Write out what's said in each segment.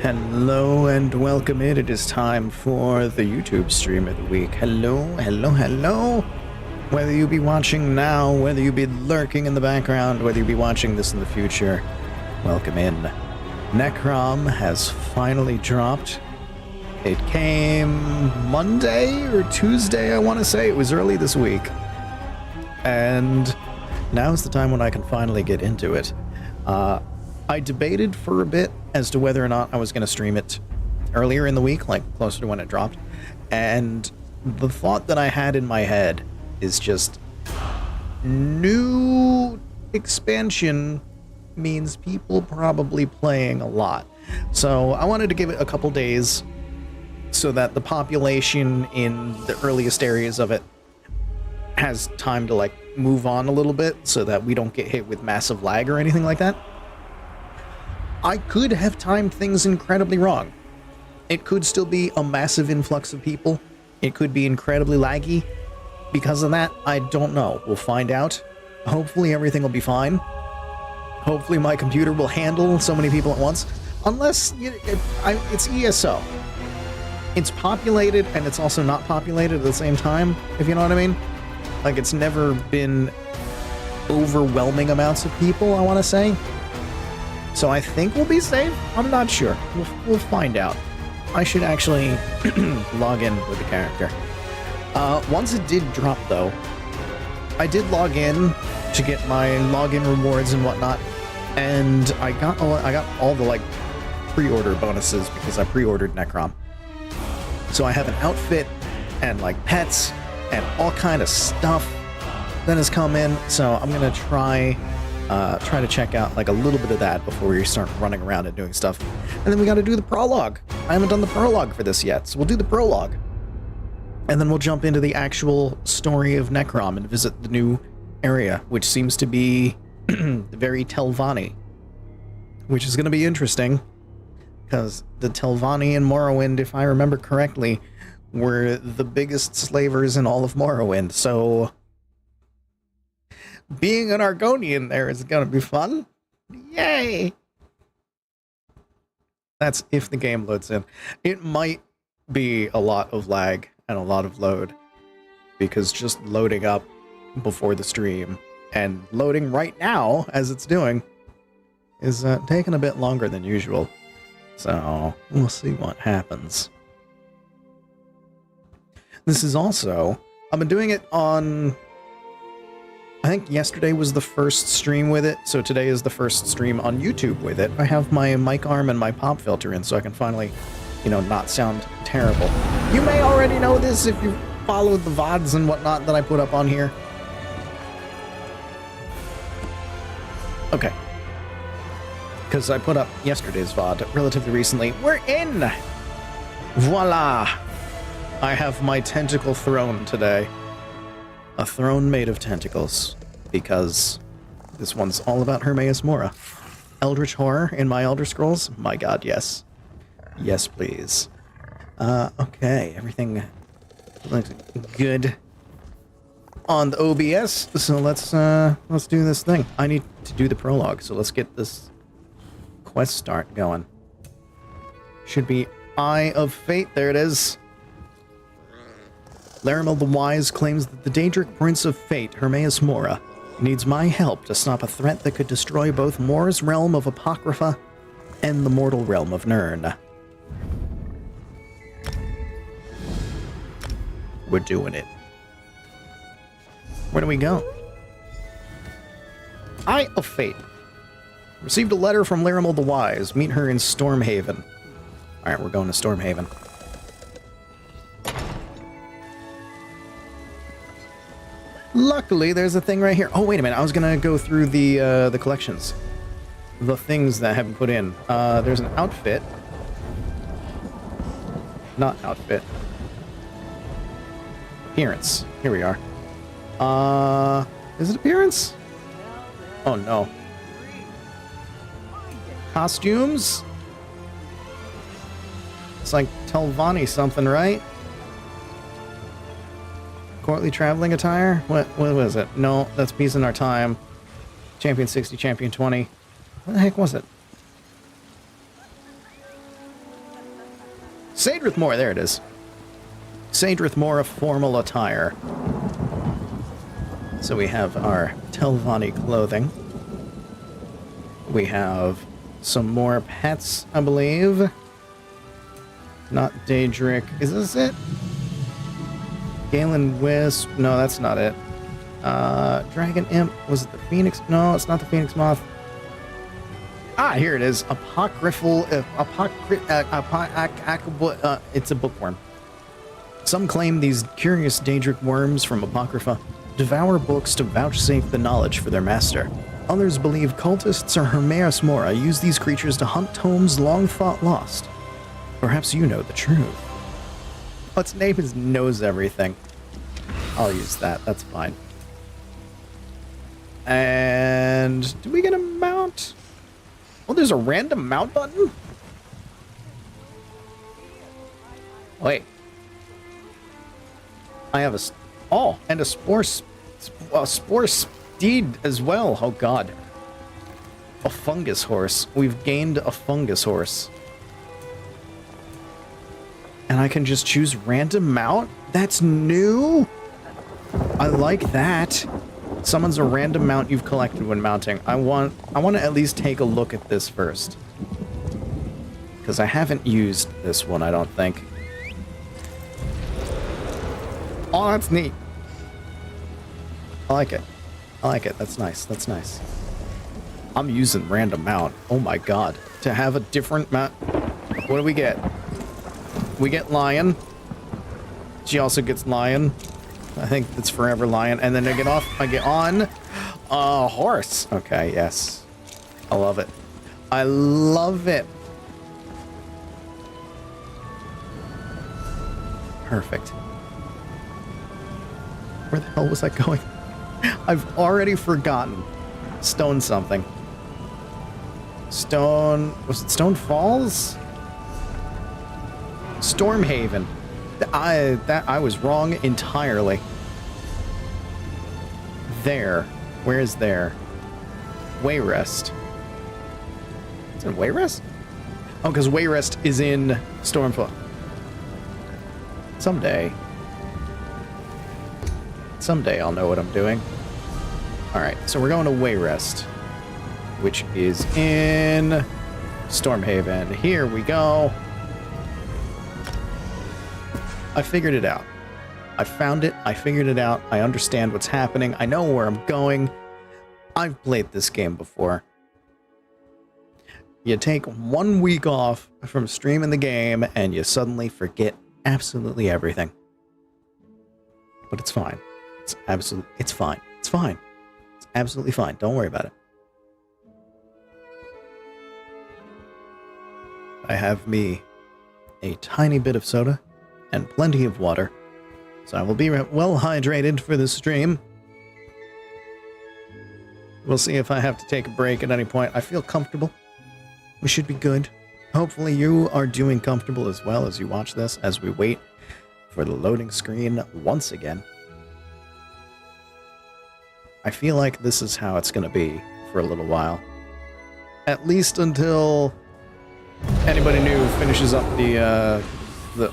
Hello and welcome in. It is time for the YouTube stream of the week. Hello. Whether you be watching now, whether you be lurking in the background, whether you be watching this in the future, welcome in. Necrom has finally dropped. It came Monday or Tuesday, I want to say. It was early this week. And now's the time when I can finally get into it. I debated for a bit as to whether or not I was going to stream it earlier in the week, like closer to when it dropped. And the thought that I had in my head is just new expansion means people probably playing a lot. So I wanted to give it a couple days so that the population in the earliest areas of it has time to like move on a little bit so that we don't get hit with massive lag or anything like that. I could have timed things incredibly wrong. It could still be a massive influx of people. It could be incredibly laggy. Because of that, I don't know. We'll find out. Hopefully everything will be fine. Hopefully my computer will handle so many people at once. Unless it's ESO. It's populated and it's also not populated at the same time, if you know what I mean. Like, it's never been overwhelming amounts of people, I want to say. So I think we'll be safe. I'm not sure. We'll find out. I should actually log in with the character. Once it did drop, though, I did log in to get my login rewards and whatnot, and I got all the like pre-order bonuses because I pre-ordered Necrom. So I have an outfit and like pets and all kind of stuff that has come in. So I'm gonna try to check out like a little bit of that before we start running around and doing stuff. And then we got to do the prologue. I haven't done the prologue for this yet, so we'll do the prologue. And then we'll jump into the actual story of Necrom and visit the new area, which seems to be very Telvanni, which is going to be interesting because the Telvanni in Morrowind, if I remember correctly, were the biggest slavers in all of Morrowind, so being an Argonian there is gonna be fun. Yay! That's if the game loads in. It might be a lot of lag and a lot of load, because just loading up before the stream and loading right now as it's doing is taking a bit longer than usual. So we'll see what happens. This is also, I've been doing it on, I think yesterday was the first stream with it, so today is the first stream on YouTube with it. I have my mic arm and my pop filter in so I can finally, not sound terrible. You may already know this if you followed the VODs and whatnot that I put up on here. Okay. Because I put up yesterday's VOD relatively recently. We're in! Voila! I have my tentacle throne today. A throne made of tentacles, because this one's all about Hermaeus Mora. Eldritch horror in my Elder Scrolls? My god, yes. Yes, please. Okay, everything looks good on the OBS, so let's do this thing. I need to do the prologue, so let's get this quest start going. Should be Eye of Fate, there it is. Laramel the Wise claims that the Daedric Prince of Fate, Hermaeus Mora, needs my help to stop a threat that could destroy both Mora's realm of Apocrypha and the mortal realm of Nirn. We're doing it. Where do we go? Eye of Fate. Received a letter from Laramel the Wise. Meet her in Stormhaven. Alright, we're going to Stormhaven. Luckily, there's a thing right here. Oh, wait a minute. I was going to go through the collections. The things that have been put in. There's an outfit. Not outfit. Appearance. Here we are. Is it appearance? Oh, no. Costumes? It's like Telvanni something, right? Courtly traveling attire? What was it? No, that's Peace in Our Time. Champion 60, Champion 20. What the heck was it? Sadrith Mora, there it is. Sadrith Mora formal attire. So we have our Telvanni clothing. We have some more pets, I believe. Not Daedric. Is this it? Galen Wisp. No, that's not it. Dragon Imp. Was it the Phoenix? No, it's not the Phoenix Moth. Ah, here it is. Apocryphal. It's a bookworm. Some claim these curious Daedric worms from Apocrypha devour books to vouchsafe the knowledge for their master. Others believe cultists or Hermaeus Mora use these creatures to hunt tomes long thought lost. Perhaps you know the truth. What's name is knows everything. I'll use that. That's fine. And do we get a mount? Oh, there's a random mount button? Wait. I have a... Oh, and a spore steed as well. Oh, God. A fungus horse. We've gained a fungus horse. And I can just choose random mount? That's new? I like that. Summons a random mount you've collected when mounting. I want to at least take a look at this first. Because I haven't used this one, I don't think. Oh, that's neat. I like it. I like it. That's nice. That's nice. I'm using random mount. Oh my god. To have a different mount. What do we get? We get lion. She also gets lion. I think it's forever lion. And then I get off. I get on a horse. Okay, yes. I love it. I love it. Perfect. Where the hell was I going? I've already forgotten. Stone something. Stone... Was it Stone Falls? Stormhaven. I was wrong entirely. There. Where is there? Wayrest. Is it Wayrest? Oh, because Wayrest is in Stormfall. Someday. Someday I'll know what I'm doing. Alright, so we're going to Wayrest, which is in Stormhaven. Here we go. I figured it out. I found it. I figured it out. I understand what's happening. I know where I'm going. I've played this game before. You take 1 week off from streaming the game and you suddenly forget absolutely everything. But it's fine. It's fine. It's fine. It's absolutely fine. Don't worry about it. I have me a tiny bit of soda and plenty of water, so I will be well hydrated for this stream. We'll see if I have to take a break at any point. I feel comfortable. We should be good. Hopefully you are doing comfortable as well as you watch this, as we wait for the loading screen once again. I feel like this is how it's going to be for a little while. At least until anybody new finishes up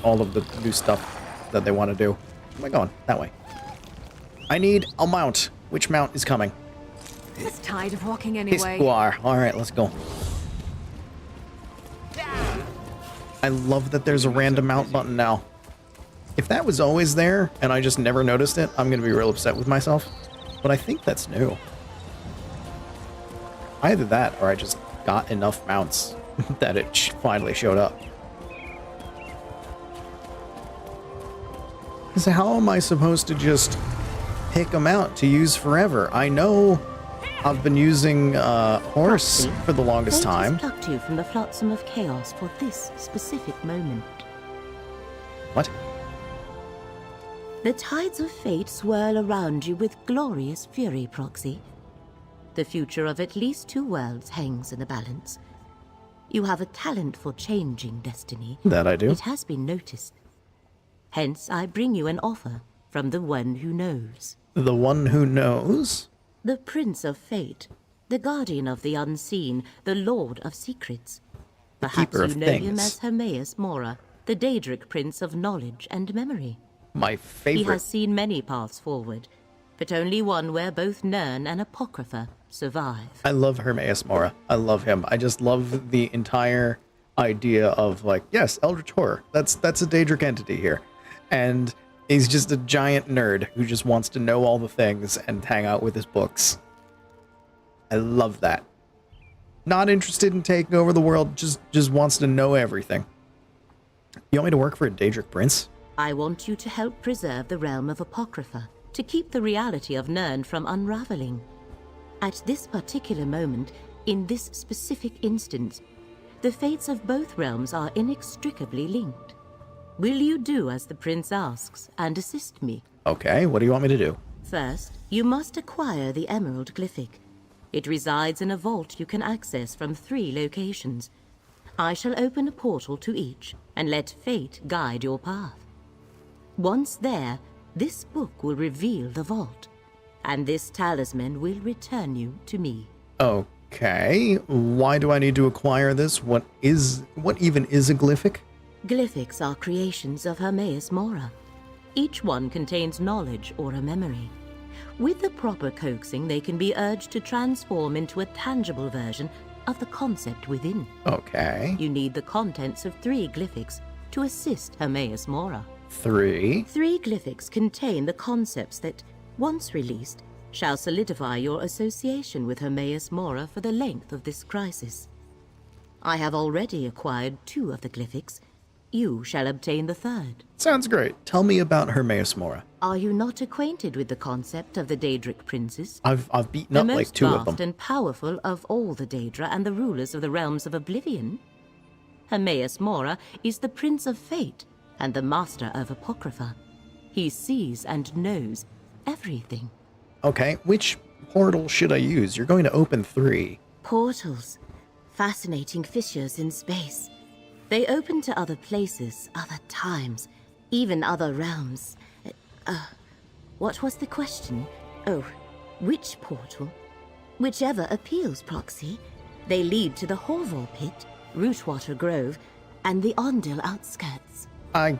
all of the new stuff that they want to do. Where am I going? That way. I need a mount. Which mount is coming? It's tired of walking anyway. Histoire. Alright, let's go. I love that there's a random mount button now. If that was always there, and I just never noticed it, I'm going to be real upset with myself. But I think that's new. Either that, or I just got enough mounts that it finally showed up. So how am I supposed to just pick them out to use forever? I know I've been using horse for the longest time. Fate has plucked you from the flotsam of chaos for this specific moment. What? The tides of fate swirl around you with glorious fury, Proxy. The future of at least 2 worlds hangs in the balance. You have a talent for changing destiny. That I do. It has been noticed. Hence, I bring you an offer from the one who knows. The one who knows? The Prince of Fate, the Guardian of the Unseen, the Lord of Secrets. Perhaps Keeper you of know things. him as Hermaeus Mora, the Daedric Prince of Knowledge and Memory. My He favorite. has seen many paths forward, but only one where both Nirn and Apocrypha survive. I love Hermaeus Mora. I love him. I just love the entire idea of, like, yes, Eldritch Horror. That's a Daedric entity here. And he's just a giant nerd who just wants to know all the things and hang out with his books. I love that. Not interested in taking over the world, just wants to know everything. You want me to work for a Daedric prince? I want you to help preserve the realm of Apocrypha, to keep the reality of Nirn from unraveling. At this particular moment, in this specific instance, the fates of both realms are inextricably linked. Will you do as the prince asks and assist me? Okay, what do you want me to do? First, you must acquire the Emerald Glyphic. It resides in a vault you can access from 3 locations. I shall open a portal to each and let fate guide your path. Once there, this book will reveal the vault, and this talisman will return you to me. Okay, why do I need to acquire this? What even is a glyphic? Glyphics are creations of Hermaeus Mora. Each one contains knowledge or a memory. With the proper coaxing, they can be urged to transform into a tangible version of the concept within. Okay. You need the contents of 3 glyphics to assist Hermaeus Mora. 3. 3 glyphics contain the concepts that, once released, shall solidify your association with Hermaeus Mora for the length of this crisis. I have already acquired 2 of the glyphics. You shall obtain the 3rd. Sounds great. Tell me about Hermaeus Mora. Are you not acquainted with the concept of the Daedric princes? I've beaten up like 2 of The most vast them. and powerful of all the Daedra and the rulers of the realms of oblivion. Hermaeus Mora is the Prince of Fate and the Master of Apocrypha. He sees and knows everything. Okay, which portal should I use? You're going to open 3. Portals. Fascinating fissures in space. They open to other places, other times, even other realms. What was the question? Oh, which portal? Whichever appeals, Proxy. They lead to the Horvor Pit, Rootwater Grove, and the Ondil outskirts. I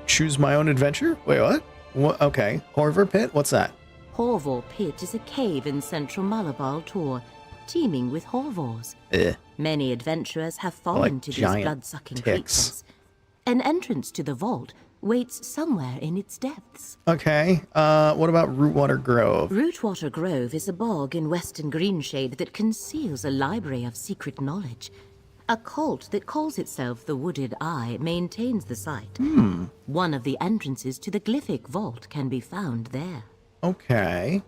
choose my own adventure? Wait, what? Okay, Horvor Pit? What's that? Horvor Pit is a cave in central Malabal Tor, teeming with Horvors. Many adventurers have fallen like to these giant blood-sucking ticks. creatures. An entrance to the vault waits somewhere in its depths. Okay, what about Rootwater Grove? Rootwater Grove is a bog in western Greenshade that conceals a library of secret knowledge. A cult that calls itself the Wooded Eye maintains the site. One of the entrances to the Glyphic Vault can be found there. Okay.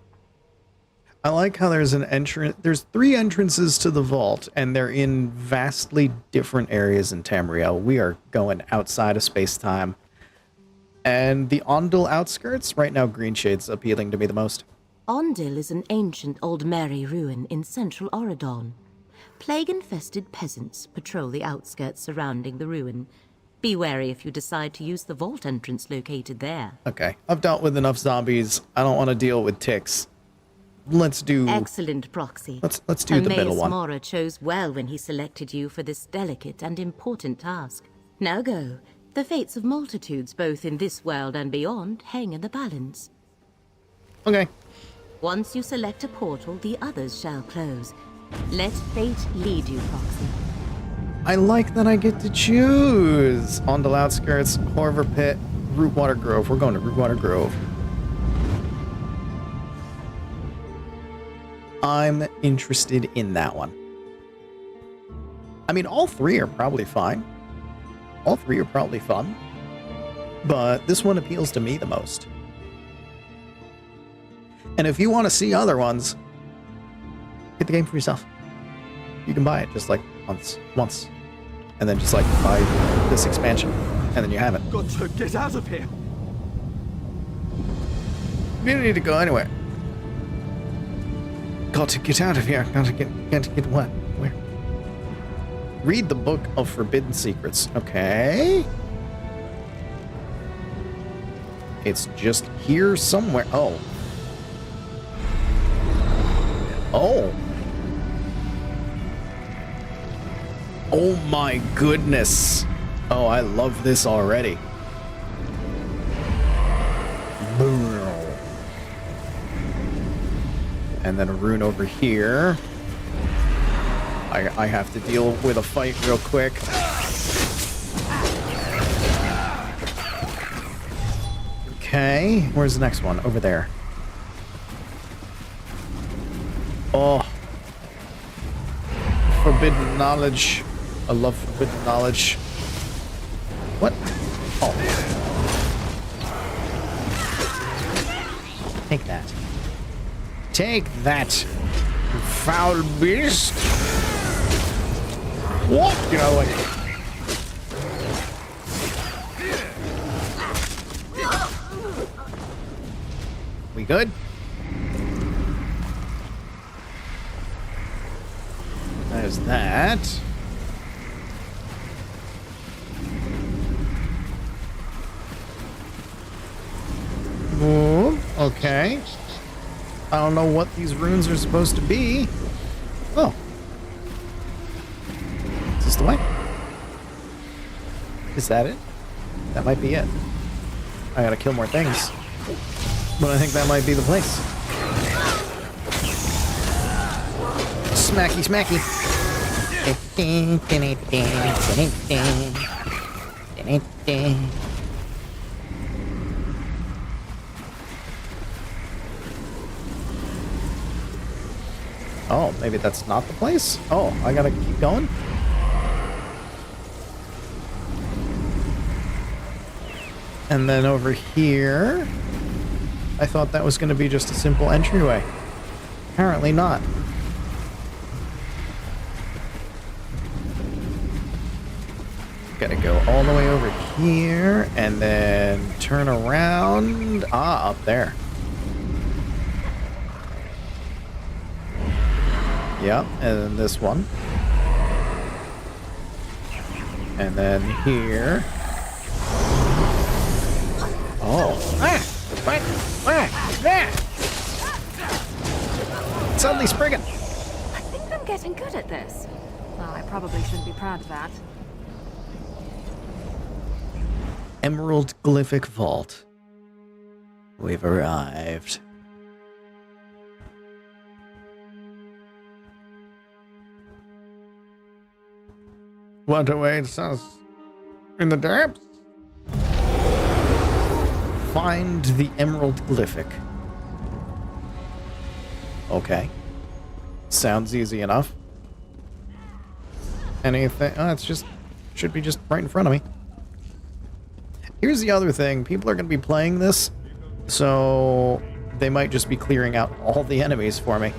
I like how there's an entrance. There's 3 entrances to the vault, and they're in vastly different areas in Tamriel. We are going outside of space-time. And the Ondil outskirts, right now Greenshade's appealing to me the most. Ondil is an ancient Old Mary ruin in central Oradon. Plague-infested peasants patrol the outskirts surrounding the ruin. Be wary if you decide to use the vault entrance located there. Okay, I've dealt with enough zombies. I don't want to deal with ticks. Let's do... Excellent, Proxy. Let's do the middle one. Hermaeus Mora chose well when he selected you for this delicate and important task. Now go. The fates of multitudes, both in this world and beyond, hang in the balance. Okay. Once you select a portal, the others shall close. Let fate lead you, Proxy. I like that I get to choose. Ondil outskirts, Horvor Pit, Rootwater Grove. We're going to Rootwater Grove. I'm interested in that one. I mean, all 3 are probably fine. All 3 are probably fun. But this one appeals to me the most. And if you want to see other ones, get the game for yourself. You can buy it just like once. And then just like buy this expansion. And then you have it. Got to get out of here. You don't need to go anywhere. Got to get out of here. Got to get what? Where? Read the Book of Forbidden Secrets. Okay. It's just here somewhere. Oh. Oh. Oh my goodness. Oh, I love this already. And then a rune over here. I have to deal with a fight real quick. Okay, where's the next one? Over there. Oh. Forbidden knowledge. I love forbidden knowledge. What? Oh. Take that. Take that, you foul beast. What? Get out of the way. We good? There's that. Ooh, okay. I don't know what these runes are supposed to be. Oh. Is this the way? Is that it? That might be it. I gotta kill more things. But I think that might be the place. Smacky, smacky. Oh, maybe that's not the place? Oh, I gotta keep going? And then over here, I thought that was gonna be just a simple entryway. Apparently not. Gotta go all the way over here, and then turn around. Ah, up there. Yep, and then this one. And then here. Oh. Suddenly sprigging. I think I'm getting good at this. Well, I probably shouldn't be proud of that. Emerald Glyphic Vault. We've arrived. What awaits us in the depths? Find the Emerald Glyphic. Okay. Sounds easy enough. Anything? Oh, it's just... should be just right in front of me. Here's the other thing. People are going to be playing this, so they might just be clearing out all the enemies for me.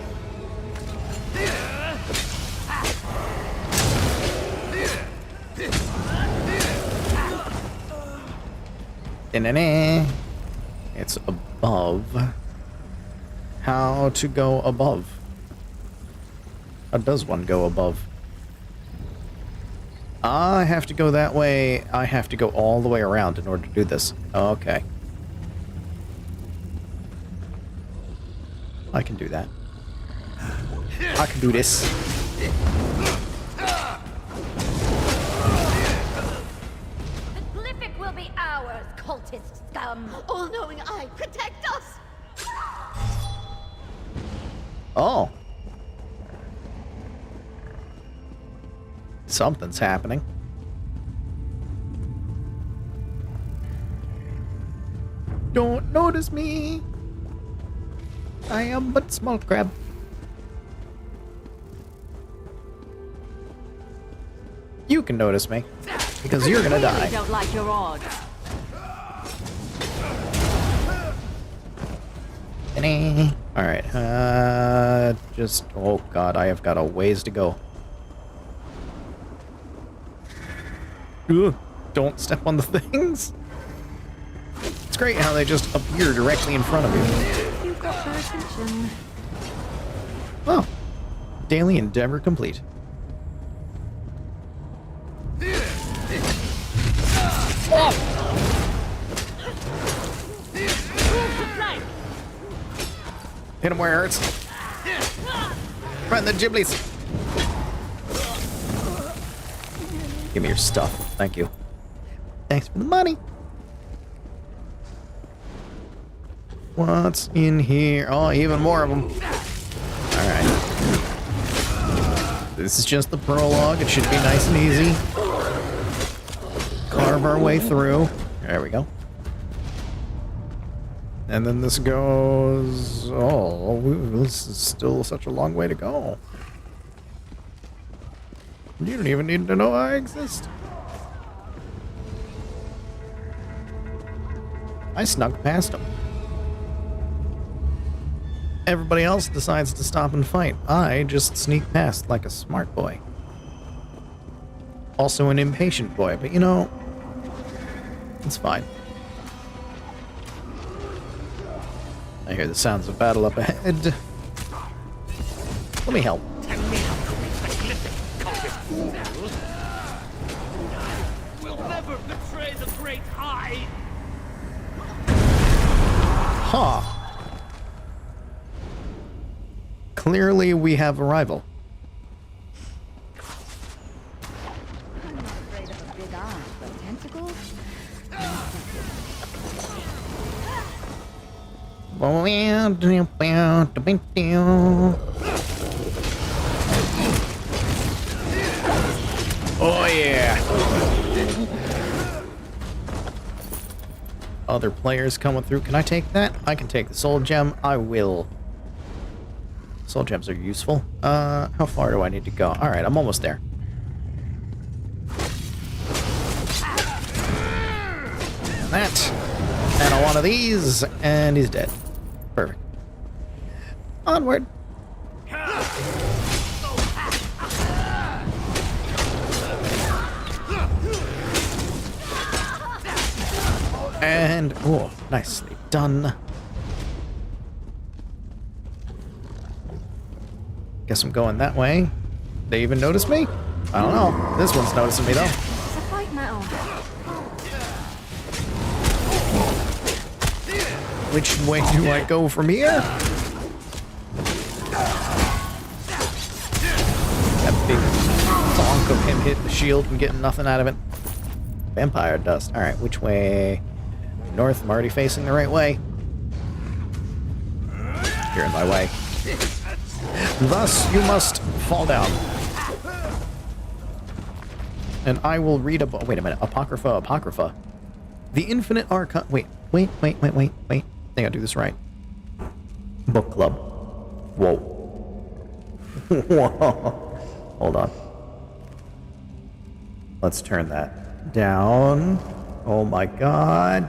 It's above. How to go above? How does one go above? I have to go that way. I have to go all the way around in order to do this. Okay. I can do that. I can do this. The glyphic will be ours, cultist scum. All-knowing eye, protect us! Oh. Something's happening. Don't notice me. I am but small crab. You can notice me because you're gonna die. I don't like your odds. All right. Just oh god, I have got a ways to go. Ugh, don't step on the things. It's great how they just appear directly in front of you. You've got their attention. Oh, daily endeavor complete. Oh. Hit him where it hurts. Run the giblies. Give me your stuff. Thank you. Thanks for the money. What's in here? Oh, even more of them. Alright. This is just the prologue. It should be nice and easy. Carve our way through. There we go. And then this goes... Oh, this is still such a long way to go. You don't even need to know I exist. I snuck past him. Everybody else decides to stop and fight. I just sneak past like a smart boy. Also an impatient boy, but you know, it's fine. I hear the sounds of battle up ahead. Let me help. Tell me how to reach the glyphic, cultist fools. We'll never betray the Great Eye. Huh. Clearly we have a rival. I'm not afraid of a big eye, but tentacles? Oh yeah. Other players coming through. Can I take that? I can take the soul gem. I will. Soul gems are useful. How far do I need to go? Alright, I'm almost there. And that. And one of these. And he's dead. Perfect. Onward. And, oh, nicely done. Guess I'm going that way. They even notice me? I don't know. This one's noticing me, though. It's a fight metal. Which way do I go from here? That big thonk of him hitting the shield and getting nothing out of it. Vampire dust. Alright, which way? North. I'm already facing the right way. You're in my way. Thus, you must fall down. And I will read a book. Wait a minute. Apocrypha. The Infinite Archive. Wait. I think I do this right. Book club. Whoa. Whoa. Hold on. Let's turn that down. Oh my god.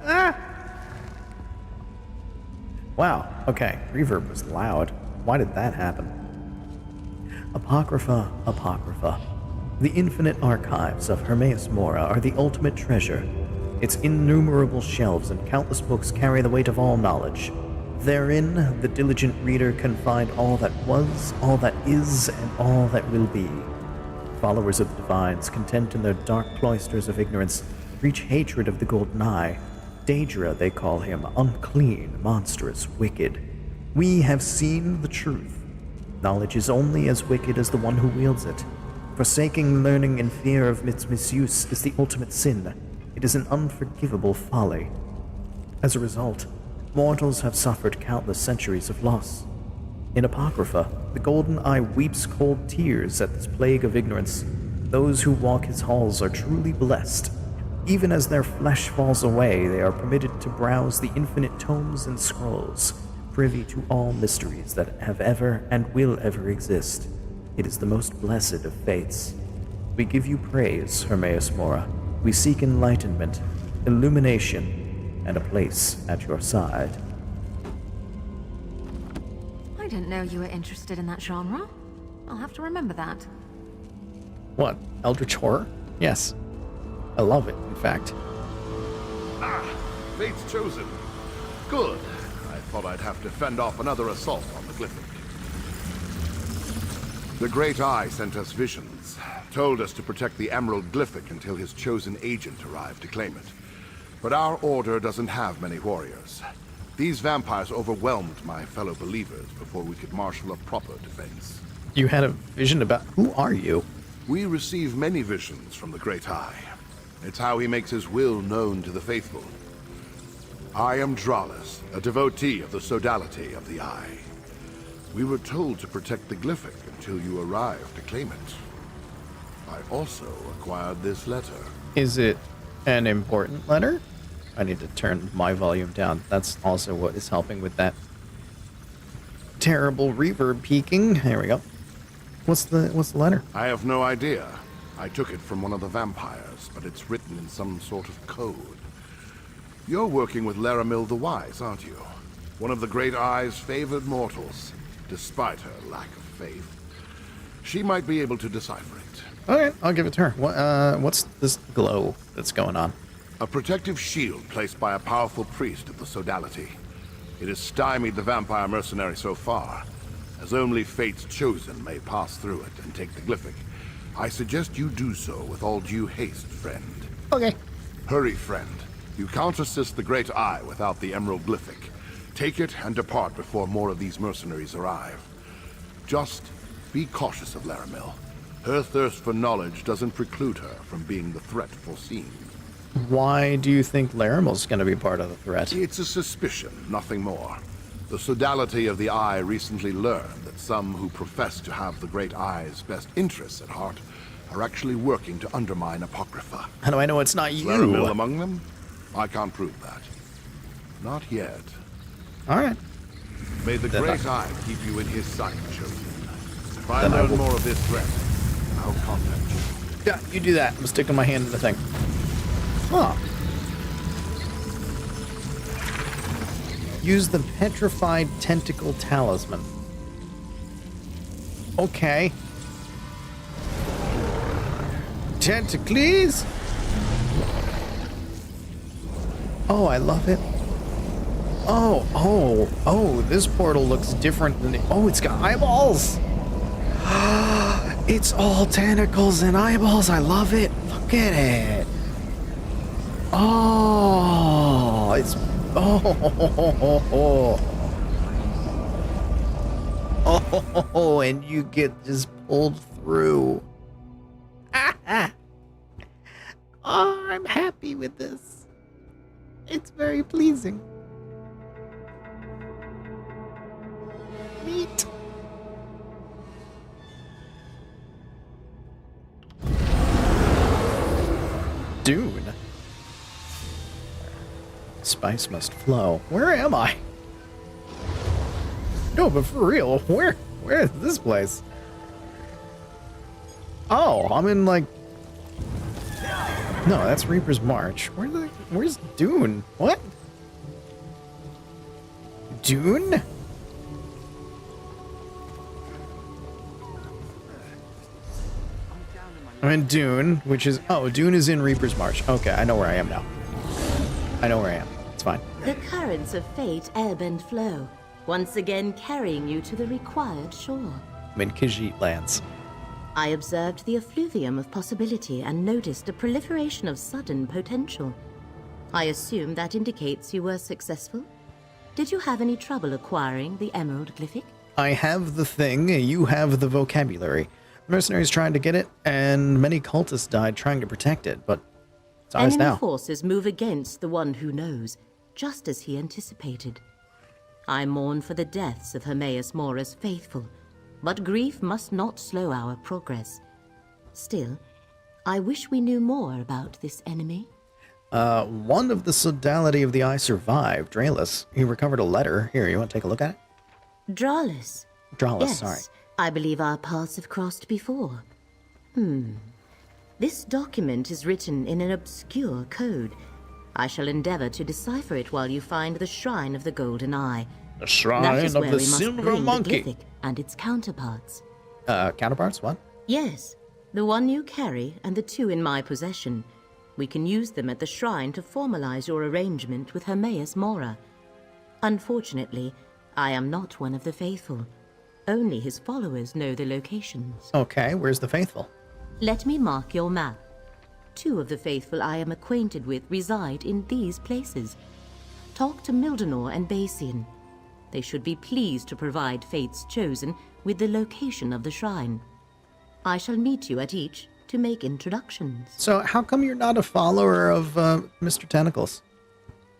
Ah! Wow. Okay. Reverb was loud. Why did that happen? Apocrypha. The infinite archives of Hermaeus Mora are the ultimate treasure. Its innumerable shelves and countless books carry the weight of all knowledge. Therein, the diligent reader can find all that was, all that is, and all that will be. Followers of the divines, content in their dark cloisters of ignorance, preach hatred of the Golden Eye. Daedra, they call him, unclean, monstrous, wicked. We have seen the truth. Knowledge is only as wicked as the one who wields it. Forsaking learning in fear of its misuse is the ultimate sin. It is an unforgivable folly. As a result, mortals have suffered countless centuries of loss. In Apocrypha, the Golden Eye weeps cold tears at this plague of ignorance. Those who walk his halls are truly blessed. Even as their flesh falls away, they are permitted to browse the infinite tomes and scrolls, privy to all mysteries that have ever and will ever exist. It is the most blessed of fates. We give you praise, Hermaeus Mora. We seek enlightenment, illumination, and a place at your side. I didn't know you were interested in that genre. I'll have to remember that. What? Eldritch horror? Yes. I love it, in fact. Ah, fate's chosen. Good. I thought I'd have to fend off another assault on the Glyphic. The Great Eye sent us visions, told us to protect the Emerald Glyphic until his chosen agent arrived to claim it. But our order doesn't have many warriors. These vampires overwhelmed my fellow believers before we could marshal a proper defense. You had a vision about... Who are you? We receive many visions from the Great Eye. It's how he makes his will known to the faithful. I am Dralis, a devotee of the sodality of the Eye. We were told to protect the Glyphic until you arrived to claim it. I also acquired this letter. Is it an important letter? I need to turn my volume down. That's also what is helping with that terrible reverb peaking. There we go. What's the letter? I have no idea. I took it from one of the vampires, but it's written in some sort of code. You're working with Laramil the Wise, aren't you? One of the Great Eye's favored mortals, despite her lack of faith. She might be able to decipher it. Okay, I'll give it to her. What's this glow that's going on? A protective shield placed by a powerful priest of the sodality. It has stymied the vampire mercenary so far, as only Fate's chosen may pass through it and take the Glyphic. I suggest you do so with all due haste, friend. Okay. Hurry, friend. You can't assist the Great Eye without the Emerald Glyphic. Take it and depart before more of these mercenaries arrive. Just be cautious of Laramil. Her thirst for knowledge doesn't preclude her from being the threat foreseen. Why do you think Laramil's going to be part of the threat? It's a suspicion, nothing more. The sodality of the Eye recently learned that some who profess to have the Great Eye's best interests at heart are actually working to undermine Apocrypha. How do I know it's not you? Laramil among them? I can't prove that. Not yet. All right. May the Then Great Eye keep you in his sight, chosen. If I Then I learn will- more of this threat, I'll contact you. Yeah, you do that. I'm sticking my hand in the thing. Huh. Use the petrified tentacle talisman. Okay. Tentacles? Oh, I love it. Oh, this portal looks different than the... Oh, it's got eyeballs! It's all tentacles and eyeballs. I love it. Look at it. Oh, it's... Oh, and you get just pulled through. Oh, I'm happy with this. It's very pleasing. Neat. Dune. Spice must flow. Where am I? No, but for real, where is this place? Oh, I'm in like... No, that's Reaper's March. Where's Dune? What? Dune? I'm in Dune, which is... Oh, Dune is in Reaper's March. Okay, I know where I am now. I know where I am. It's fine. The currents of fate ebb and flow, once again carrying you to the required shore. I'm in Khajiit lands. I observed the effluvium of possibility and noticed a proliferation of sudden potential. I assume that indicates you were successful? Did you have any trouble acquiring the Emerald Glyphic? I have the thing, you have the vocabulary. Mercenaries tried to get it, and many cultists died trying to protect it, but it's ours Enemy now. forces move against the one who knows, just as he anticipated. I mourn for the deaths of Hermaeus Mora's faithful, but grief must not slow our progress. Still, I wish we knew more about this enemy. One of the sodality of the Eye survived, Dralis. He recovered a letter. Here, you want to take a look at it? Dralis. Dralis, Yes, sorry. I believe our paths have crossed before. This document is written in an obscure code. I shall endeavor to decipher it while you find the Shrine of the Golden Eye. The Shrine That is of where the we must Silver bring Monkey. the Glyphic and its counterparts. Counterparts, what? Yes, the one you carry and the two in my possession. We can use them at the shrine to formalize your arrangement with Hermaeus Mora. Unfortunately, I am not one of the faithful. Only his followers know the locations. Okay, where's the faithful? Let me mark your map. Two of the faithful I am acquainted with reside in these places. Talk to Mildenor and Basian. They should be pleased to provide Fate's Chosen with the location of the shrine. I shall meet you at each to make introductions. So how come you're not a follower of Mr. Tentacles?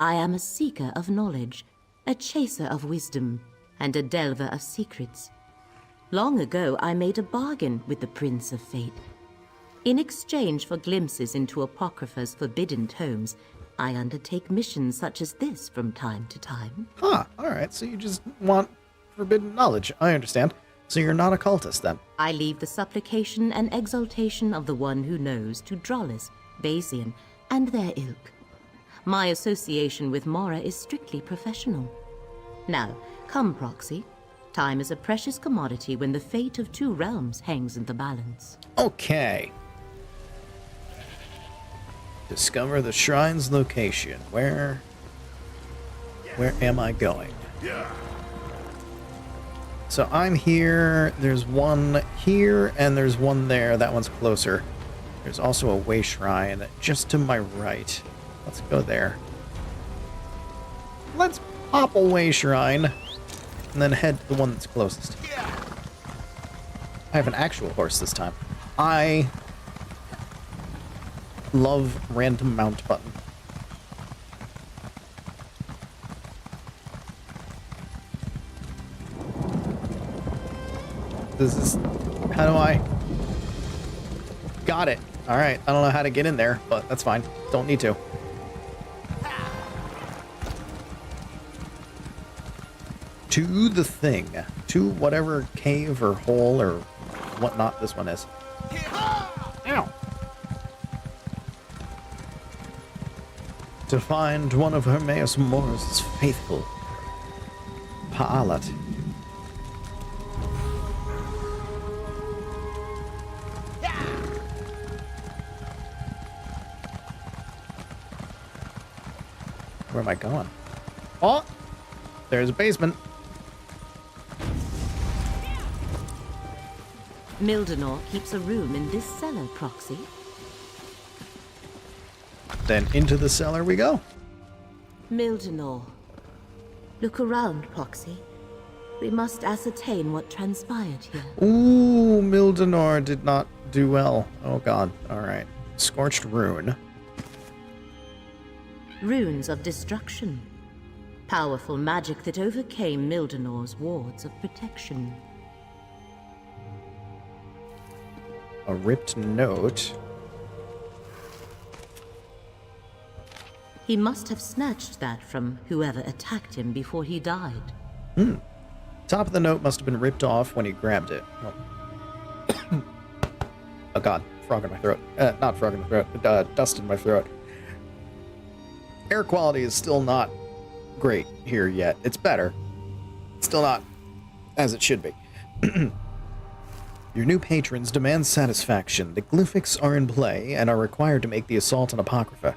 I am a seeker of knowledge, a chaser of wisdom, and a delver of secrets. Long ago, I made a bargain with the Prince of Fate. In exchange for glimpses into Apocrypha's forbidden tomes, I undertake missions such as this from time to time. Huh, alright, so you just want forbidden knowledge. I understand. So you're not a cultist, then? I leave the supplication and exaltation of the one who knows to Drollis, Basian, and their ilk. My association with Mora is strictly professional. Now, come, Proxy. Time is a precious commodity when the fate of two realms hangs in the balance. Okay. Discover the shrine's location. Where am I going? So I'm here, there's one here, and there's one there. That one's closer. There's also a way shrine just to my right. Let's go there. Let's pop a way shrine, and then head to the one that's closest. I have an actual horse this time. I love random mount button. How do I? Got it. All right. I don't know how to get in there, but that's fine. Don't need to. To the thing. To whatever cave or hole or whatnot this one is. Ow. To find one of Hermaeus Morris' faithful. Pa'alat. Where am I going? Oh! There's a basement. Mildenor keeps a room in this cellar, Proxy. Then into the cellar we go. Mildenor. Look around, Proxy. We must ascertain what transpired here. Ooh, Mildenor did not do well. Oh god. Alright. Scorched rune. Runes of destruction. Powerful magic that overcame Mildenor's wards of protection. A ripped note. He must have snatched that from whoever attacked him before he died. Top of the note must have been ripped off when he grabbed it. Oh, oh god. Frog in my throat. Not frog in my throat. Dust in my throat. Air quality is still not great here yet. It's better. Still not as it should be. Your new patrons demand satisfaction. The glyphics are in play and are required to make the assault on Apocrypha.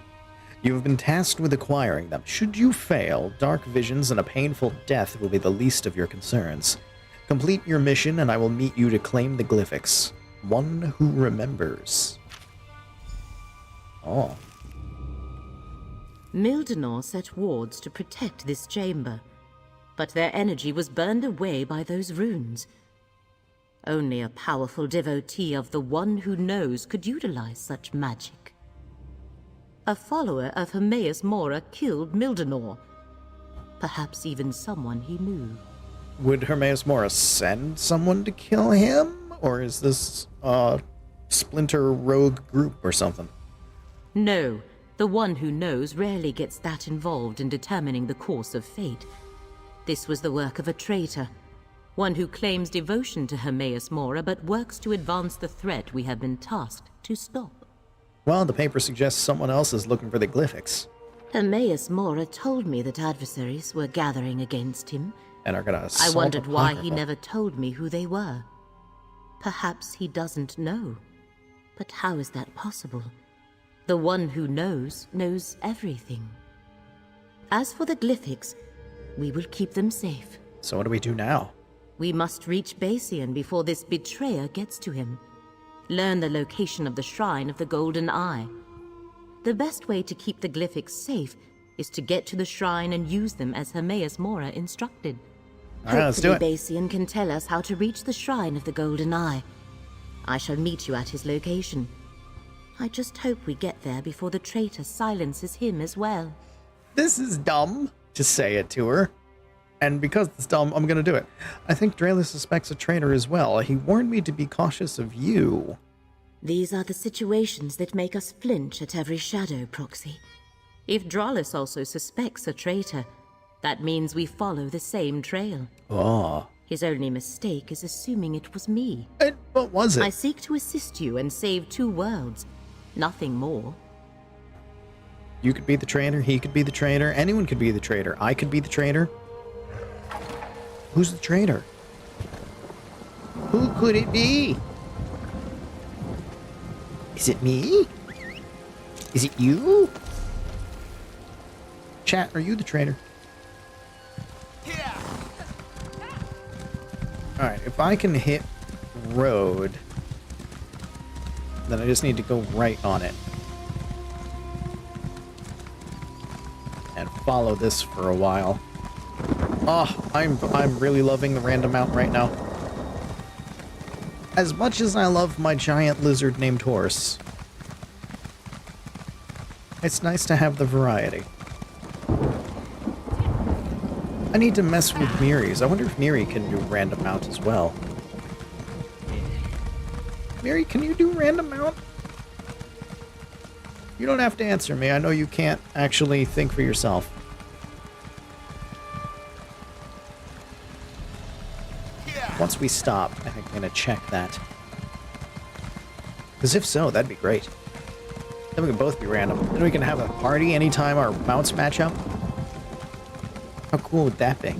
You have been tasked with acquiring them. Should you fail, dark visions and a painful death will be the least of your concerns. Complete your mission and I will meet you to claim the glyphics. One who remembers. Oh. Mildenor set wards to protect this chamber, but their energy was burned away by those runes. Only a powerful devotee of the One Who Knows could utilize such magic. A follower of Hermaeus Mora killed Mildenor. Perhaps even someone he knew. Would Hermaeus Mora send someone to kill him? Or is this a splinter rogue group or something? No. The One Who Knows rarely gets that involved in determining the course of fate. This was the work of a traitor, one who claims devotion to Hermaeus Mora but works to advance the threat we have been tasked to stop. Well, the paper suggests someone else is looking for the glyphics. Hermaeus Mora told me that adversaries were gathering against him. And are gonna assault I wondered why he Apocrypha. never told me who they were. Perhaps he doesn't know. But how is that possible? The One Who Knows everything. As for the glyphics, we will keep them safe. So what do we do now? We must reach Basian before this betrayer gets to him. Learn the location of the Shrine of the Golden Eye. The best way to keep the glyphics safe is to get to the shrine and use them as Hermaeus Mora instructed. All right, let's do it. Basian can tell us how to reach the Shrine of the Golden Eye. I shall meet you at his location. I just hope we get there before the traitor silences him as well. This is dumb to say it to her. And because it's dumb, I'm gonna do it. I think Drela suspects a traitor as well. He warned me to be cautious of you. These are the situations that make us flinch at every shadow, Proxy. If Dralis also suspects a traitor, that means we follow the same trail. Oh. His only mistake is assuming it was me. What was it? I seek to assist you and save 2 worlds. Nothing more. You could be the traitor, he could be the traitor, anyone could be the traitor. I could be the traitor. Who's the traitor? Who could it be? Is it me? Is it you? Chat, are you the traitor? Alright, if I can hit road, then I just need to go right on it. And follow this for a while. Oh, I'm really loving the random mount right now. As much as I love my giant lizard named Horse, it's nice to have the variety. I need to mess with Miri's. I wonder if Miri can do random mount as well. Miri, can you do random mount? You don't have to answer me. I know you can't actually think for yourself. Once we stop, I think I'm going to check that. Because if so, that'd be great. Then we can both be random. Then we can have a party anytime our mounts match up. How cool would that be?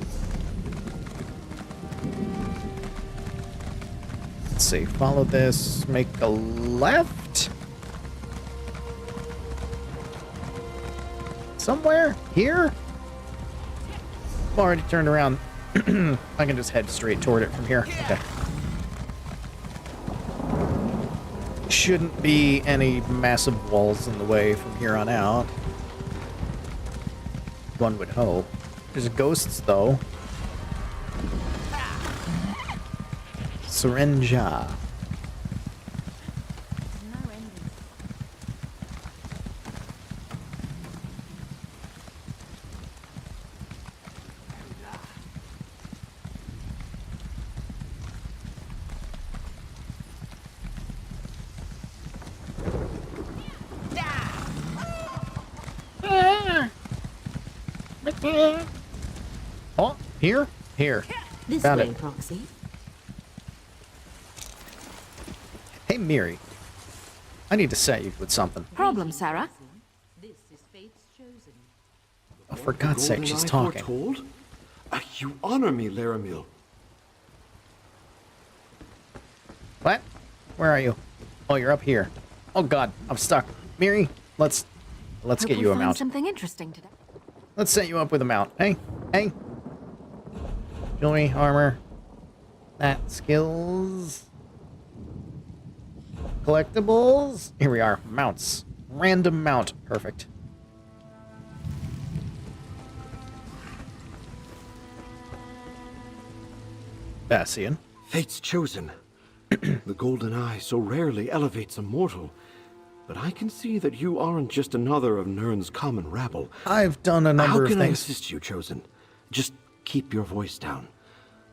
Let's see. Follow this. Make a left. Somewhere? Here? I've already turned around. I can just head straight toward it from here. Okay. Shouldn't be any massive walls in the way from here on out. One would hope. There's ghosts, though. Syringa. Oh, here? Here. This Got way, it. Proxy. Hey, Miri. I need to set you with something. Problem, Sarah? This is fate's chosen. Oh, for God's sake, she's talking. Foretold? You honor me, Laramil. What? Where are you? Oh, you're up here. Oh God, I'm stuck. Miri, let's Hope get we you a find mount. something interesting today. Let's set you up with a mount. Hey, hey. Jewelry, armor. That, skills. Collectibles. Here we are. Mounts. Random mount. Perfect. Bassian. Fate's chosen. The golden eye so rarely elevates a mortal. But I can see that you aren't just another of Nirn's common rabble. I've done a number How of can I things. assist you, Chosen? Just keep your voice down.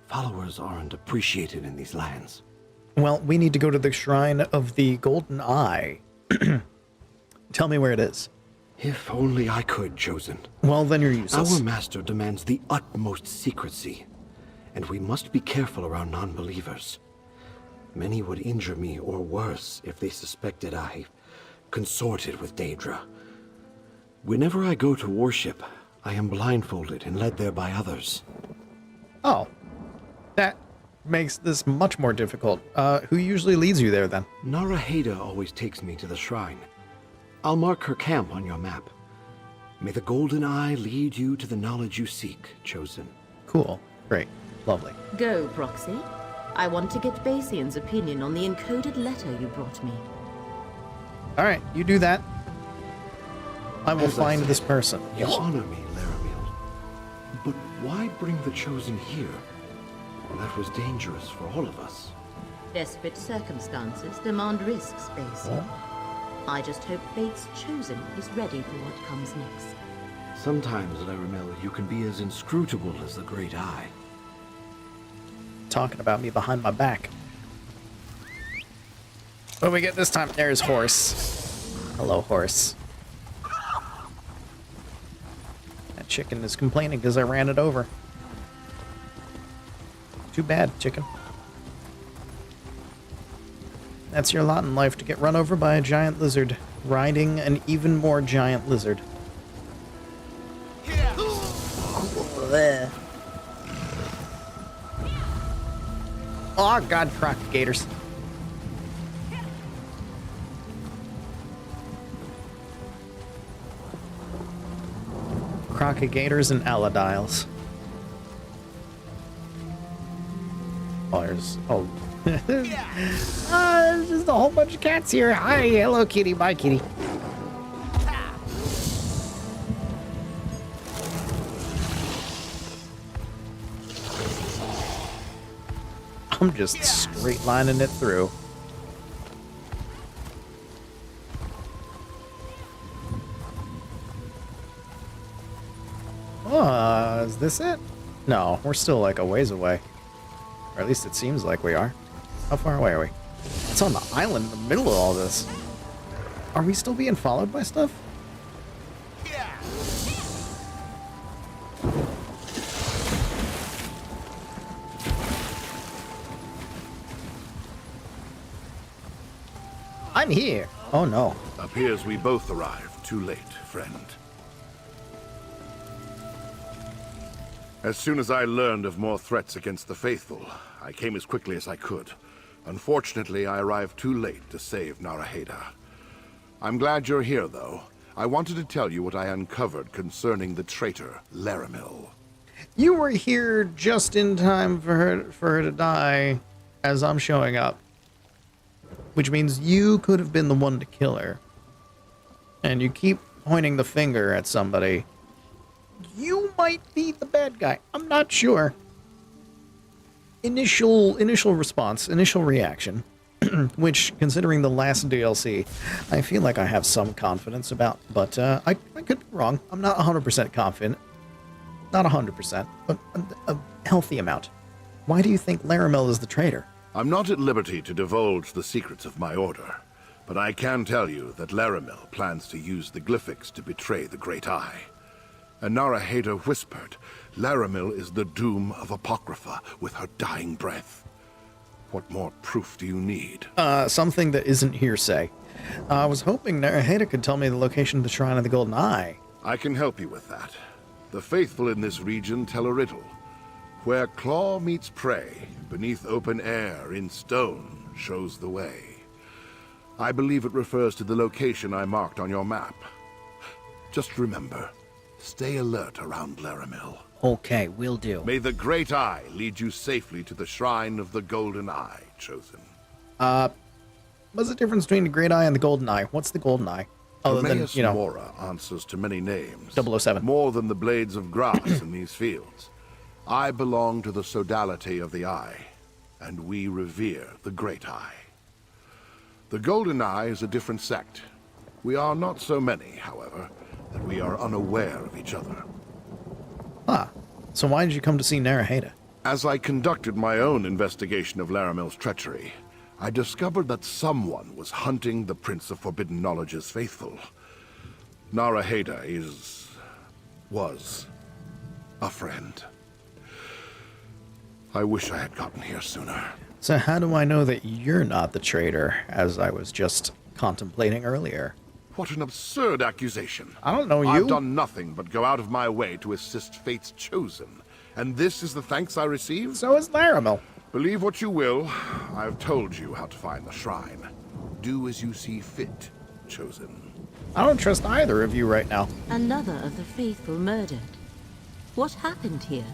Followers aren't appreciated in these lands. Well, we need to go to the Shrine of the Golden Eye. Tell me where it is. If only I could, Chosen. Well, then you're useless. Our master demands the utmost secrecy, and we must be careful around non-believers. Many would injure me or worse if they suspected I consorted with Daedra. Whenever I go to worship, I am blindfolded and led there by others. Oh. That makes this much more difficult. Who usually leads you there, then? Naraheda always takes me to the shrine. I'll mark her camp on your map. May the Golden Eye lead you to the knowledge you seek, Chosen. Cool. Great. Lovely. Go, Proxy. I want to get Basian's opinion on the encoded letter you brought me. All right, you do that. I will As I find said, this person. You honor me, Laramil. But why bring the Chosen here? That was dangerous for all of us. Desperate circumstances demand risks, Basia. I just hope Fate's Chosen is ready for what comes next. Sometimes, Laramil, you can be as inscrutable as the Great Eye. Talking about me behind my back. What do we get this time? There's Horse. Hello, Horse. That chicken is complaining because I ran it over. Too bad, chicken. That's your lot in life, to get run over by a giant lizard, riding an even more giant lizard. Oh god, crocodigators. Crocodigators and aladiles. Oh, there's... Oh. There's just a whole bunch of cats here. Hi, hello kitty, bye kitty. I'm just straight lining it through. Is this it? No, we're still like a ways away. Or at least it seems like we are. How far away are we? It's on the island in the middle of all this. Are we still being followed by stuff? I'm here. Oh no. Appears we both arrived too late, friend. As soon as I learned of more threats against the faithful, I came as quickly as I could. Unfortunately, I arrived too late to save Naraheda. I'm glad you're here, though. I wanted to tell you what I uncovered concerning the traitor, Laramil. You were here just in time for her to die as I'm showing up. Which means you could have been the one to kill her. And you keep pointing the finger at somebody. You might be the bad guy. I'm not sure. Initial response, initial reaction, which, considering the last DLC, I feel like I have some confidence about, but I could be wrong. I'm not 100% confident. Not 100%, but a healthy amount. Why do you think Laramil is the traitor? I'm not at liberty to divulge the secrets of my order, but I can tell you that Laramil plans to use the glyphics to betray the Great Eye. And Naraheda whispered, Laramil is the doom of Apocrypha with her dying breath. What more proof do you need? Something that isn't hearsay. I was hoping Naraheda could tell me the location of the Shrine of the Golden Eye. I can help you with that. The faithful in this region tell a riddle. Where claw meets prey, beneath open air, in stone, shows the way. I believe it refers to the location I marked on your map. Just remember, stay alert around Laramil. Okay, will do. May the Great Eye lead you safely to the Shrine of the Golden Eye, Chosen. What's the difference between the Great Eye and the Golden Eye? What's the Golden Eye? Other than, you know, Mora answers to many names. 007. More than the blades of grass in these fields. I belong to the sodality of the Eye, and we revere the Great Eye. The Golden Eye is a different sect. We are not so many, however, that we are unaware of each other. Ah, so why did you come to see Naraheda? As I conducted my own investigation of Laramil's treachery, I discovered that someone was hunting the Prince of Forbidden Knowledge's faithful. Naraheda was a friend. I wish I had gotten here sooner. So how do I know that you're not the traitor, as I was just contemplating earlier? What an absurd accusation. I don't know you. I've done nothing but go out of my way to assist Fate's Chosen. And this is the thanks I receive? So is Laramil. Believe what you will. I've told you how to find the shrine. Do as you see fit, Chosen. I don't trust either of you right now. Another of the faithful murdered. What happened here?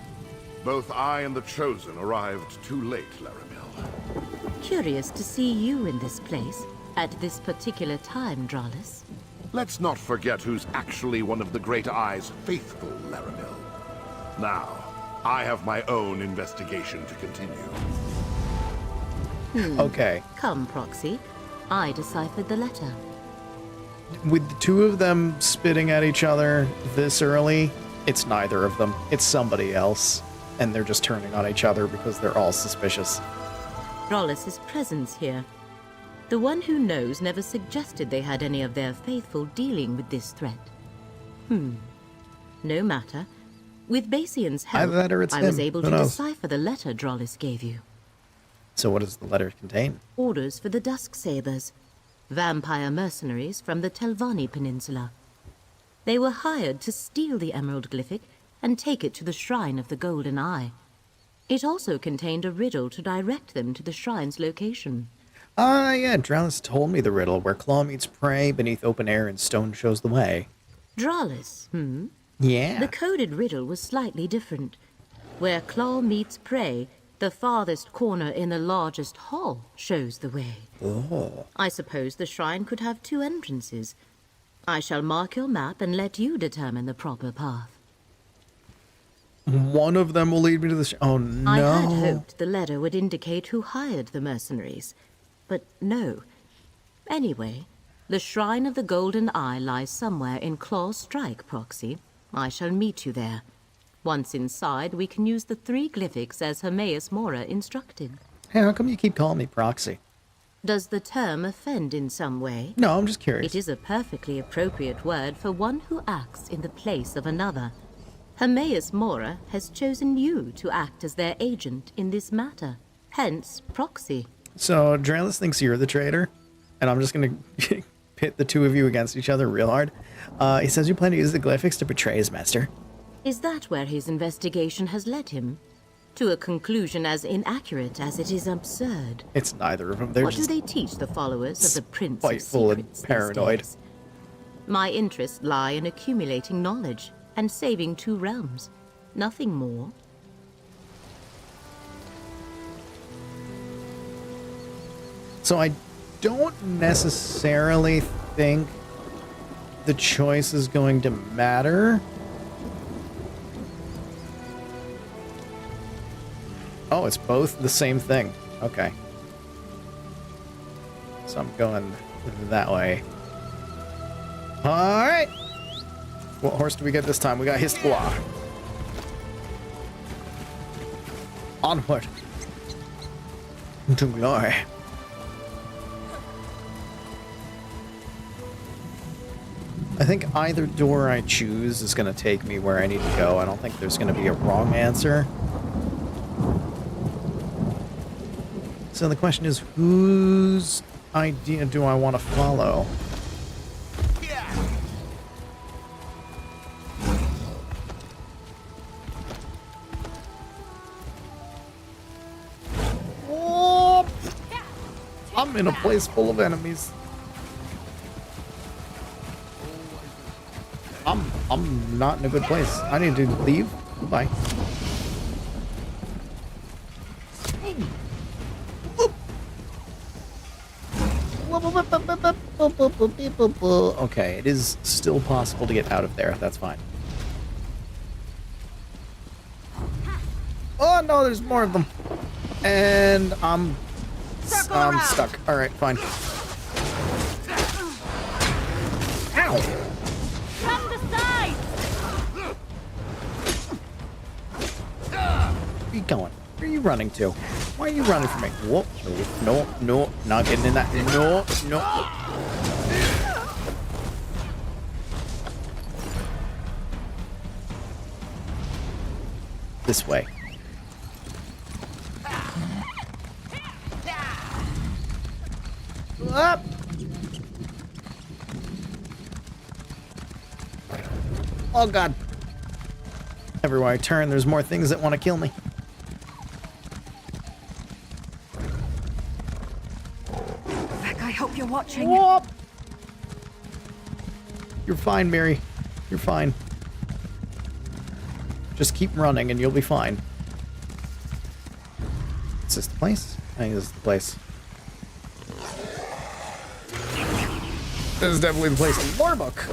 Both I and the Chosen arrived too late, Laramil. Curious to see you in this place, at this particular time, Dralis. Let's not forget who's actually one of the Great Eye's faithful, Laramil. Now, I have my own investigation to continue. Okay. Come, Proxy. I deciphered the letter. with the two of them spitting at each other this early, it's neither of them. It's somebody else. And they're just turning on each other because they're all suspicious. Rollis's presence here. The one who knows never suggested they had any of their faithful dealing with this threat. No matter. With Basian's help, Either that or it's I was him. able Who to knows? decipher the letter Drollis gave you. So what does the letter contain? Orders for the Dusk Sabers, vampire mercenaries from the Telvanni Peninsula. They were hired to steal the Emerald Glyphic and take it to the Shrine of the Golden Eye. It also contained a riddle to direct them to the shrine's location. Yeah, Drowlis told me the riddle, where claw meets prey beneath open air and stone shows the way. Drollis, Yeah. The coded riddle was slightly different. Where claw meets prey, the farthest corner in the largest hall shows the way. Oh. I suppose the shrine could have 2 entrances. I shall mark your map and let you determine the proper path. One of them will lead me to the... Oh, no. I had hoped the letter would indicate who hired the mercenaries, but no. Anyway, the Shrine of the Golden Eye lies somewhere in Claw's Strike, Proxy. I shall meet you there. Once inside, we can use the 3 glyphics as Hermaeus Mora instructed. Hey, how come you keep calling me Proxy? Does the term offend in some way? No, I'm just curious. It is a perfectly appropriate word for one who acts in the place of another. Hermaeus Mora has chosen you to act as their agent in this matter. Hence, Proxy. So, Drowlis thinks you're the traitor, and I'm just going to pit the two of you against each other real hard. He says you plan to use the glyphics to betray his master. Is that where his investigation has led him? To a conclusion as inaccurate as it is absurd. It's neither of them. They're What do just they teach the followers of the Prince of spiteful and Secrets these paranoid. days? My interests lie in accumulating knowledge and saving 2 realms. Nothing more. So I don't necessarily think the choice is going to matter. Oh, it's both the same thing. Okay. So I'm going that way. Alright. What horse do we get this time? We got Histoire. Onward. To glory. I think either door I choose is going to take me where I need to go. I don't think there's going to be a wrong answer. So the question is, whose idea do I want to follow? Oh, I'm in a place full of enemies. I'm not in a good place. I need to leave. Goodbye. Okay, it is still possible to get out of there. That's fine. Oh no, there's more of them. And I'm stuck. All right, fine. Ow! From the side! Where are you going? Where are you running to? Why are you running from me? Whoop. No, no, not getting in that. No, no. This way. Up. Oh god. Everywhere I turn, there's more things that want to kill me. Beck, I hope you're watching. Whoop. You're fine, Mary. You're fine. Just keep running and you'll be fine. Is this the place? I think this is the place. This is definitely the place. Lore book.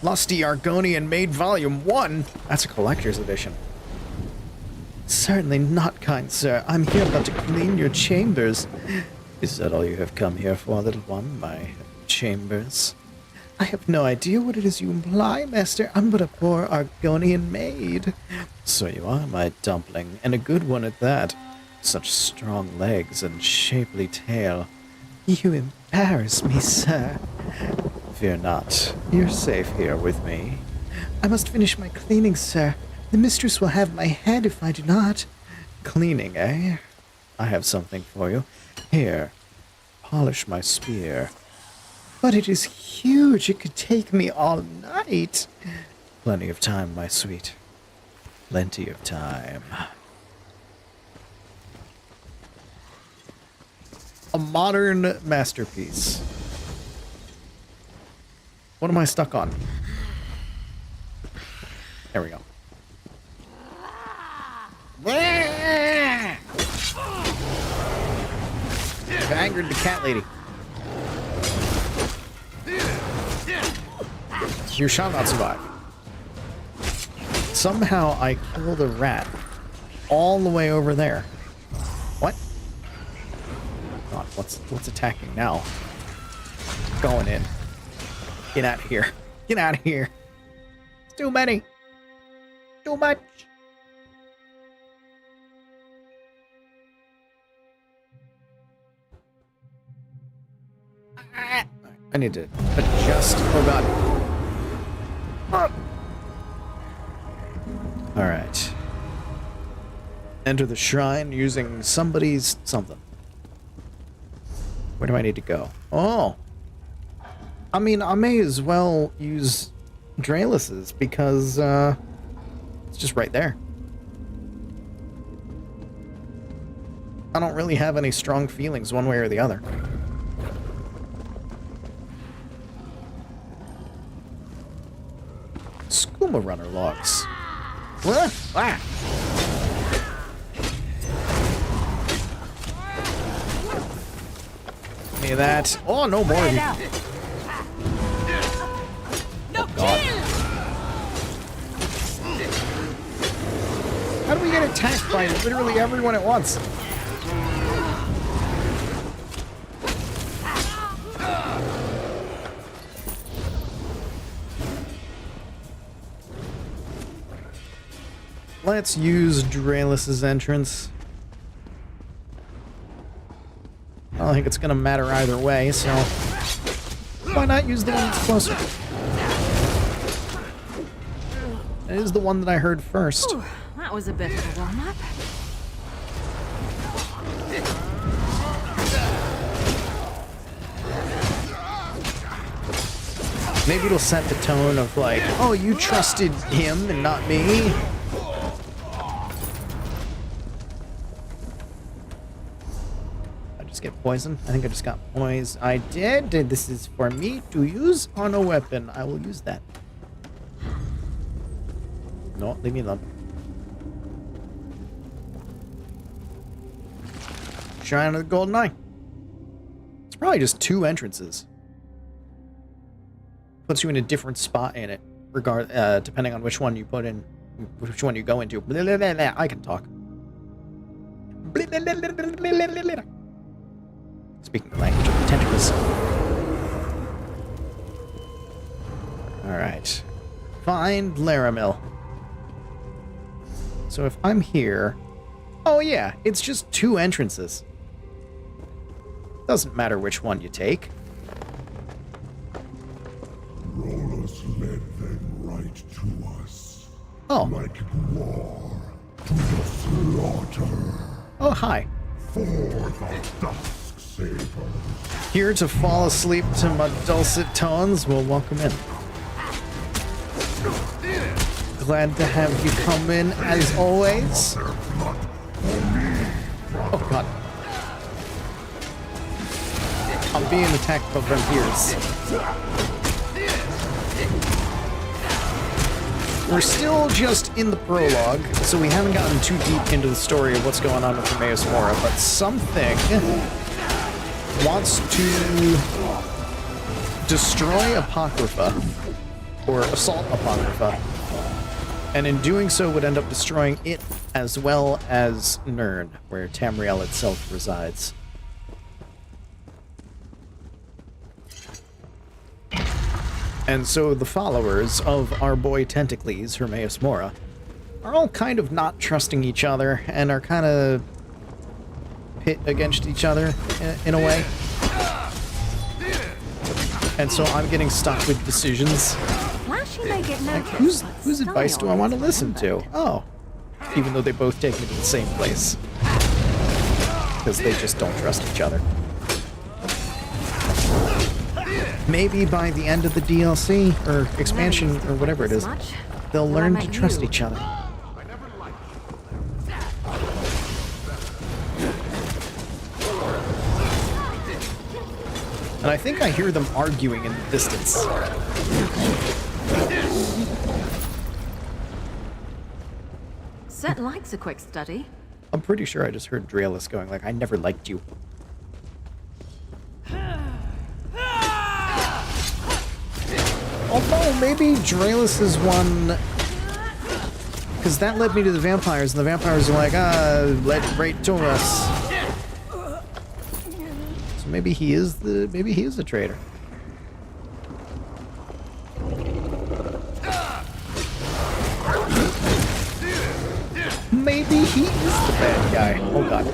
Lusty Argonian Maid Volume 1. That's a collector's edition. Certainly not, kind sir. I'm here but to clean your chambers. Is that all you have come here for, little one? My chambers? I have no idea what it is you imply, master. I'm but a poor Argonian maid. So you are, my dumpling, and a good one at that. Such strong legs and shapely tail. You embarrass me, sir. Fear not. You're safe here with me. I must finish my cleaning, sir. The mistress will have my head if I do not. Cleaning, eh? I have something for you. Here, polish my spear. But it is huge. It could take me all night. Plenty of time, my sweet. Plenty of time. A modern masterpiece. What am I stuck on? There we go. I've angered the cat lady. You shall not survive. Somehow I killed a rat all the way over there. What? God, what's attacking now? Going in. Get out of here. Get out of here. It's too many. Too much. I need to adjust. Oh god. Alright. Enter the shrine using somebody's something. Where do I need to go? Oh. I mean, I may as well use Draelus's because it's just right there. I don't really have any strong feelings one way or the other. Skooma runner logs. What? Ah. Give me that. Oh, no more of you. Oh, God. How do we get attacked by literally everyone at once? Let's use Draelus's entrance. I don't think it's gonna matter either way, so why not use the one that's closer? It is the one that I heard first. Ooh, that was a bit of a warm-up. Maybe it'll set the tone of like, oh, you trusted him and not me. Get poison. I think I just got poison. I did. This is for me to use on a weapon. I will use that. No, leave me alone. Shrine of the Golden Eye. It's probably just 2 entrances. Puts you in a different spot in it, depending on which one you put in, which one you go into. Blah, blah, blah, blah. I can talk. Blah, blah, blah, blah, blah, blah, blah, blah. Speaking the language of the tentacles. Alright. Find Laramil. So if I'm here... Oh yeah, it's just 2 entrances. Doesn't matter which one you take. Rolus led them right to us. Oh. Like war to the slaughter. Oh, hi. For the dust. Here to fall asleep to my dulcet tones. Well, welcome in. Glad to have you come in, as always. Oh, God. I'm being attacked by vampires. We're still just in the prologue, so we haven't gotten too deep into the story of what's going on with Hermaeus Mora, but something wants to destroy Apocrypha, or assault Apocrypha, and in doing so would end up destroying it as well as Nirn, where Tamriel itself resides. And so the followers of our boy Tentacles, Hermaeus Mora, are all kind of not trusting each other and are kind of pit against each other in a way. And so I'm getting stuck with decisions. Flashy may get noticed, Whose but advice do I Stylion want to is listen to? remembered. Oh. Even though they both take me to the same place. Because they just don't trust each other. Maybe by the end of the DLC, or expansion, or whatever it is, they'll learn to trust each other. And I think I hear them arguing in the distance. Set likes a quick study. I'm pretty sure I just heard Draelis going like, I never liked you. Although, maybe Draelis is one... Because that led me to the vampires, and the vampires are like, let right to us. So maybe he is the traitor. Maybe he is the bad guy. Oh god.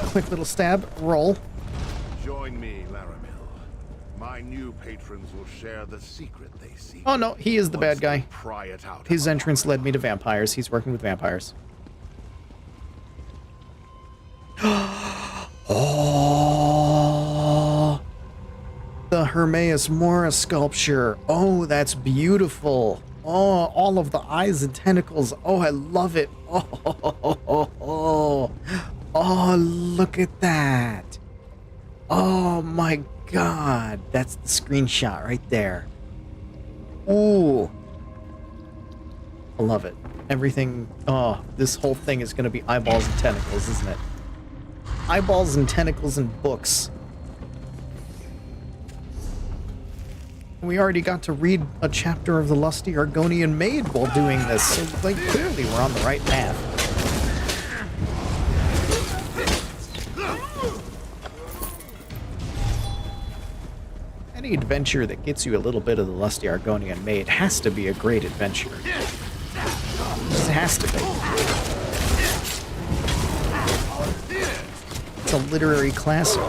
Quick little stab, roll. Join me, Laramil. My new patrons will share the secret they seek. Oh no, he is the bad guy. Pry it out. His entrance led me to vampires. He's working with vampires. Oh, the Hermaeus Mora sculpture. Oh, that's beautiful. Oh, all of the eyes and tentacles. Oh, I love it. Oh, look at that. Oh my god. That's the screenshot right there. Ooh. I love it. Everything. Oh, this whole thing is going to be eyeballs and tentacles, isn't it? Eyeballs and tentacles and books. We already got to read a chapter of the Lusty Argonian Maid while doing this, so like clearly we're on the right path. Any adventure that gets you a little bit of the Lusty Argonian Maid has to be a great adventure. It has to be. It's a literary classic.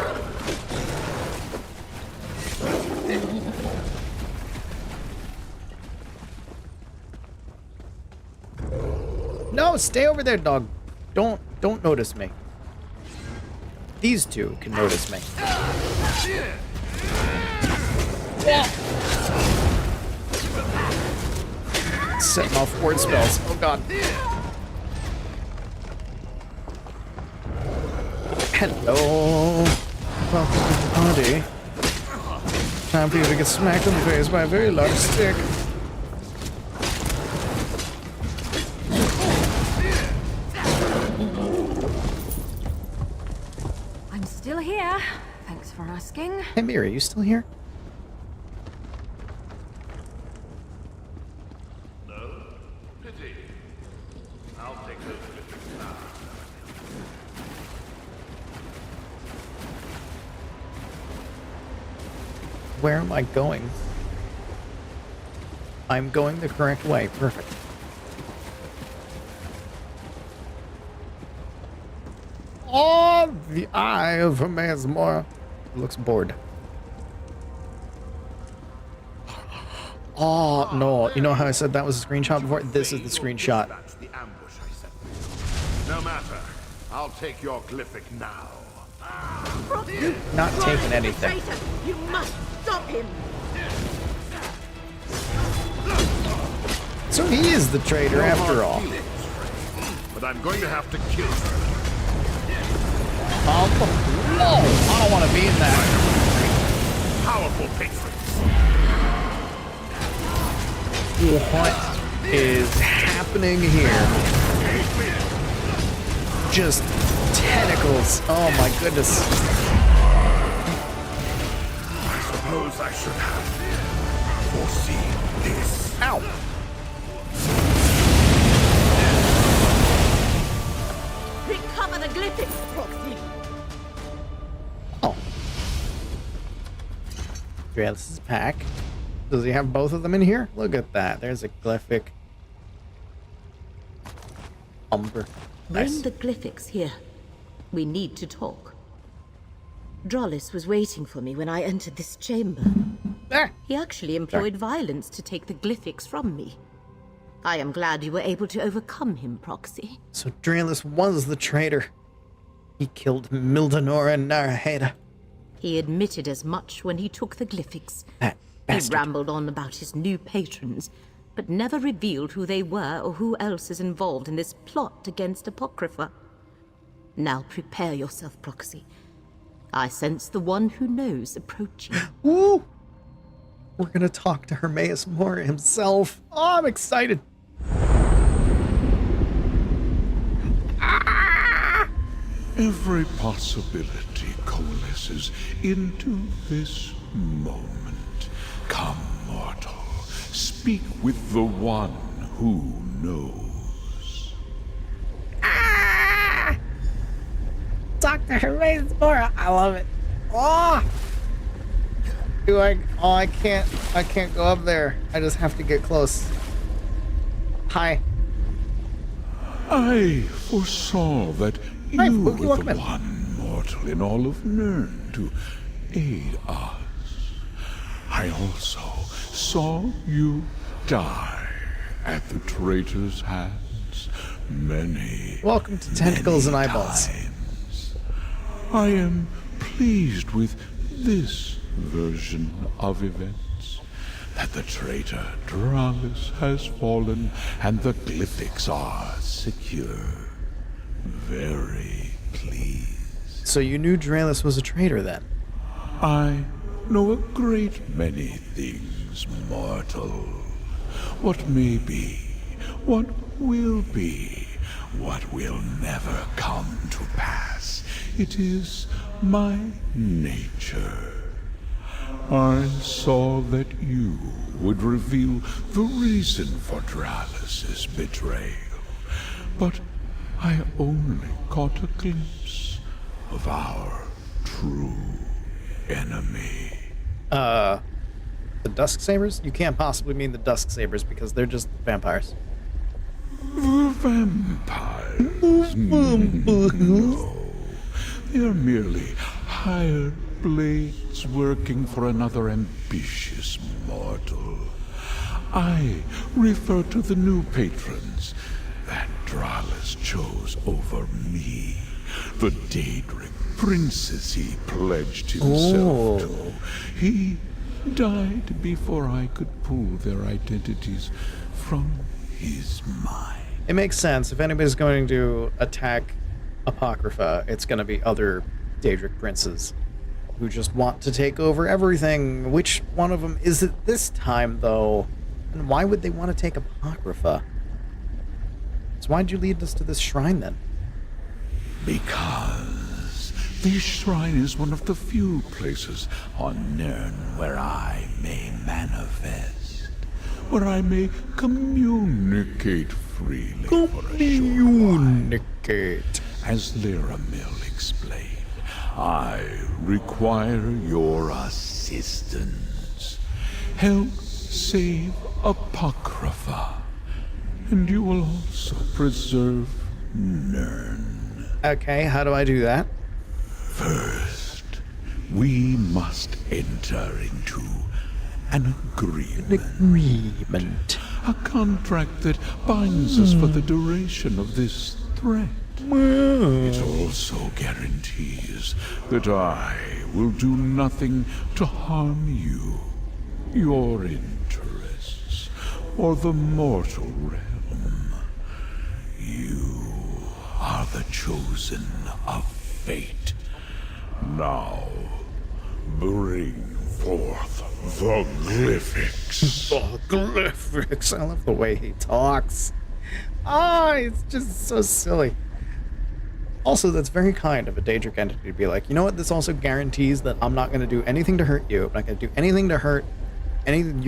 No, stay over there, dog. Don't notice me. These two can notice me. Setting off ward spells. Oh god. Hello. Welcome to the party. Time for you to get smacked in the face by a very large stick. I'm still here. Thanks for asking. Hey, Miri, you still here? Pity. I'll take those pictures now. Where am I going? I'm going the correct way. Perfect. Oh, the eye of Hermaeus Mora. Looks bored. Oh, no. You know how I said that was a screenshot before? This is the screenshot. That's the ambush I set. No matter. I'll take your glyphic now. Not taking anything. Traitor! You must stop him! So he is the traitor after all. But I'm going to have to kill her. Oh, no! I don't want to be in that. Powerful patrons. What is happening here? Just tentacles. Oh my goodness. I suppose I should have foreseen this. Ow. glyphics, Proxy. Oh. Draelus's pack. Does he have both of them in here? Look at that. There's a glyphic. Umber. Bring the glyphics here. We need to talk. Draelis was waiting for me when I entered this chamber. Ah! He actually employed violence to take the glyphics from me. I am glad you were able to overcome him, Proxy. So Draelus was the traitor. He killed Mildinor and Naraheda. He admitted as much when he took the glyphics. That He bastard. rambled on about his new patrons, but never revealed who they were or who else is involved in this plot against Apocrypha. Now prepare yourself, Proxy. I sense the one who knows approaching. Woo! We're gonna talk to Hermaeus Mora himself. Oh, I'm excited. Every possibility coalesces into this moment. Come, mortal, speak with the one who knows. Talk to Hermaeus Mora. I love it. Oh! I can't go up there. I just have to get close. Hi. I foresaw that Hi, you Spooky, were welcome the in. one mortal in all of Nirn to aid us. I also saw you die at the traitor's hands many, Welcome to Tentacles and many Eyeballs. times. I am pleased with this version of events, that the traitor Draelis has fallen and the glyphics are secure. Very pleased. So you knew Draelus was a traitor then? I know a great many things, mortal. What may be, what will be, what will never come to pass. It is my nature. I saw that you would reveal the reason for Draelus's betrayal, but I only caught a glimpse of our true enemy. The Dusk Sabers? You can't possibly mean the Dusk Sabers because they're just vampires. The vampires? No. They are merely hired blades working for another ambitious mortal. I refer to the new patrons that Draelis chose over me. The Daedric princes he pledged himself to. He died before I could pull their identities from his mind. It makes sense. If anybody's going to attack Apocrypha, it's going to be other Daedric princes who just want to take over everything. Which one of them is it this time, though? And why would they want to take Apocrypha? So why'd you lead us to this shrine, then? Because this shrine is one of the few places on Nirn where I may manifest, where I may communicate freely for a short while. Communicate. As Lyramil explained, I require your assistance. Help save Apocrypha, and you will also preserve Nirn. Okay, how do I do that? First, we must enter into an agreement. Agreement. A contract that binds us for the duration of this threat. It also guarantees that I will do nothing to harm you, your interests, or the mortal realm. You are the chosen of fate. Now, bring forth the glyphics. Oh, glyphics. I love the way he talks. Ah, it's just so silly. Also, that's very kind of a Daedric entity to be like, you know what, this also guarantees that I'm not going to do anything to hurt you. I'm not going to do anything to hurt anything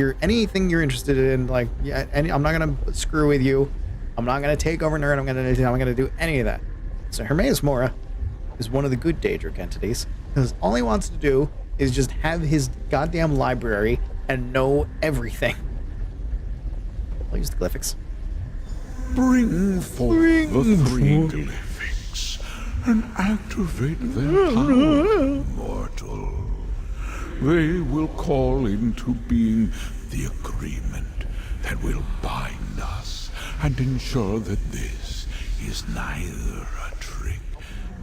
you're interested in. Like, yeah, I'm not going to screw with you. I'm not going to take over Nerd. I'm going to do any of that. So Hermaeus Mora is one of the good Daedric entities, because all he wants to do is just have his goddamn library and know everything. I'll use the glyphics. Bring forth the three glyphics and activate their power, mortal. They will call into being the agreement that will bind us and ensure that this is neither a trick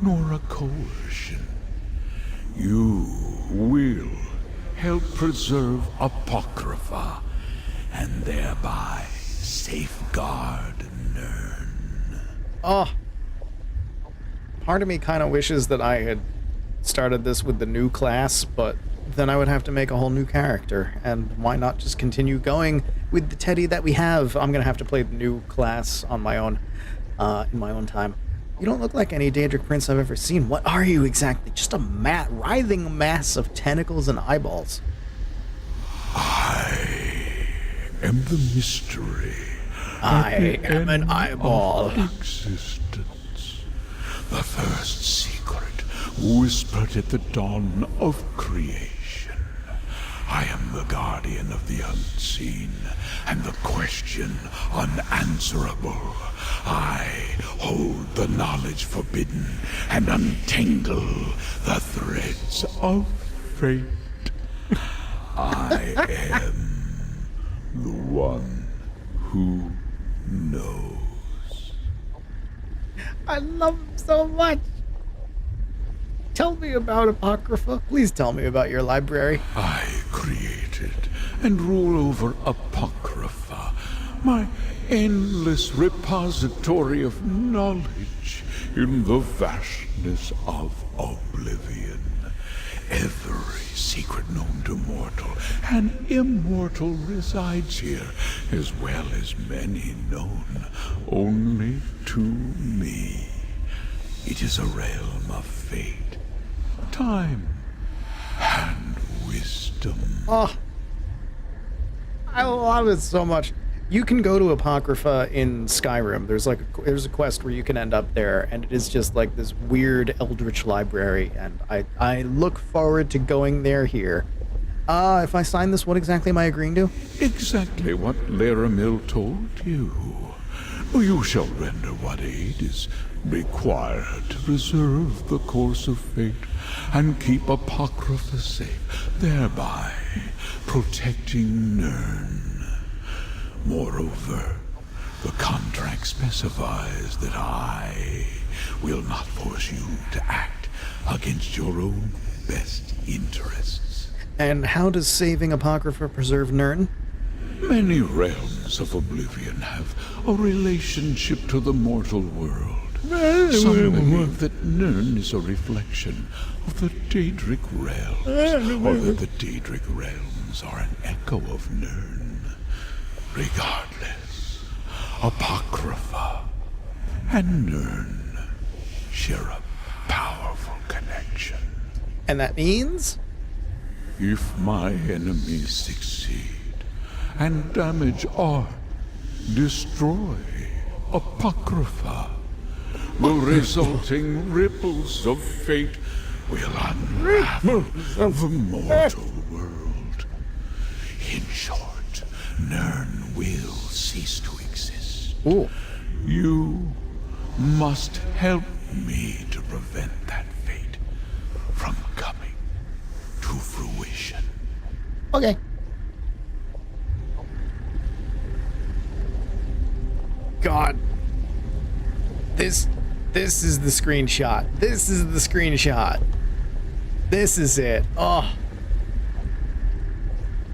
nor a coercion. You will help preserve Apocrypha and thereby safeguard Nirn. Oh. Part of me kind of wishes that I had started this with the new class, but then I would have to make a whole new character, and why not just continue going with the Teddy that we have? I'm gonna have to play the new class on my own, in my own time. You don't look like any Daedric prince I've ever seen. What are you exactly? Just a writhing mass of tentacles and eyeballs. I am the mystery. I am an eyeball. Existence. The first secret whispered at the dawn of creation. I am the guardian of the unseen, and the question unanswerable. I hold the knowledge forbidden, and untangle the threads of fate. I am the one who knows. I love him so much. Tell me about Apocrypha. Please tell me about your library. I created and rule over Apocrypha, my endless repository of knowledge in the vastness of oblivion. Every secret known to mortal and immortal resides here, as well as many known only to me. It is a realm of fate, time, and wisdom. Oh, I love it so much. You can go to Apocrypha in Skyrim. There's a quest where you can end up there, and it is just like this weird eldritch library, and I look forward to going there here. If I sign this, what exactly am I agreeing to? Exactly what Laramil told you. You shall render what aid is required to preserve the course of fate and keep Apocrypha safe, thereby protecting Nirn. Moreover, the contract specifies that I will not force you to act against your own best interests. And how does saving Apocrypha preserve Nirn? Many realms of oblivion have a relationship to the mortal world. Some believe that Nirn is a reflection of the Daedric realms, or that the Daedric realms are an echo of Nirn. Regardless, Apocrypha and Nirn share a powerful connection. And that means? If my enemies succeed and damage or destroy Apocrypha, the resulting ripples of fate will unravel the mortal world. In short, Nirn will cease to exist. Ooh. You must help me to prevent that fate from coming to fruition. Okay. God. This is the screenshot. This is the screenshot. This is it. Oh.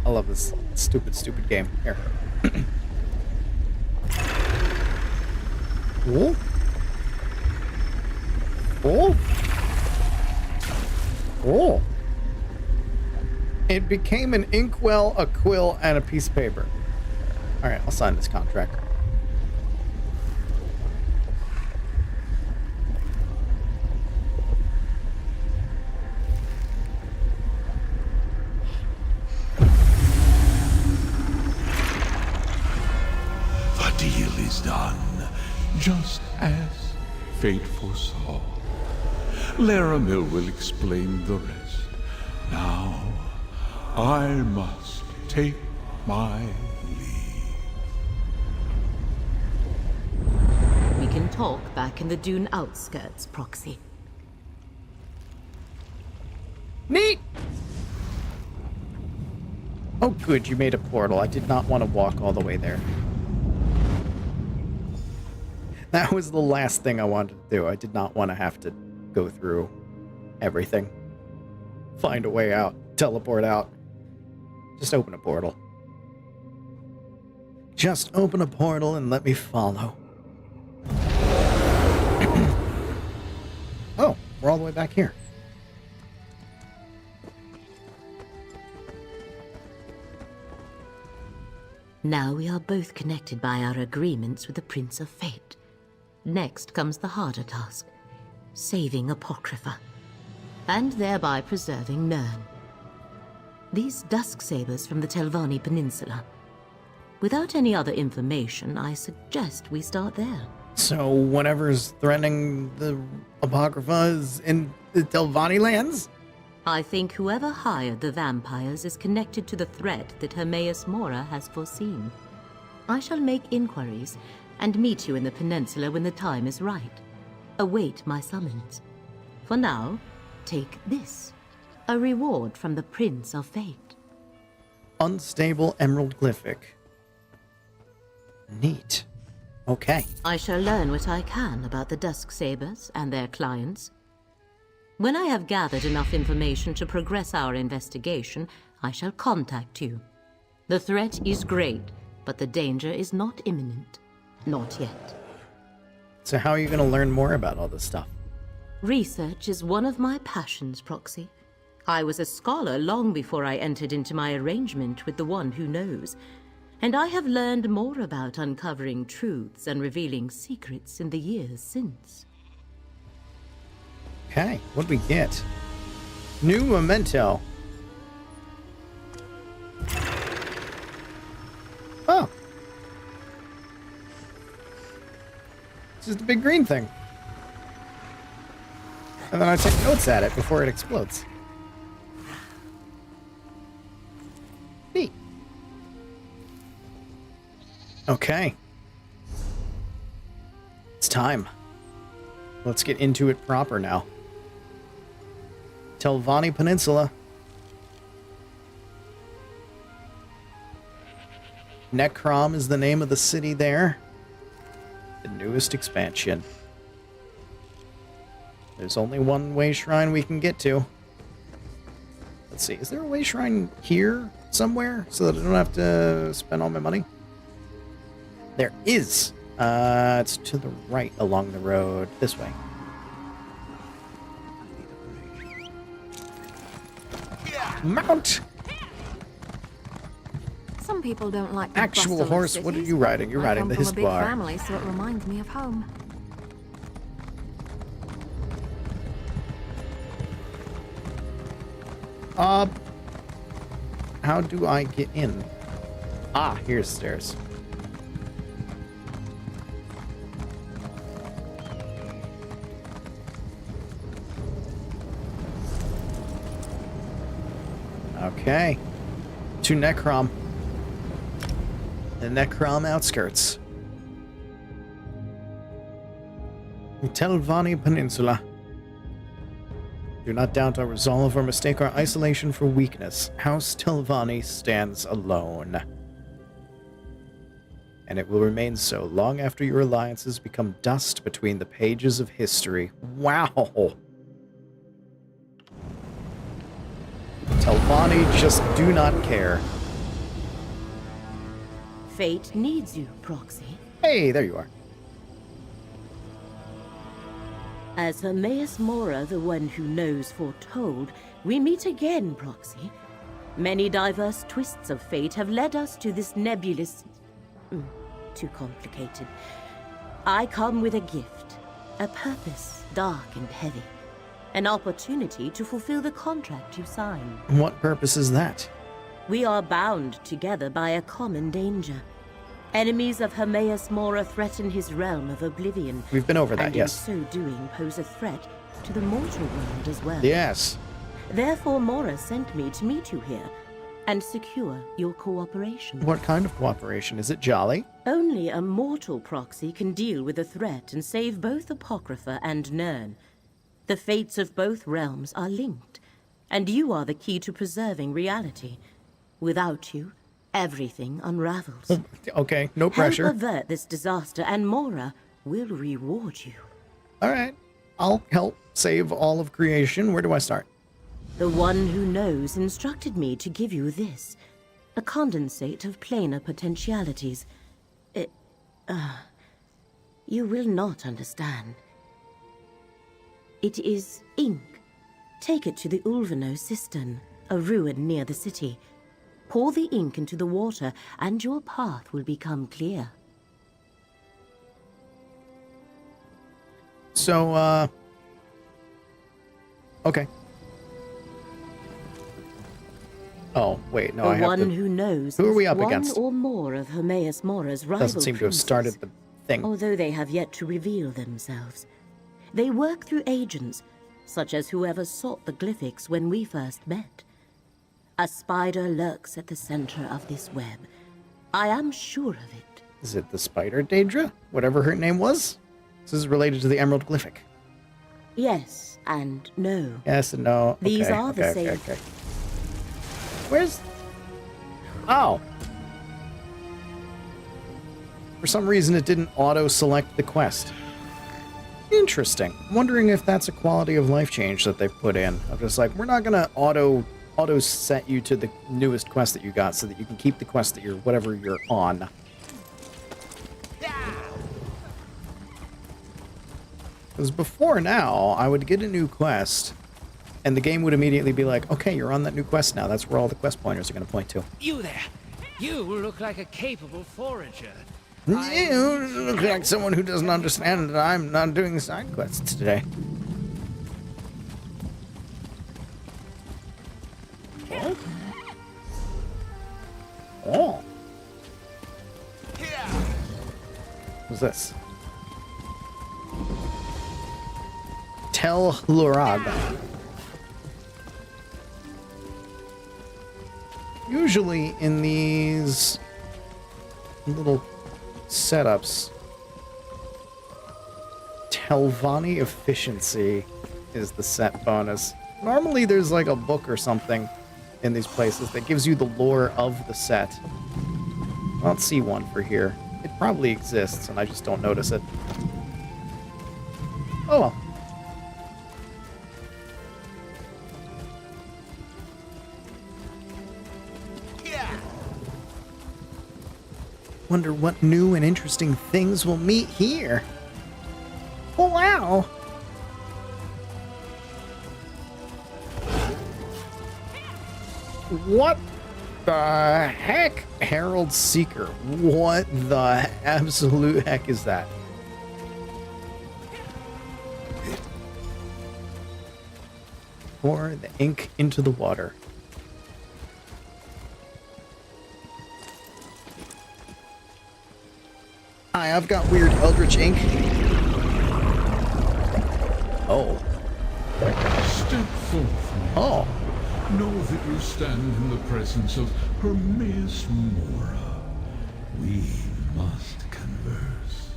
I love this stupid game. Here. Oh. Oh. Oh. It became an inkwell, a quill, and a piece of paper. Alright, I'll sign this contract. The deal is done, just as fate foresaw. Laramil will explain the rest. Now, I must take my leave. We can talk back in the dune outskirts, Proxy. Neat! Oh, good, you made a portal. I did not want to walk all the way there. That was the last thing I wanted to do. I did not want to have to go through everything. Find a way out. Teleport out. Just open a portal. Just open a portal and let me follow. Oh, we're all the way back here. Now we are both connected by our agreements with the Prince of Fate. Next comes the harder task, saving Apocrypha, and thereby preserving Nirn. These Dusksabers from the Telvanni Peninsula. Without any other information, I suggest we start there. So whatever's threatening the Apocrypha is in the Telvanni lands? I think whoever hired the vampires is connected to the threat that Hermaeus Mora has foreseen. I shall make inquiries and meet you in the peninsula when the time is right. Await my summons. For now, take this. A reward from the Prince of Fate. Unstable emerald glyphic. Neat. Okay. I shall learn what I can about the Dusksabers and their clients. When I have gathered enough information to progress our investigation, I shall contact you. The threat is great, but the danger is not imminent. Not yet. So how are you going to learn more about all this stuff? Research is one of my passions, Proxy. I was a scholar long before I entered into my arrangement with the One Who Knows, and I have learned more about uncovering truths and revealing secrets in the years since. Okay, what do we get? New memento. Oh. It's just a big green thing. And then I take notes at it before it explodes. Neat. Okay. It's time. Let's get into it proper now. Telvanni Peninsula. Necrom is the name of the city there. The newest expansion. There's only one way shrine we can get to. Let's see, is there a way shrine here somewhere so that I don't have to spend all my money? There is. It's to the right along the road. This way. Mount! Some people don't like the Actual bustle of horse, what are cities. you riding? You're riding the I come from a big Hisbar. family, so it reminds me of home. How do I get in? Ah, here's stairs. Okay. To Necrom. The Necrom outskirts. Telvanni Peninsula. Do not doubt our resolve or mistake our isolation for weakness. House Telvanni stands alone. And it will remain so long after your alliances become dust between the pages of history. Wow! Telvanni just do not care. Fate needs you, Proxy. Hey, there you are. As Hermaeus Mora, the One Who Knows, foretold, we meet again, Proxy. Many diverse twists of fate have led us to this nebulous... too complicated. I come with a gift, a purpose dark and heavy, an opportunity to fulfill the contract you signed. What purpose is that? We are bound together by a common danger. Enemies of Hermaeus Mora threaten his realm of oblivion. We've been over that, and yes. in so doing pose a threat to the mortal world as well. Yes. Therefore, Mora sent me to meet you here and secure your cooperation. What kind of cooperation? Is it jolly? Only a mortal proxy can deal with a threat and save both Apocrypha and Nirn. The fates of both realms are linked, and you are the key to preserving reality. Without you, everything unravels. Okay, no pressure. Help avert this disaster, and Mora will reward you. All right. I'll help save all of creation. Where do I start? The one who knows instructed me to give you this. A condensate of planar potentialities. You will not understand. It is ink. Take it to the Ulvano cistern, a ruin near the city. Pour the ink into the water, and your path will become clear. So, okay. Oh, wait, no, I The have one to... who knows Who are we up one against? or more of Hermaeus Mora's rival Doesn't seem to have started princes, the thing. although they have yet to reveal themselves. They work through agents, such as whoever sought the glyphics when we first met. A spider lurks at the center of this web. I am sure of it. Is it the spider, Daedra? Whatever her name was? This is related to the Emerald Glyphic. Yes and no. Yes and no. These Okay, are the okay, same. okay. Where's... Oh. For some reason, it didn't auto-select the quest. Interesting. I'm wondering if that's a quality of life change that they've put in. I'm just like, we're not gonna auto-set you to the newest quest that you got so that you can keep the quest that whatever you're on. Because before now, I would get a new quest, and the game would immediately be like, okay, you're on that new quest now. That's where all the quest pointers are going to point to. You there! You look like a capable forager. You look like someone who doesn't understand that I'm not doing side quests today. Oh. Oh. What's this? Tel Lurag. Usually in these little setups, Telvanni Efficiency is the set bonus. Normally there's like a book or something in these places that gives you the lore of the set. I don't see one for here. It probably exists and I just don't notice it. Oh well. Wonder what new and interesting things we'll meet here. Oh, wow. What the heck? Herald Seeker. What the absolute heck is that? Pour the ink into the water. Hi, I've got weird eldritch ink. Oh. Step forth. Oh. Know that you stand in the presence of Hermaeus Mora. We must converse.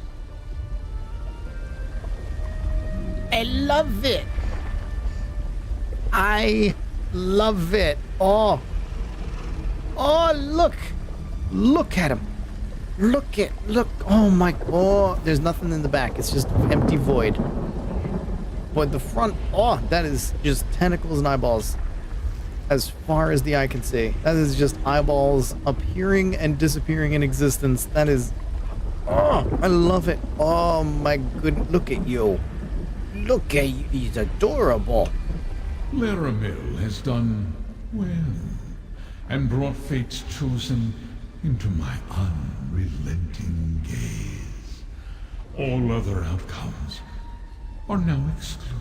I love it. I love it. Oh. Oh, look. Look at him. Look. Oh my, oh, there's nothing in the back. It's just empty void. But the front, oh, that is just tentacles and eyeballs as far as the eye can see. That is just eyeballs appearing and disappearing in existence. That is, oh, I love it. Oh my good, look at you. Look at you, he's adorable. Laramil has done well, and brought fate's chosen into my unrelenting gaze. All other outcomes are now excluded.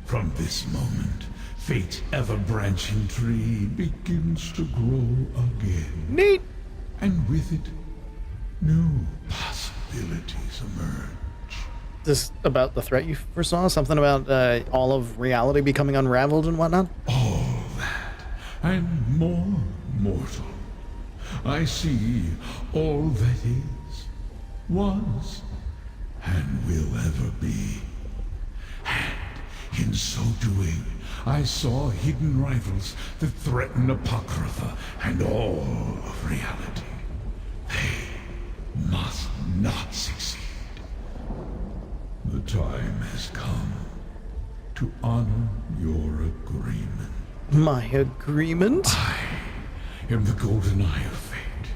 From this moment, fate's ever-branching tree begins to grow again. Neat. And with it, new possibilities emerge. This about the threat you foresaw? Something about all of reality becoming unraveled and whatnot? All that, and more mortal. I see all that is, was, and will ever be. And in so doing, I saw hidden rivals that threaten Apocrypha and all of reality. They must not succeed. The time has come to honor your agreement. My agreement? I am the golden eye of fate,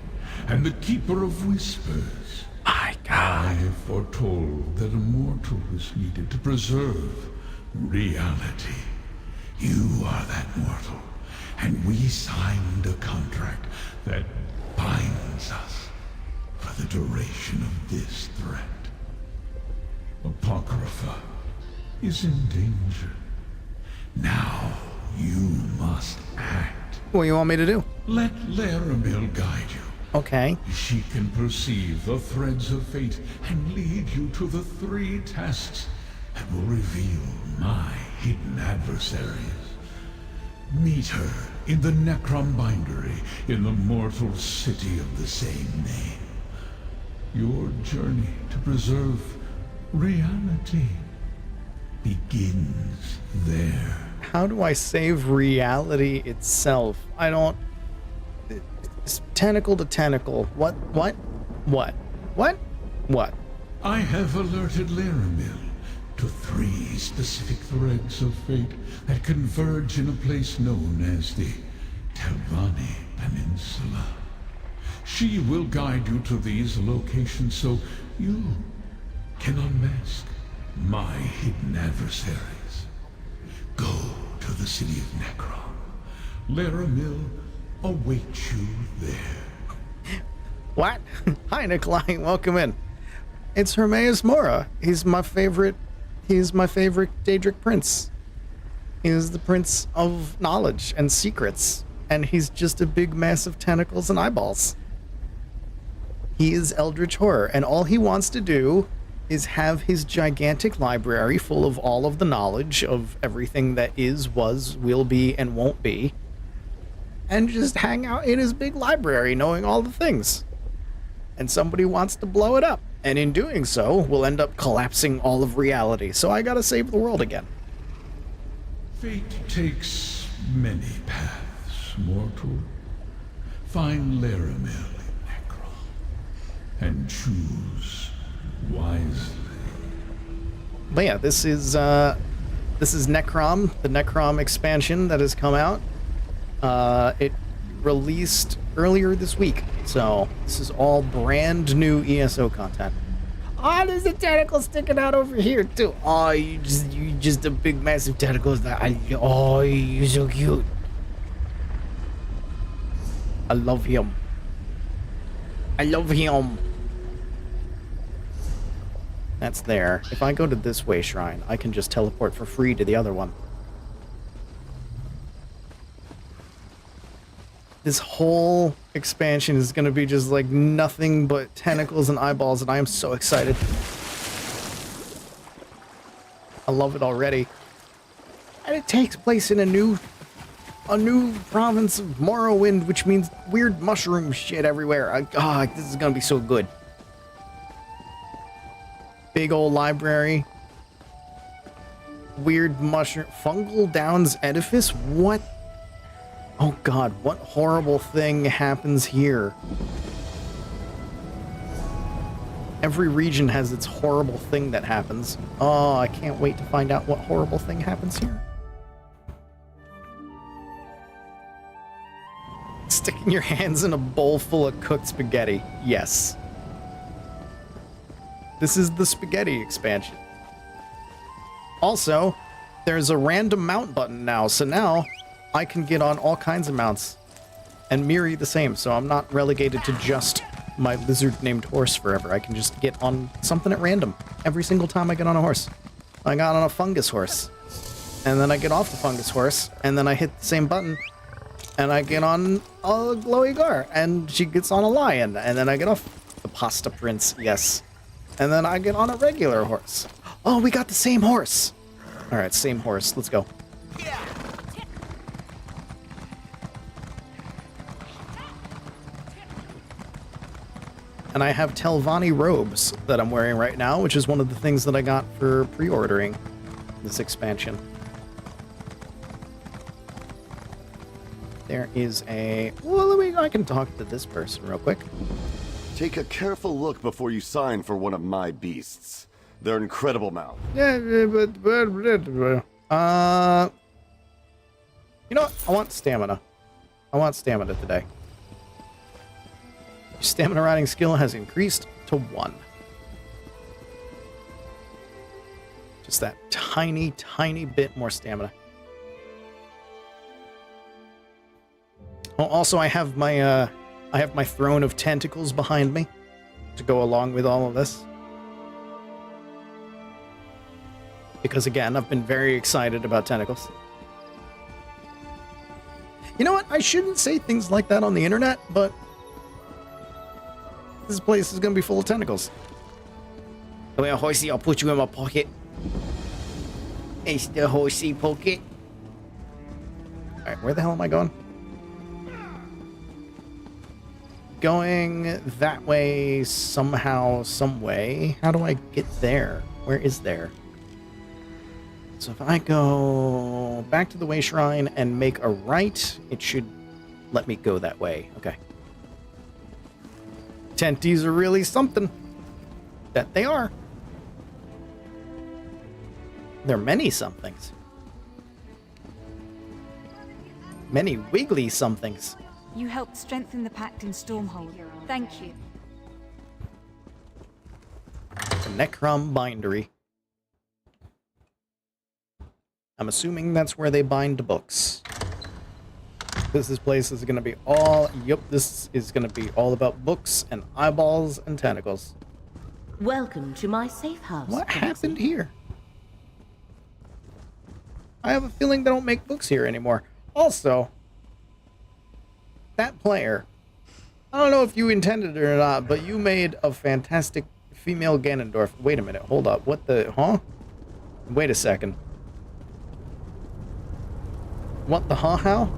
and the keeper of whispers. My God. I foretold that a mortal was needed to preserve reality. You are that mortal, and we signed a contract that binds us for the duration of this threat. Apocrypha is in danger. Now you must act. What do you want me to do? Let Laramil guide you. Okay. She can perceive the threads of fate and lead you to the 3 tests that will reveal my hidden adversaries. Meet her in the Necrom bindery in the mortal city of the same name. Your journey to preserve reality begins there. How do I save reality itself? I don't... It's tentacle to tentacle. What? I have alerted Laramil to 3 specific threads of fate that converge in a place known as the Telvanni Peninsula. She will guide you to these locations so you can unmask my hidden adversaries. Go to the city of Necrom. Laramil awaits you there. What? Hi, Nikolai. Welcome in. It's Hermaeus Mora. He's my favorite Daedric prince. He is the prince of knowledge and secrets. And he's just a big mass of tentacles and eyeballs. He is Eldritch Horror, and all he wants to do is have his gigantic library full of all of the knowledge of everything that is, was, will be, and won't be, and just hang out in his big library knowing all the things. And somebody wants to blow it up, and in doing so, we'll end up collapsing all of reality, so I gotta save the world again. Fate takes many paths, mortal. Find Laramil in Necrom, and choose wisely. But yeah, this is Necrom, the Necrom expansion that has come out. It released earlier this week, so this is all brand new ESO content. Oh, there's a tentacle sticking out over here too. Oh, you just a big massive tentacles. Oh, you're so cute. I love him. I love him. That's there. If I go to this way shrine, I can just teleport for free to the other one. This whole expansion is going to be just like nothing but tentacles and eyeballs, and I am so excited. I love it already. And it takes place in a new province of Morrowind, which means weird mushroom shit everywhere. This is going to be so good. Big old library. Weird mushroom. Fungal Downs Edifice? What? Oh god, what horrible thing happens here? Every region has its horrible thing that happens. Oh, I can't wait to find out what horrible thing happens here. Sticking your hands in a bowl full of cooked spaghetti. Yes. This is the spaghetti expansion. Also, there's a random mount button now, so now I can get on all kinds of mounts. And Miri the same, so I'm not relegated to just my lizard named horse forever. I can just get on something at random every single time I get on a horse. I got on a fungus horse, and then I get off the fungus horse, and then I hit the same button, and I get on a glowy gar, and she gets on a lion, and then I get off The Pasta Prince, yes. And then I get on a regular horse. Oh, we got the same horse. All right, same horse. Let's go. And I have Telvanni robes that I'm wearing right now, which is one of the things that I got for pre-ordering this expansion. There is a... Well, I can talk to this person real quick. Take a careful look before you sign for one of my beasts. They're incredible mouth. Yeah, but... You know what? I want stamina. I want stamina today. Your stamina riding skill has increased to 1. Just that tiny, tiny bit more stamina. Oh, also, I have my throne of tentacles behind me to go along with all of this. Because again, I've been very excited about tentacles. You know what? I shouldn't say things like that on the internet, but this place is going to be full of tentacles. Come here, horsey, I'll put you in my pocket. It's the horsey pocket. Alright, where the hell am I going? Going that way somehow, some way. How do I get there? Where is there? So if I go back to the Way Shrine and make a right, it should let me go that way. Okay. Tenties are really something. That they are. There are many somethings. Many wiggly somethings. You helped strengthen the pact in Stormhold. Thank you. The Necrom bindery. I'm assuming that's where they bind books. This place is going to be all... Yep, this is going to be all about books and eyeballs and tentacles. Welcome to my safe house. What happened here? I have a feeling they don't make books here anymore. Also, that player, I don't know if you intended it or not, but you made a fantastic female Ganondorf. Wait a minute, hold up. What the... Huh? Wait a second. What the huh? How?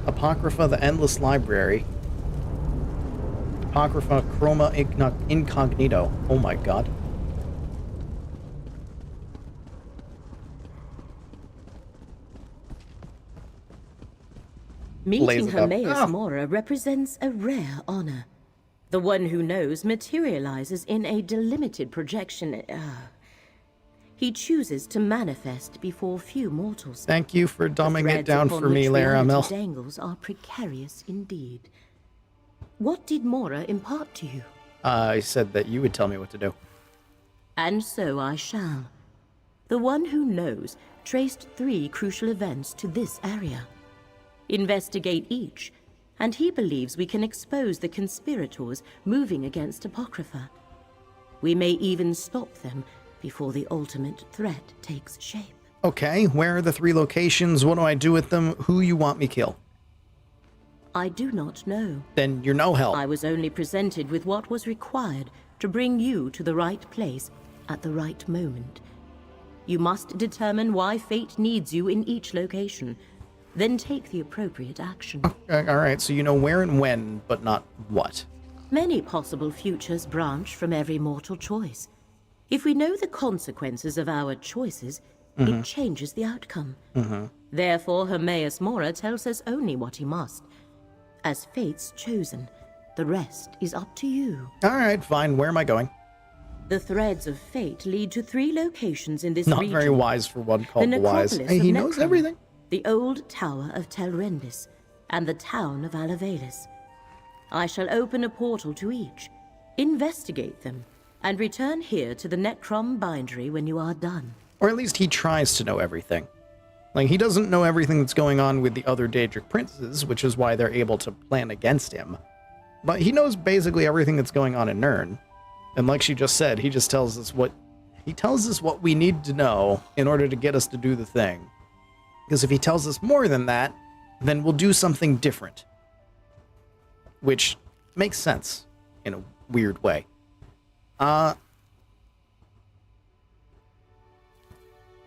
Apocrypha, the Endless Library. Apocrypha, Chroma Incognito. Oh my god. Meeting Hermaeus Mora represents a rare honor. The one who knows materializes in a delimited projection. He chooses to manifest before few mortals. Thank you for dumbing it down for me, Laramel. The dangles are precarious indeed. What did Mora impart to you? I said that you would tell me what to do. And so I shall. The one who knows traced 3 crucial events to this area. Investigate each, and he believes we can expose the conspirators moving against Apocrypha. We may even stop them before the ultimate threat takes shape. Okay, where are the 3 locations? What do I do with them? Who you want me kill? I do not know. Then you're no help. I was only presented with what was required to bring you to the right place at the right moment. You must determine why fate needs you in each location, then take the appropriate action. Okay, alright, so you know where and when, but not what. Many possible futures branch from every mortal choice. If we know the consequences of our choices, it changes the outcome. Therefore, Hermaeus Mora tells us only what he must. As fate's chosen, the rest is up to you. Alright, fine. Where am I going? The threads of fate lead to 3 locations in this Not region. very wise for one called the wise. necropolis Hey, of he knows Necrom, everything. The old tower of Telrendis, and the town of Alavelis. I shall open a portal to each, investigate them, and return here to the Necrom bindery when you are done. Or at least he tries to know everything. Like, he doesn't know everything that's going on with the other Daedric princes, which is why they're able to plan against him. But he knows basically everything that's going on in Nirn. And like she just said, he just tells us what... He tells us what we need to know in order to get us to do the thing. Because if he tells us more than that, then we'll do something different. Which makes sense. in a weird way.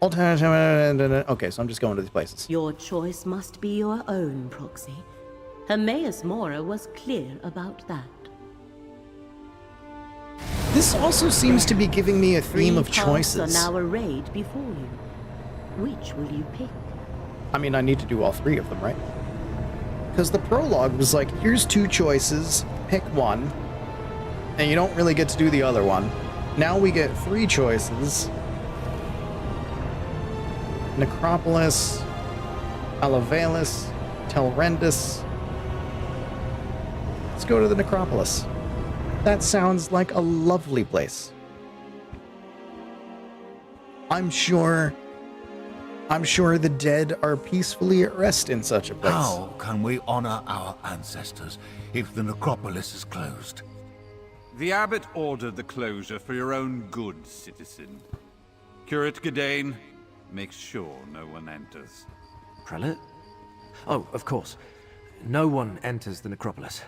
Okay, so I'm just going to these places. Your choice must be your own, Proxy. Hermaeus Mora was clear about that. This also seems to be giving me a theme of Three paths choices. are now arrayed before you. Which will you pick? I mean, I need to do all three of them, right? Because the prologue was like, here's two choices, pick one, and you don't really get to do the other one. Now we get three choices. Necropolis, Alavelis, Telrendis. Let's go to the Necropolis. That sounds like a lovely place. I'm sure the dead are peacefully at rest in such a place. How can we honor our ancestors if the necropolis is closed? The abbot ordered the closure for your own good, citizen. Curate Gedane makes sure no one enters. Prelate? Oh, of course. No one enters the necropolis.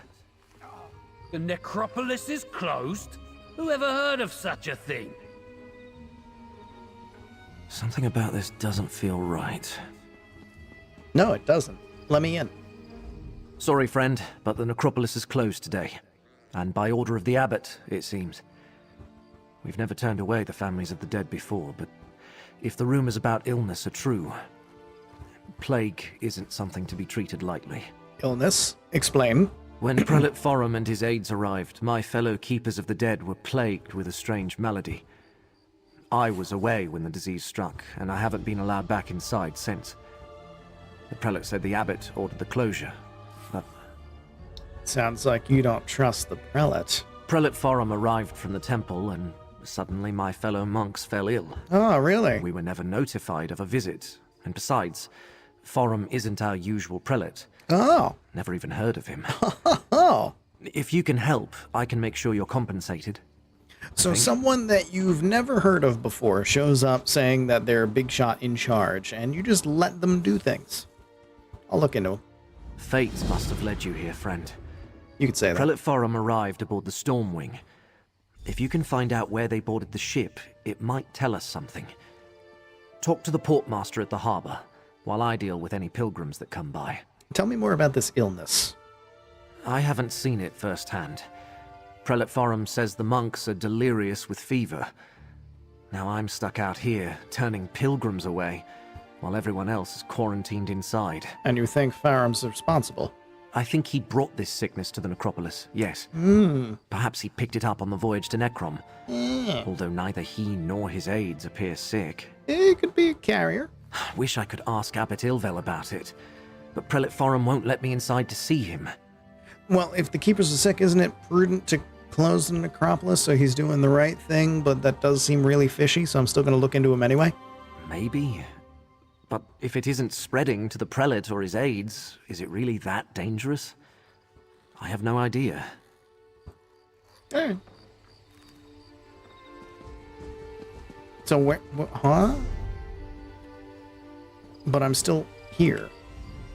The necropolis is closed? Who ever heard of such a thing? Something about this doesn't feel right. No, it doesn't. Let me in. Sorry, friend, but the necropolis is closed today. And by order of the abbot, it seems. We've never turned away the families of the dead before, but if the rumors about illness are true, plague isn't something to be treated lightly. Illness? Explain. When Prelate Forum and his aides arrived, my fellow keepers of the dead were plagued with a strange malady. I was away when the disease struck, and I haven't been allowed back inside since. The prelate said the abbot ordered the closure, but... Sounds like you don't trust the prelate. Prelate Forum arrived from the temple, and suddenly my fellow monks fell ill. Oh, really? We were never notified of a visit, and besides, Forum isn't our usual prelate. Oh. Never even heard of him. Oh. If you can help, I can make sure you're compensated. So someone that you've never heard of before shows up saying that they're a big shot in charge, and you just let them do things. I'll look into them. Fate must have led you here, friend. You could say that. Prelate Forum arrived aboard the Stormwing. If you can find out where they boarded the ship, it might tell us something. Talk to the portmaster at the harbor, while I deal with any pilgrims that come by. Tell me more about this illness. I haven't seen it firsthand. Prelate Forum says the monks are delirious with fever. Now I'm stuck out here, turning pilgrims away, while everyone else is quarantined inside. And you think Farum's responsible? I think he brought this sickness to the necropolis, yes. Perhaps he picked it up on the voyage to Necrom. Although neither he nor his aides appear sick. He could be a carrier. Wish I could ask Abbot Ilvel about it, but Prelate Forum won't let me inside to see him. Well, if the keepers are sick, isn't it prudent to close the necropolis so he's doing the right thing? But that does seem really fishy, so I'm still going to look into him anyway. Maybe. But if it isn't spreading to the prelate or his aides, is it really that dangerous? I have no idea. Alright. So where, huh? But I'm still here.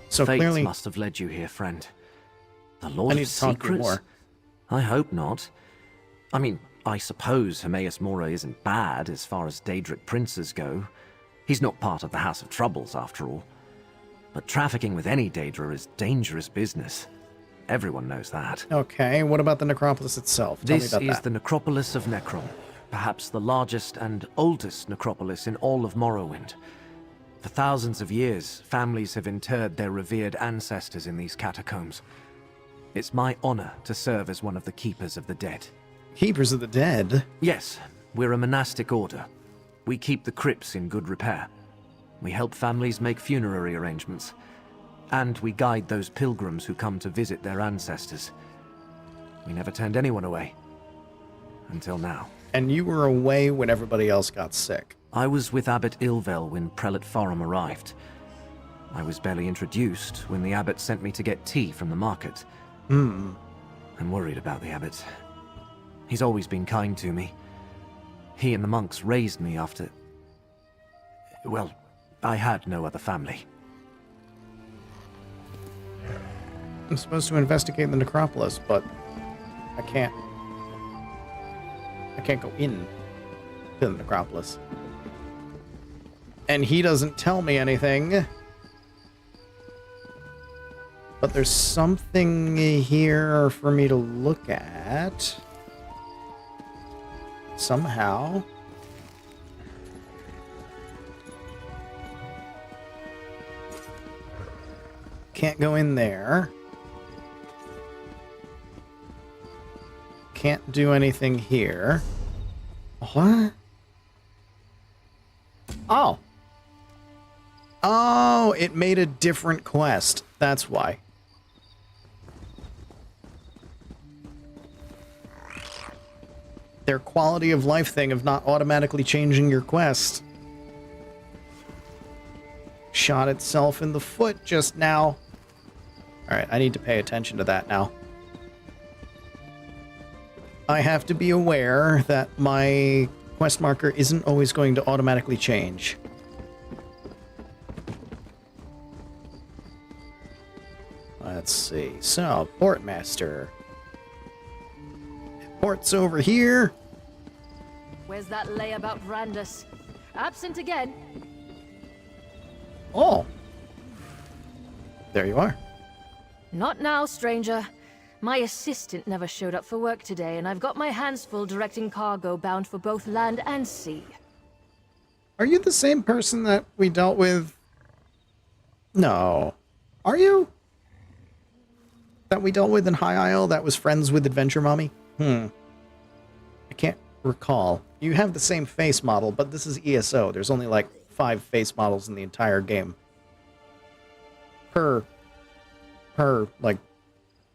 So Fate clearly must have led you here, friend. The Lord I need of to talk to you Secrets? more. I hope not. I mean, I suppose Hermaeus Mora isn't bad as far as Daedric princes go. He's not part of the House of Troubles, after all. But trafficking with any Daedra is dangerous business. Everyone knows that. Okay, what about the necropolis itself? Tell me This about is that. the necropolis of Necrom, perhaps the largest and oldest necropolis in all of Morrowind. For thousands of years, families have interred their revered ancestors in these catacombs. It's my honor to serve as one of the Keepers of the Dead. Keepers of the Dead? Yes, we're a monastic order. We keep the crypts in good repair. We help families make funerary arrangements. And we guide those pilgrims who come to visit their ancestors. We never turned anyone away. Until now. And you were away when everybody else got sick. I was with Abbot Ilvel when Prelate Forum arrived. I was barely introduced when the abbot sent me to get tea from the market. I'm worried about the abbot. He's always been kind to me. He and the monks raised me after... Well, I had no other family. I'm supposed to investigate the necropolis, but I can't I can't go in to the necropolis. And he doesn't tell me anything. But there's something here for me to look at. Somehow. Can't go in there. Can't do anything here. What? Oh. Oh, it made a different quest. That's why. Their quality of life thing of not automatically changing your quest shot itself in the foot just now. Alright, I need to pay attention to that now. I have to be aware that my quest marker isn't always going to automatically change. Let's see. So, Portmaster. Port's over here. Where's that layabout Randus? Absent again. Oh. There you are. Not now, stranger. My assistant never showed up for work today, and I've got my hands full directing cargo bound for both land and sea. Are you the same person that we dealt with? No. Are you? That we dealt with in High Isle that was friends with Adventure Mommy? I can't recall. You have the same face model, but this is ESO. There's only like 5 face models in the entire game. Per like,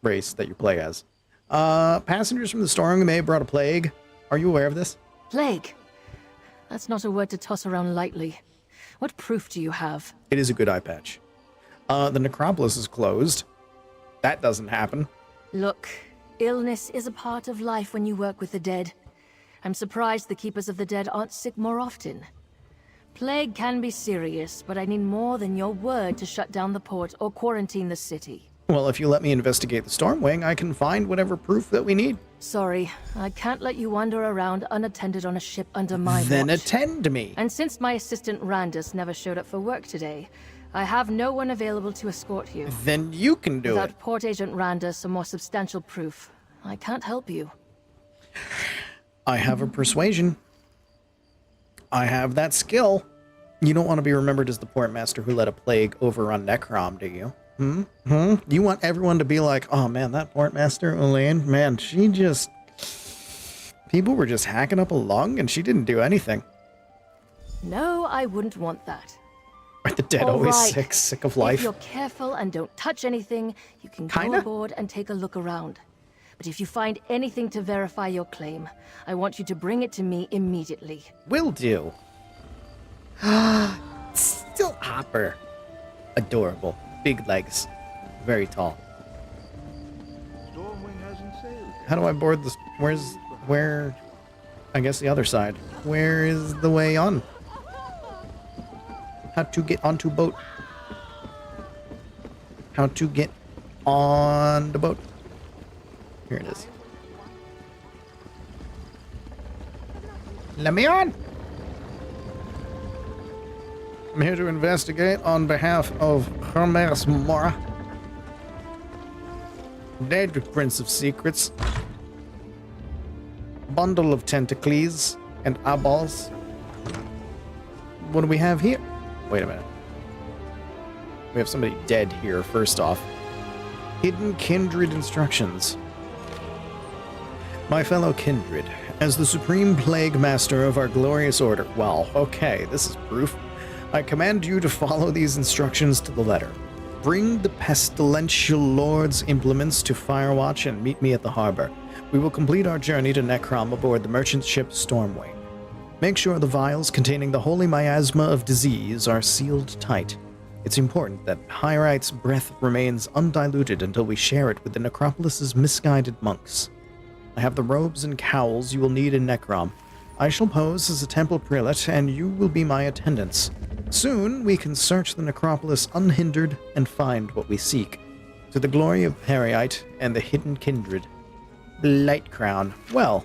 race that you play as. Passengers from the storm may have brought a plague. Are you aware of this? Plague? That's not a word to toss around lightly. What proof do you have? It is a good eye patch. The necropolis is closed. That doesn't happen. Look, illness is a part of life when you work with the dead. I'm surprised the Keepers of the Dead aren't sick more often. Plague can be serious, but I need more than your word to shut down the port or quarantine the city. Well, if you let me investigate the Stormwing, I can find whatever proof that we need. Sorry, I can't let you wander around unattended on a ship under my Then watch. attend me. And since my assistant Randus never showed up for work today, I have no one available to escort you. Then you can do Without it. Port Agent Randus, a more substantial proof, I can't help you. I have a persuasion. I have that skill. You don't want to be remembered as the Portmaster who let a plague overrun Necrom, do you? You want everyone to be like, oh man, that Portmaster, Elaine, man, she just... People were just hacking up a lung and she didn't do anything. No, I wouldn't want that. Are the dead All always right. sick of If life? you're careful and don't touch anything, you can Kinda? go aboard and take a look around. But if you find anything to verify your claim, I want you to bring it to me immediately. Will do. Still Hopper. Adorable. Big legs. Very tall. How do I board this? Where? I guess the other side. Where is the way on? How to get onto boat? How to get on the boat? Here it is. Let me on! I'm here to investigate on behalf of Hermes Mora, dead Prince of Secrets, bundle of tentacles and eyeballs. What do we have here? Wait a minute. We have somebody dead here, first off. Hidden Kindred instructions. My fellow Kindred, as the Supreme Plague Master of our glorious order, well, okay, this is proof. I command you to follow these instructions to the letter. Bring the pestilential Lord's implements to Firewatch and meet me at the harbor. We will complete our journey to Necrom aboard the merchant ship Stormwing. Make sure the vials containing the holy miasma of disease are sealed tight. It's important that Hyrite's breath remains undiluted until we share it with the Necropolis's misguided monks. I have the robes and cowls you will need in Necrom. I shall pose as a temple prelate, and you will be my attendants. Soon we can search the necropolis unhindered and find what we seek. To the glory of Perrite and the hidden kindred. Light Crown. Well,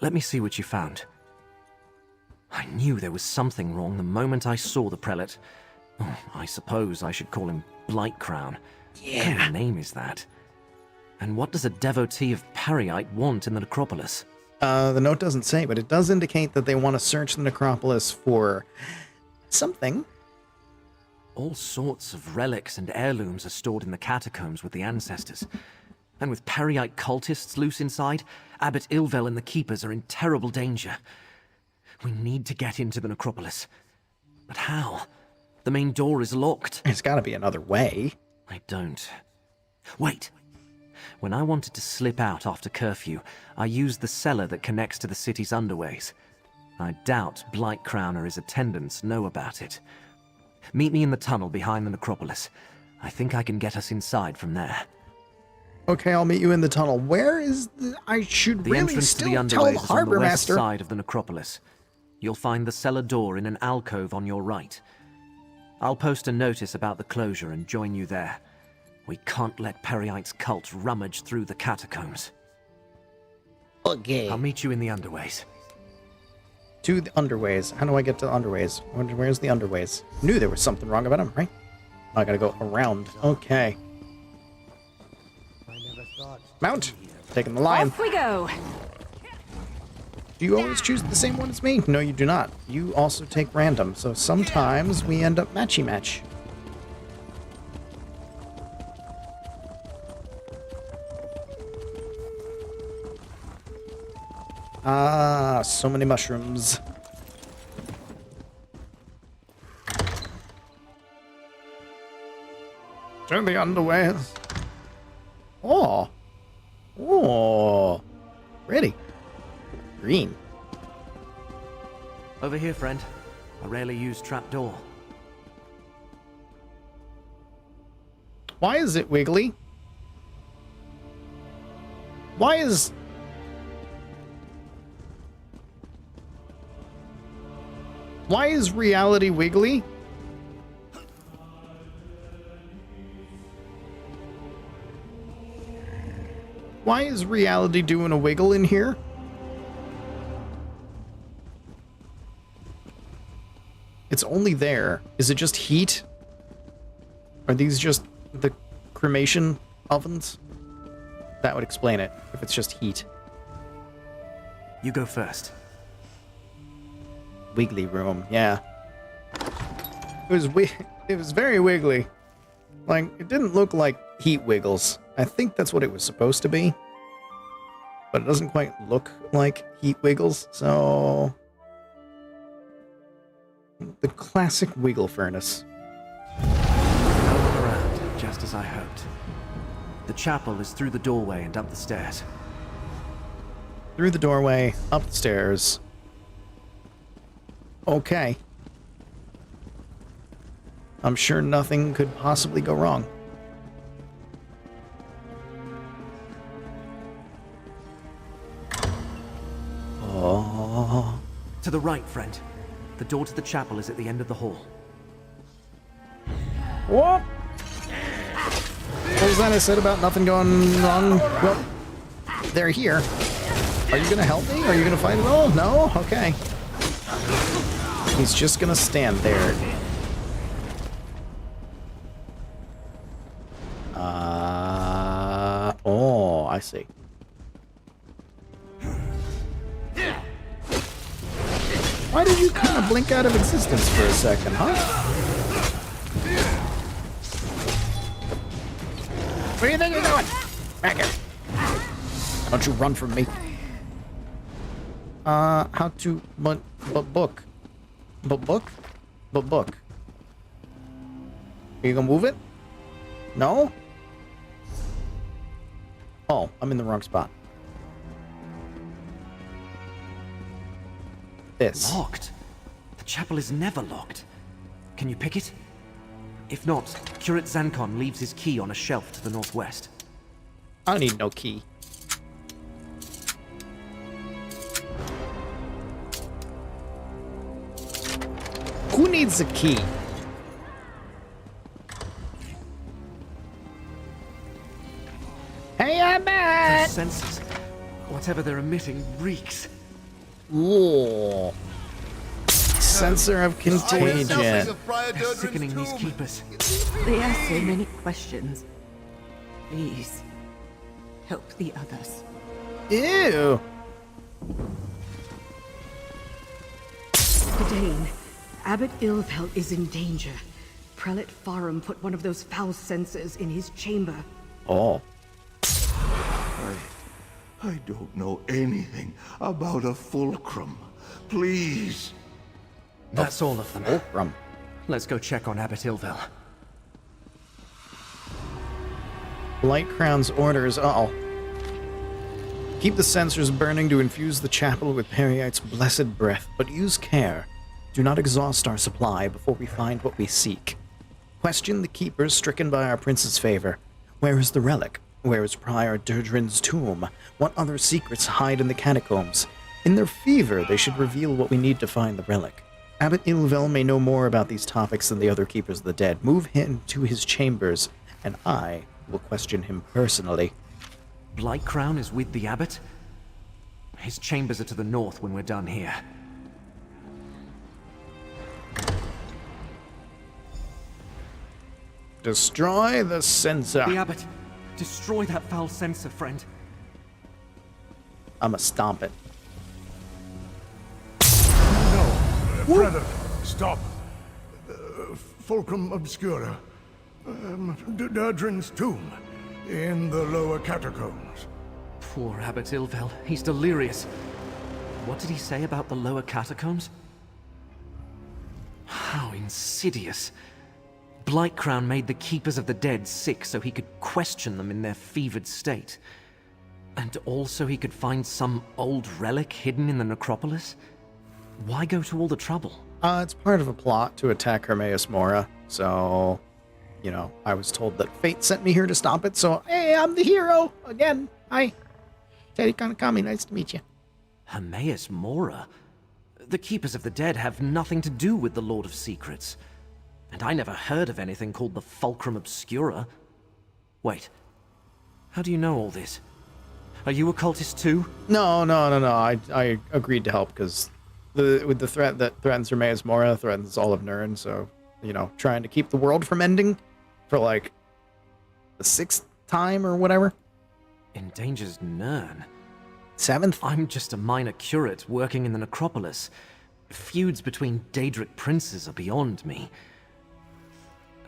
Let me see what you found. I knew there was something wrong the moment I saw the prelate. Oh, I suppose I should call him Blightcrown. What kind of name is that? And what does a devotee of Pariite want in the necropolis? The note doesn't say, but it does indicate that they want to search the necropolis for something. All sorts of relics and heirlooms are stored in the catacombs with the ancestors. And with Pariite cultists loose inside, Abbot Ilvel and the Keepers are in terrible danger. We need to get into the necropolis. But how? The main door is locked. There's got to be another way. I don't. Wait. When I wanted to slip out after curfew, I used the cellar that connects to the city's underways. I doubt Blightcrown or his attendants know about it. Meet me in the tunnel behind the necropolis. I think I can get us inside from there. Okay, I'll meet you in the tunnel. Where is the... I should The really entrance to the still tell underways the is on harbor the west master. side of the necropolis. You'll find the cellar door in an alcove on your right. I'll post a notice about the closure and join you there. We can't let Pariite's cult rummage through the catacombs. Okay. I'll meet you in the underways. To the underways. How do I get to the underways? Where's the underways? Knew there was something wrong about them, right? I gotta go around. Okay. Mount! Taking the lion. Off we go! Do you always choose the same one as me? No, you do not. You also take random, so sometimes we end up matchy-match. Ah, so many mushrooms. Turn the underways. Oh. Oh. Ready. Green. Over here, friend. A rarely used trapdoor. Why is it wiggly? Why is... Why is reality wiggly? Why is reality doing a wiggle in here? It's only there. Is it just heat? Are these just the cremation ovens? That would explain it, if it's just heat. You go first. Wiggly room, yeah. It was very wiggly. Like, it didn't look like heat wiggles. I think that's what it was supposed to be. But it doesn't quite look like heat wiggles, so... The classic wiggle furnace. Around, just as I hoped. The chapel is through the doorway and up the stairs. Through the doorway, up the stairs. Okay. I'm sure nothing could possibly go wrong. Oh. To the right, friend. The door to the chapel is at the end of the hall. What? What was that I said about nothing going wrong? Well, they're here. Are you gonna help me? Are you gonna fight at all? No? Okay. He's just gonna stand there. Oh, I see. Why did you kind of blink out of existence for a second, huh? Where do you think you're going? Back here. Don't you run from me. How to... book. Book? Book. Are you gonna move it? No? Oh, I'm in the wrong spot. This. Locked? The chapel is never locked. Can you pick it? If not, Curate Zancon leaves his key on a shelf to the northwest. I don't need no key. Who needs a key? Hey, I'm back! Those senses, whatever they're emitting, reeks. Ooh. Sensor of contagion. They're sickening these keepers. They ask so many questions. Please, help the others. Ew. Gedane, Abbot Ilvel is in danger. Prelate Farum put one of those foul censers in his chamber. Oh. I don't know anything about a fulcrum. Please. That's all of them. Fulcrum. Let's go check on Abbot Ilvel. Blight Crown's orders. Uh-oh. Keep the censers burning to infuse the chapel with Periite's blessed breath, but use care. Do not exhaust our supply before we find what we seek. Question the keepers stricken by our prince's favor. Where is the relic? Where is Prior Durdrin's tomb? What other secrets hide in the catacombs? In their fever, they should reveal what we need to find the relic. Abbot Ilvel may know more about these topics than the other keepers of the dead. Move him to his chambers, and I will question him personally. Blight Crown is with the abbot? His chambers are to the north when we're done here. Destroy the censer. The abbot! Destroy that foul censer, friend. I'ma stomp it. No, brother, stop. Fulcrum Obscura. Durdrin's tomb. In the lower catacombs. Poor Abbot Ilvel. He's delirious. What did he say about the lower catacombs? How insidious. Blight Crown made the Keepers of the Dead sick so he could question them in their fevered state. And also he could find some old relic hidden in the necropolis? Why go to all the trouble? It's part of a plot to attack Hermaeus Mora, so... You know, I was told that fate sent me here to stop it, so hey, I'm the hero again. Hi. Teddy Kanikami, nice to meet you. Hermaeus Mora? The Keepers of the Dead have nothing to do with the Lord of Secrets. And I never heard of anything called the Fulcrum Obscura. Wait, how do you know all this? Are you a cultist too? No. I agreed to help because with the threat that threatens Hermaeus Mora threatens all of Nirn, so, you know, trying to keep the world from ending for like the 6th time or whatever. Endangers Nirn? 7th? I'm just a minor curate working in the necropolis. Feuds between Daedric princes are beyond me.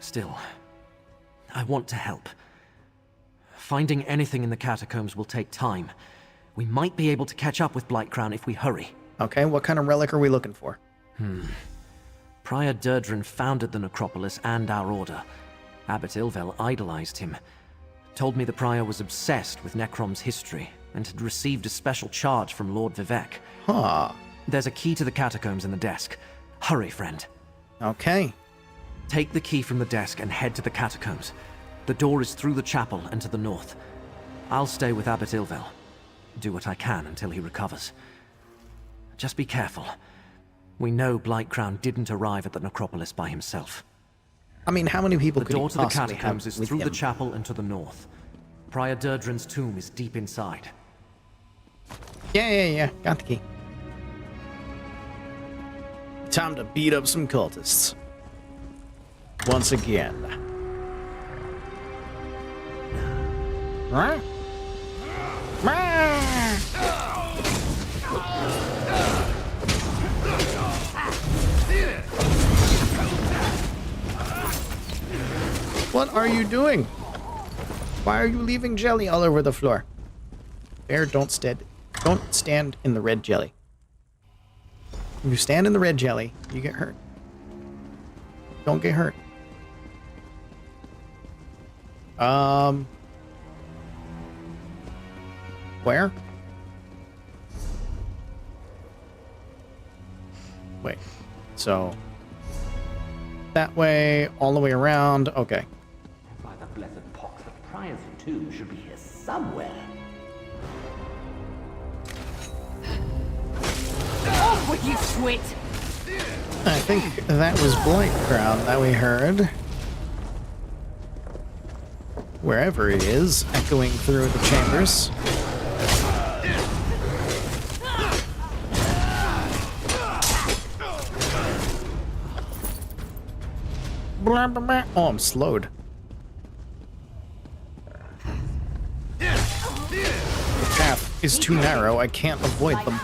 Still, I want to help. Finding anything in the catacombs will take time. We might be able to catch up with Blight Crown if we hurry. Okay, what kind of relic are we looking for? Prior Durdrin founded the necropolis and our order. Abbot Ilvel idolized him. Told me the Prior was obsessed with Necrom's history and had received a special charge from Lord Vivek. Huh. There's a key to the catacombs in the desk. Hurry, friend. Okay. Take the key from the desk and head to the catacombs. The door is through the chapel and to the north. I'll stay with Abbot Ilvel. Do what I can until he recovers. Just be careful. We know Blight Crown didn't arrive at the necropolis by himself. I mean, how many people could he The door to the possibly catacombs have is with through him? the chapel and to the north. Prior Durdrin's tomb is deep inside. Yeah. Got the key. Time to beat up some cultists. Once again. Huh? What are you doing? Why are you leaving jelly all over the floor? Bear, don't stand in the red jelly. If you stand in the red jelly, you get hurt. Don't get hurt. Where? Wait. So that way, all the way around. Okay. By the blessed pox, the Prior's tomb should be here somewhere. Off with you, twit! I think that was Blight Crown that we heard. Wherever he is, echoing through the chambers. Blah, blah, blah. Oh, I'm slowed. The path is too narrow. I can't avoid them.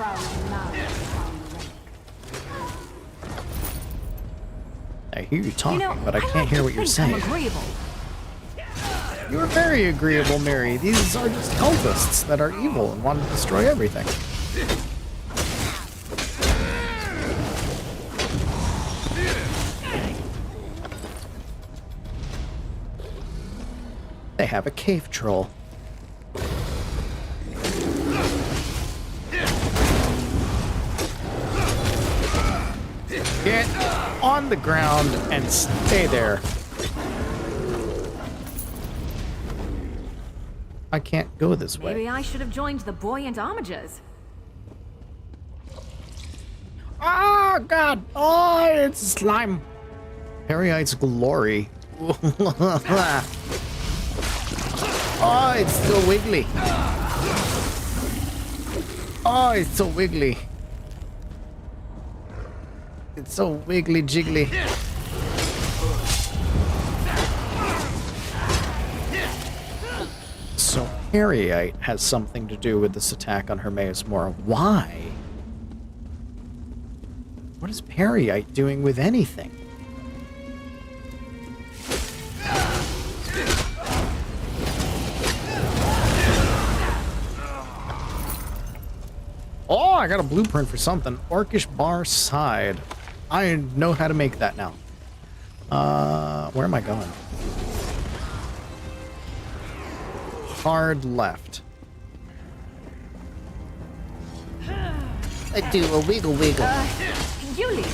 I hear you talking, but I can't hear what you're saying. You're very agreeable, Mary. These are just cultists that are evil and want to destroy everything. They have a cave troll. Get on the ground and stay there. I can't go this way. Maybe I should have joined the buoyant armigers. Oh, God. Oh, it's slime. Perryite's glory. Oh, it's so wiggly. Oh, it's so wiggly. It's so wiggly jiggly. So Perryite has something to do with this attack on Hermaeus Mora. Why? What is Perryite doing with anything? Oh, I got a blueprint for something. Orcish bar side. I know how to make that now. Where am I going? Hard left. I do a wiggle wiggle. You lead.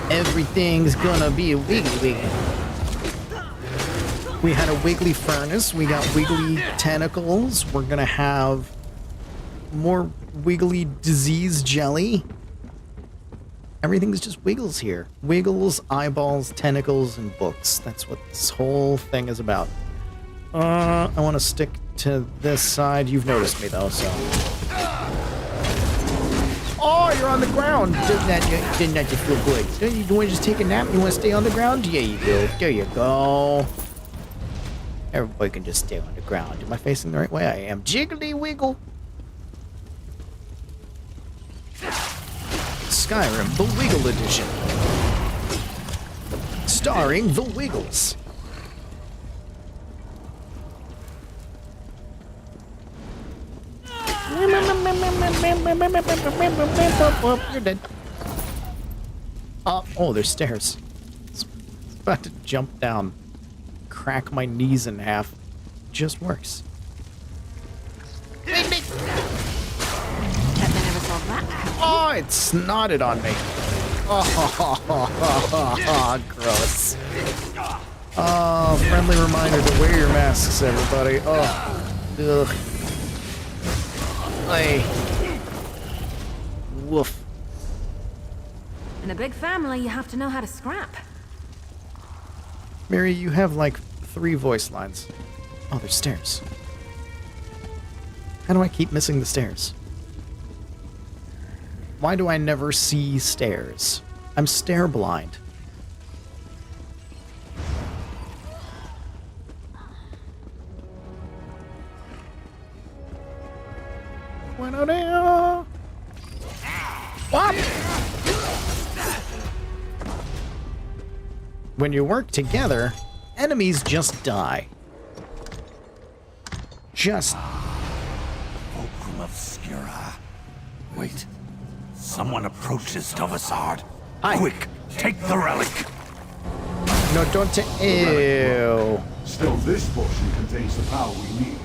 Everything's gonna be a wiggle wiggle. We had a wiggly furnace. We got wiggly tentacles. We're gonna have more wiggly disease jelly. Everything's just wiggles here. Wiggles, eyeballs, tentacles, and books. That's what this whole thing is about. I want to stick to this side. You've noticed me, though, so... Oh, you're on the ground! Doesn't that just feel good? Don't you want to just take a nap? You want to stay on the ground? Yeah, you do. There you go. Everybody can just stay on the ground. Am I facing the right way? I am. Jiggly wiggle. Skyrim, the Wiggle Edition. Starring the Wiggles. You're dead. Oh, there's stairs. It's about to jump down. Crack my knees in half. Just works. Oh, it snotted on me. Oh, gross. Oh, friendly reminder to wear your masks, everybody. Oh, ugh. Hey. Woof. In a big family, you have to know how to scrap. Mary, you have like 3 voice lines. Oh, there's stairs. How do I keep missing the stairs? Why do I never see stairs? I'm stair blind. What? When you work together, enemies just die. Just. Fulcrum obscura. Wait. Someone approaches Dovasard. Quick, take the relic. No, don't take. Ew. Still, this portion contains the power we need.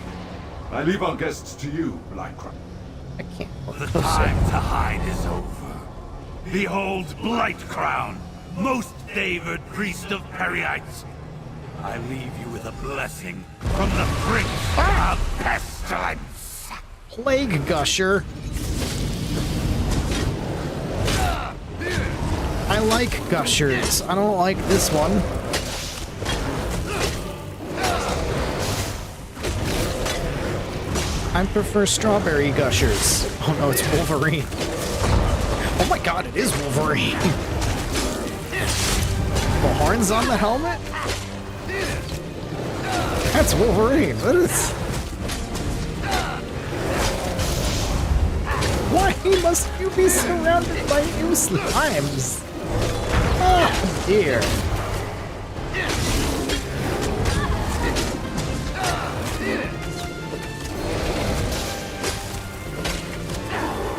I leave our guests to you, Blightcrown. I can't. The time to hide is over. Behold Blightcrown, most favored priest of Perryites. I leave you with a blessing from the Prince of Pestilence. Plague Gusher. I like Gushers. I don't like this one. I prefer Strawberry Gushers. Oh no, it's Wolverine. Oh my god, it is Wolverine. horns on the helmet? That's Wolverine. What is... Why must you be surrounded by new slimes? Oh, dear.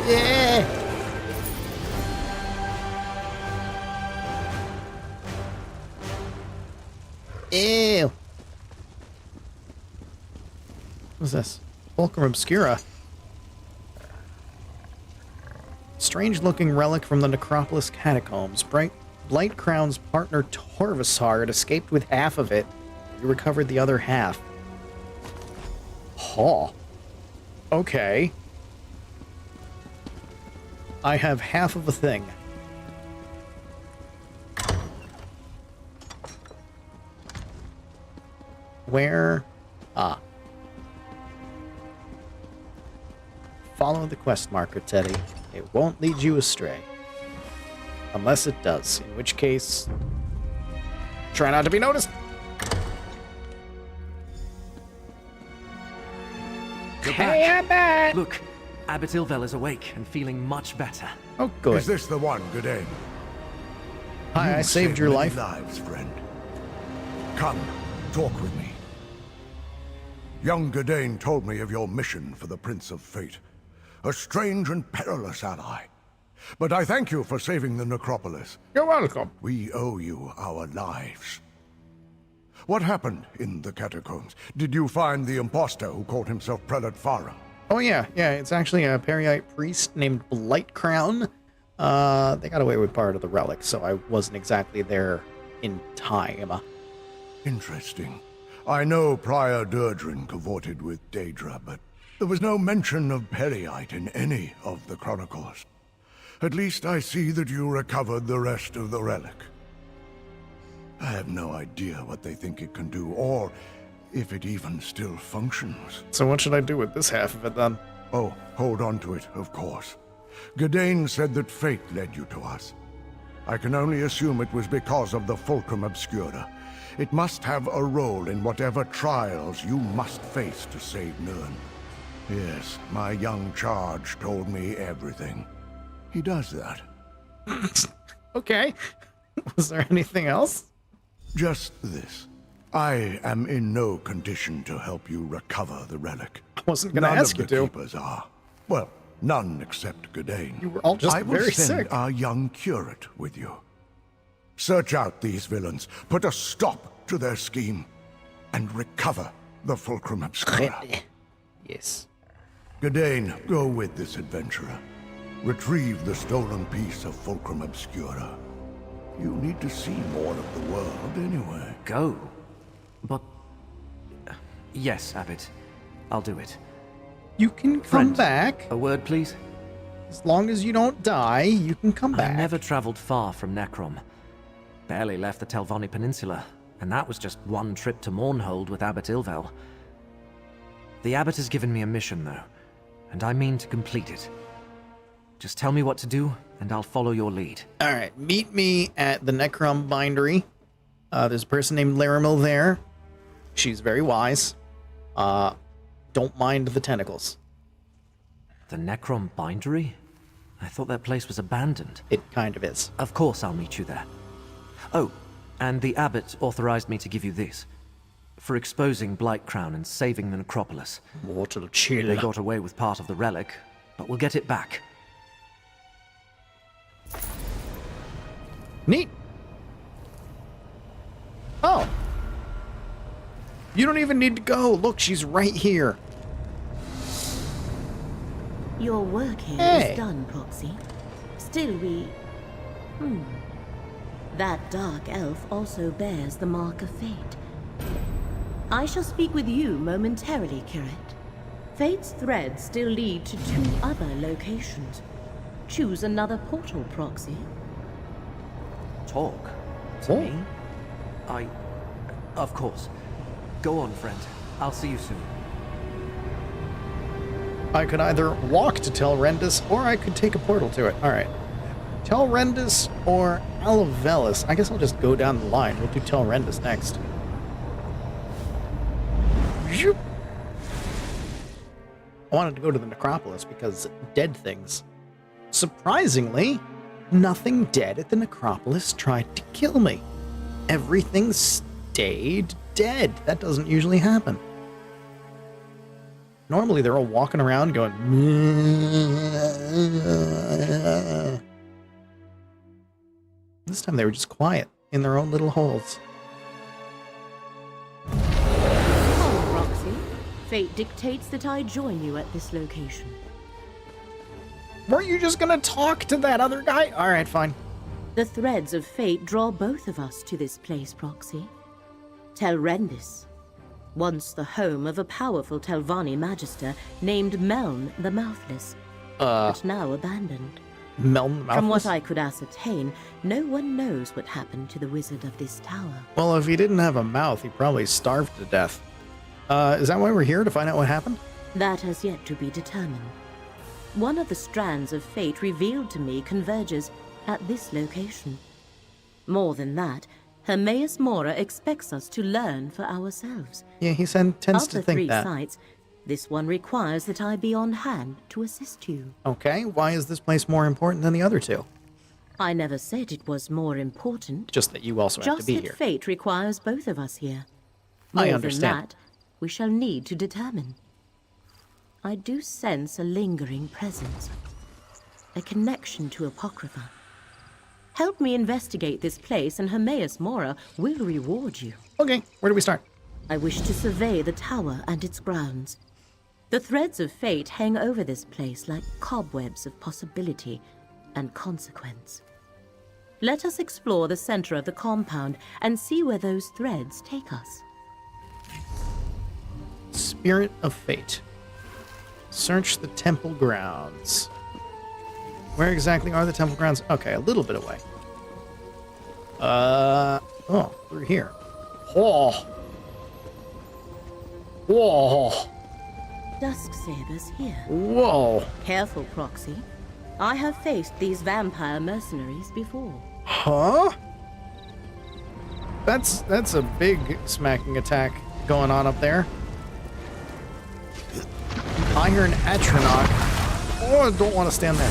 Yeah. Ew. What's this? Fulcrum Obscura. Strange-looking relic from the Necropolis catacombs. Blight Crown's partner Torvasar had escaped with half of it. He recovered the other half. Huh. Okay. I have half of a thing. Where? Ah. Follow the quest marker, Teddy. It won't lead you astray. Unless it does, in which case... try not to be noticed! Hey, Abbott! Look, Abbot Ilvel is awake and feeling much better. Oh, good. Is this the one, Gadain? Hi, I saved your life. Lives, friend. Come, talk with me. Young Gadain told me of your mission for the Prince of Fate. A strange and perilous ally. But I thank you for saving the Necropolis. You're welcome. We owe you our lives. What happened in the catacombs? Did you find the imposter who called himself Prelate Farum? Oh yeah, it's actually a Periite priest named Blight Crown. They got away with part of the relic, so I wasn't exactly there in time. Interesting. I know Prior Durdrin cavorted with Daedra, but there was no mention of Periite in any of the chronicles. At least I see that you recovered the rest of the relic. I have no idea what they think it can do, or if it even still functions. So what should I do with this half of it, then? Oh, hold on to it, of course. Gadain said that fate led you to us. I can only assume it was because of the Fulcrum Obscura. It must have a role in whatever trials you must face to save Nirn. Yes, my young charge told me everything. He does that. Okay. Was there anything else? Just this. I am in no condition to help you recover the relic. I wasn't going to ask you to. None of the keepers are. Well, none except Gadain. You were all just very sick. I will send our young curate with you. Search out these villains, put a stop to their scheme, and recover the Fulcrum Obscura. Yes. Gadain, go with this adventurer. Retrieve the stolen piece of Fulcrum Obscura. You need to see more of the world anyway. Go? But... yes, Abbot. I'll do it. You can come back. A word, please? As long as you don't die, you can come back. I never traveled far from Necrom. Barely left the Telvanni Peninsula, and that was just one trip to Mournhold with Abbot Ilvel. The Abbot has given me a mission, though, and I mean to complete it. Just tell me what to do, and I'll follow your lead. Alright, meet me at the Necrom Bindery. There's a person named Laramil there. She's very wise. Don't mind the tentacles. The Necrom Bindery? I thought that place was abandoned. It kind of is. Of course I'll meet you there. Oh, and the Abbot authorized me to give you this. For exposing Blight Crown and saving the Necropolis. Mortal chill. They got away with part of the relic, but we'll get it back. Neat. Oh. You don't even need to go. Look, she's right here. Your work here is done, Proxy. Still we... That dark elf also bears the mark of fate. I shall speak with you momentarily, Curate. Fate's threads still lead to 2 other locations. Choose another portal, Proxy. Talk? To me? Of course. Go on, friend. I'll see you soon. I could either walk to Telrendis, or I could take a portal to it. Alright. Telrendis or Alavelis? I guess I'll just go down the line. We'll do Telrendis next. Zoop. I wanted to go to the necropolis because dead things. Surprisingly, nothing dead at the necropolis tried to kill me. Everything stayed dead. That doesn't usually happen. Normally they're all walking around going... This time they were just quiet in their own little holes. Oh, Roxy. Fate dictates that I join you at this location. Weren't you just gonna talk to that other guy? Alright, fine. The threads of fate draw both of us to this place, Proxy. Telrendis, once the home of a powerful Telvanni magister named Meln the Mouthless, but now abandoned. Meln the Mouthless? From what I could ascertain, no one knows what happened to the wizard of this tower. Well, if he didn't have a mouth, he probably starved to death. Is that why we're here, to find out what happened? That has yet to be determined. One of the strands of fate revealed to me converges at this location. More than that, Hermaeus Mora expects us to learn for ourselves. Yeah, he tends to think that. Of the 3 sites, this one requires that I be on hand to assist you. Okay, why is this place more important than the other 2? I never said it was more important. Just that you also have to be Just here. that fate requires both of us here. More I understand. than that, we shall need to determine. I do sense a lingering presence. A connection to Apocrypha. Help me investigate this place and Hermaeus Mora will reward you. Okay, where do we start? I wish to survey the tower and its grounds. The threads of fate hang over this place like cobwebs of possibility and consequence. Let us explore the center of the compound and see where those threads take us. Spirit of Fate. Search the temple grounds. Where exactly are the temple grounds? Okay, a little bit away. Oh, through here. Whoa. Whoa. Dusk sabers here. Whoa. Careful, Proxy. I have faced these vampire mercenaries before. Huh? That's a big smacking attack going on up there. Iron Atronach. Oh, I don't want to stand there.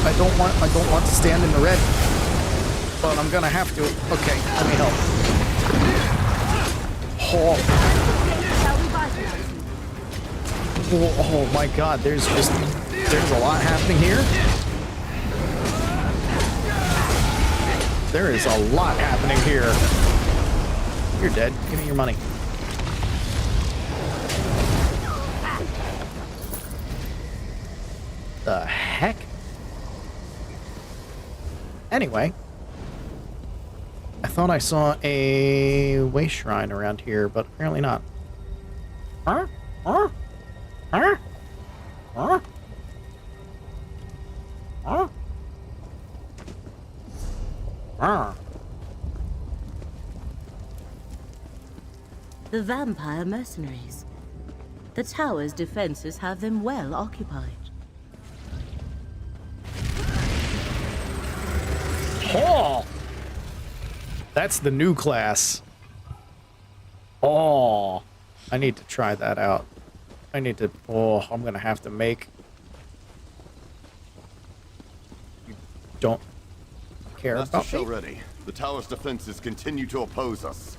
I don't want to stand in the red. But I'm gonna have to. Okay, let me help. Oh. Oh my god, there's a lot happening here. There is a lot happening here. You're dead. Give me your money. The heck? Anyway, I thought I saw a way shrine around here, but apparently not. Huh? Huh? Huh? Huh? Huh? Huh? The vampire mercenaries. The tower's defenses have them well occupied. Oh! That's the new class. Oh! I need to try that out. I need to... Oh, I'm gonna have to make... You don't care Master about show me? ready. The tower's defenses continue to oppose us.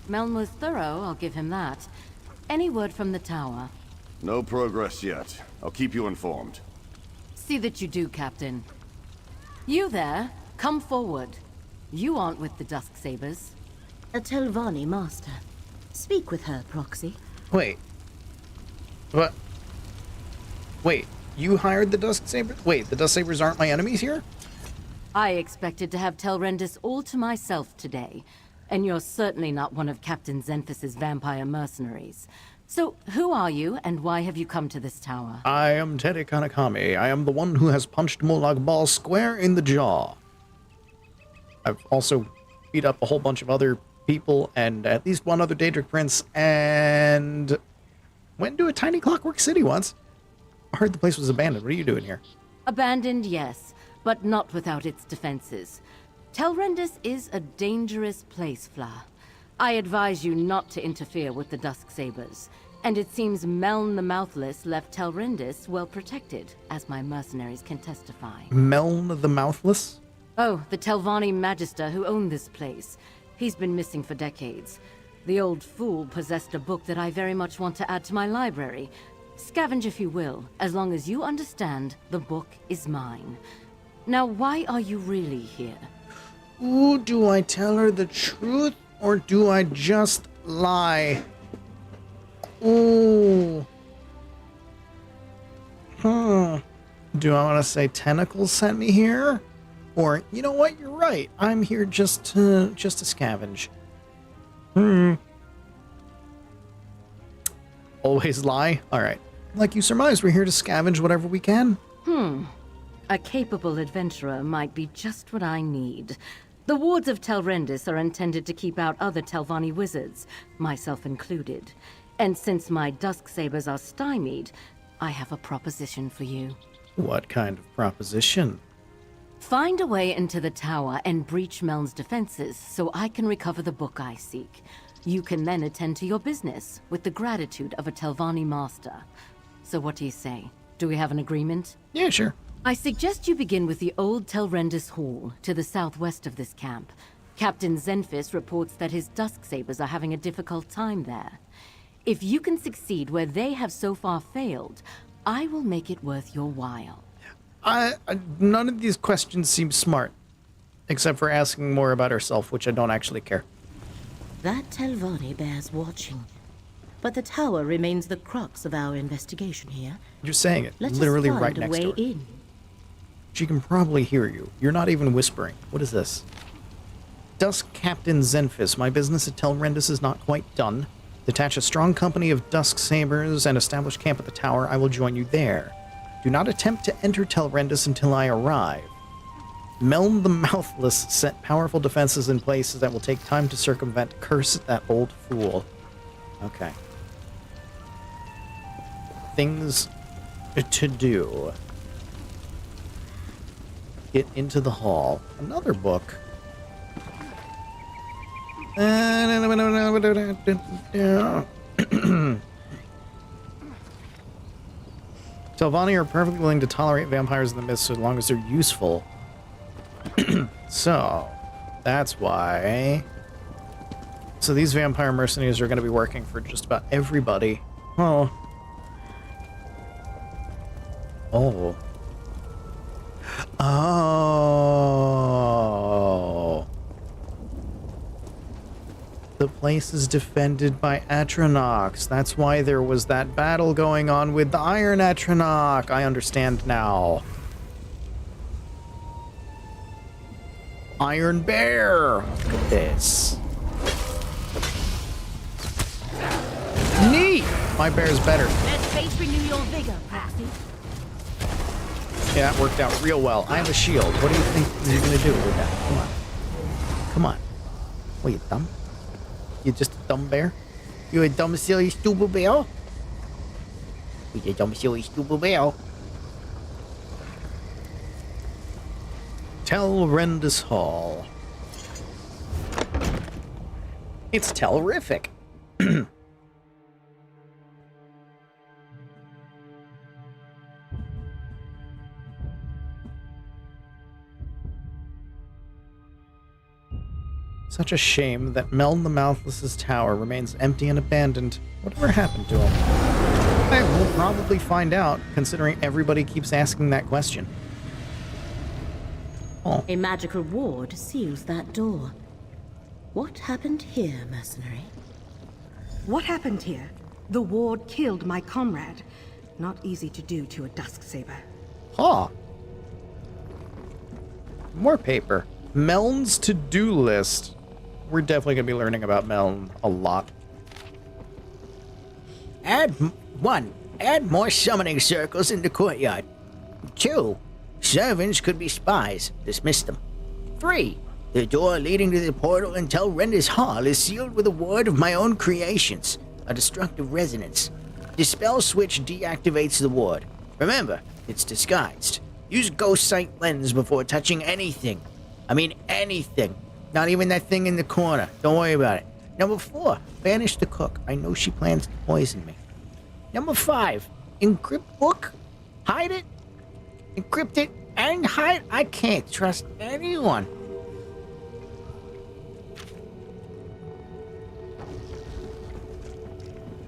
Meln was thorough, I'll give him that. Any word from the tower? No progress yet. I'll keep you informed. See that you do, Captain. You there, come forward. You aren't with the Dusk Sabers. A Telvanni master. Speak with her, Proxy. Wait. What? Wait, you hired the Dusk Sabers? Wait, the Dusk Sabers aren't my enemies here? I expected to have Telrendis all to myself today, and you're certainly not one of Captain Xenphys's vampire mercenaries. So, who are you, and why have you come to this tower? I am Teddy Kanikami. I am the one who has punched Molag Bal square in the jaw. I've also beat up a whole bunch of other people, and at least one other Daedric Prince, and went to a tiny Clockwork City once. heard the place was abandoned. What are you doing here? Abandoned, yes, but not without its defenses. Telrendis is a dangerous place, Fla. I advise you not to interfere with the Dusksabers. And it seems Meln the Mouthless left Telrendis well protected, as my mercenaries can testify. Meln the Mouthless? Oh, the Telvanni Magister who owned this place. He's been missing for decades. The old fool possessed a book that I very much want to add to my library. Scavenge if you will, as long as you understand the book is mine. Now, why are you really here? Ooh, do I tell her the truth, or do I just lie? Ooh. Do I want to say Tentacles sent me here? Or, you know what, you're right. I'm here just to scavenge. Always lie? Alright. Like you surmised, we're here to scavenge whatever we can. A capable adventurer might be just what I need. The wards of Telrendis are intended to keep out other Telvanni wizards, myself included. And since my Dusksabers are stymied, I have a proposition for you. What kind of proposition? Find a way into the tower and breach Meln's defenses so I can recover the book I seek. You can then attend to your business with the gratitude of a Telvanni master. So what do you say? Do we have an agreement? Yeah, sure. I suggest you begin with the old Telrendis Hall to the southwest of this camp. Captain Zenfis reports that his Dusksabers are having a difficult time there. If you can succeed where they have so far failed, I will make it worth your while. None of these questions seem smart, except for asking more about herself, which I don't actually care. That Telvanni bears watching, but the tower remains the crux of our investigation here. You're saying it, Let literally us find right a next way door. in. She can probably hear you. You're not even whispering. What is this? Dusk Captain Zenfis, my business at Telrendis is not quite done. Detach a strong company of Dusksabers and establish camp at the tower. I will join you there. Do not attempt to enter Telrendis until I arrive. Meln the Mouthless set powerful defenses in place that will take time to circumvent. Curse that old fool. Okay. Things to do. Get into the hall. Another book. Telvanni are perfectly willing to tolerate vampires in the mist so long as they're useful. So, that's why. So these vampire mercenaries are going to be working for just about everybody. Oh. Oh. Oh. The place is defended by Atronachs. That's why there was that battle going on with the Iron Atronach. I understand now. Iron Bear. Look at this. Neat. My bear's better. Let space renew your vigor, Passy. Yeah, that worked out real well. I have a shield. What do you think you're going to do with that? Come on. Come on. What, you dumb? You just a dumb bear? You a dumb, silly, stupid bear? You a dumb, silly, stupid bear? Telrendis Hall. It's Telrific. Such a shame that Meln the Mouthless's tower remains empty and abandoned. Whatever happened to him? I will probably find out, considering everybody keeps asking that question. Oh. A magical ward seals that door. What happened here, mercenary? What happened here? The ward killed my comrade. Not easy to do to a Dusksaber. Huh. More paper. Meln's to-do list. We're definitely going to be learning about Meln a lot. Add more summoning circles in the courtyard. 2. Servants could be spies. Dismiss them. 3. The door leading to the portal in Telrendis Hall is sealed with a ward of my own creations. A destructive resonance. Dispel switch deactivates the ward. Remember, it's disguised. Use ghost sight lens before touching anything. I mean anything. Not even that thing in the corner. Don't worry about it. Number 4, banish the cook. I know she plans to poison me. Number 5, encrypt book. Hide it. Encrypt it and hide. I can't trust anyone.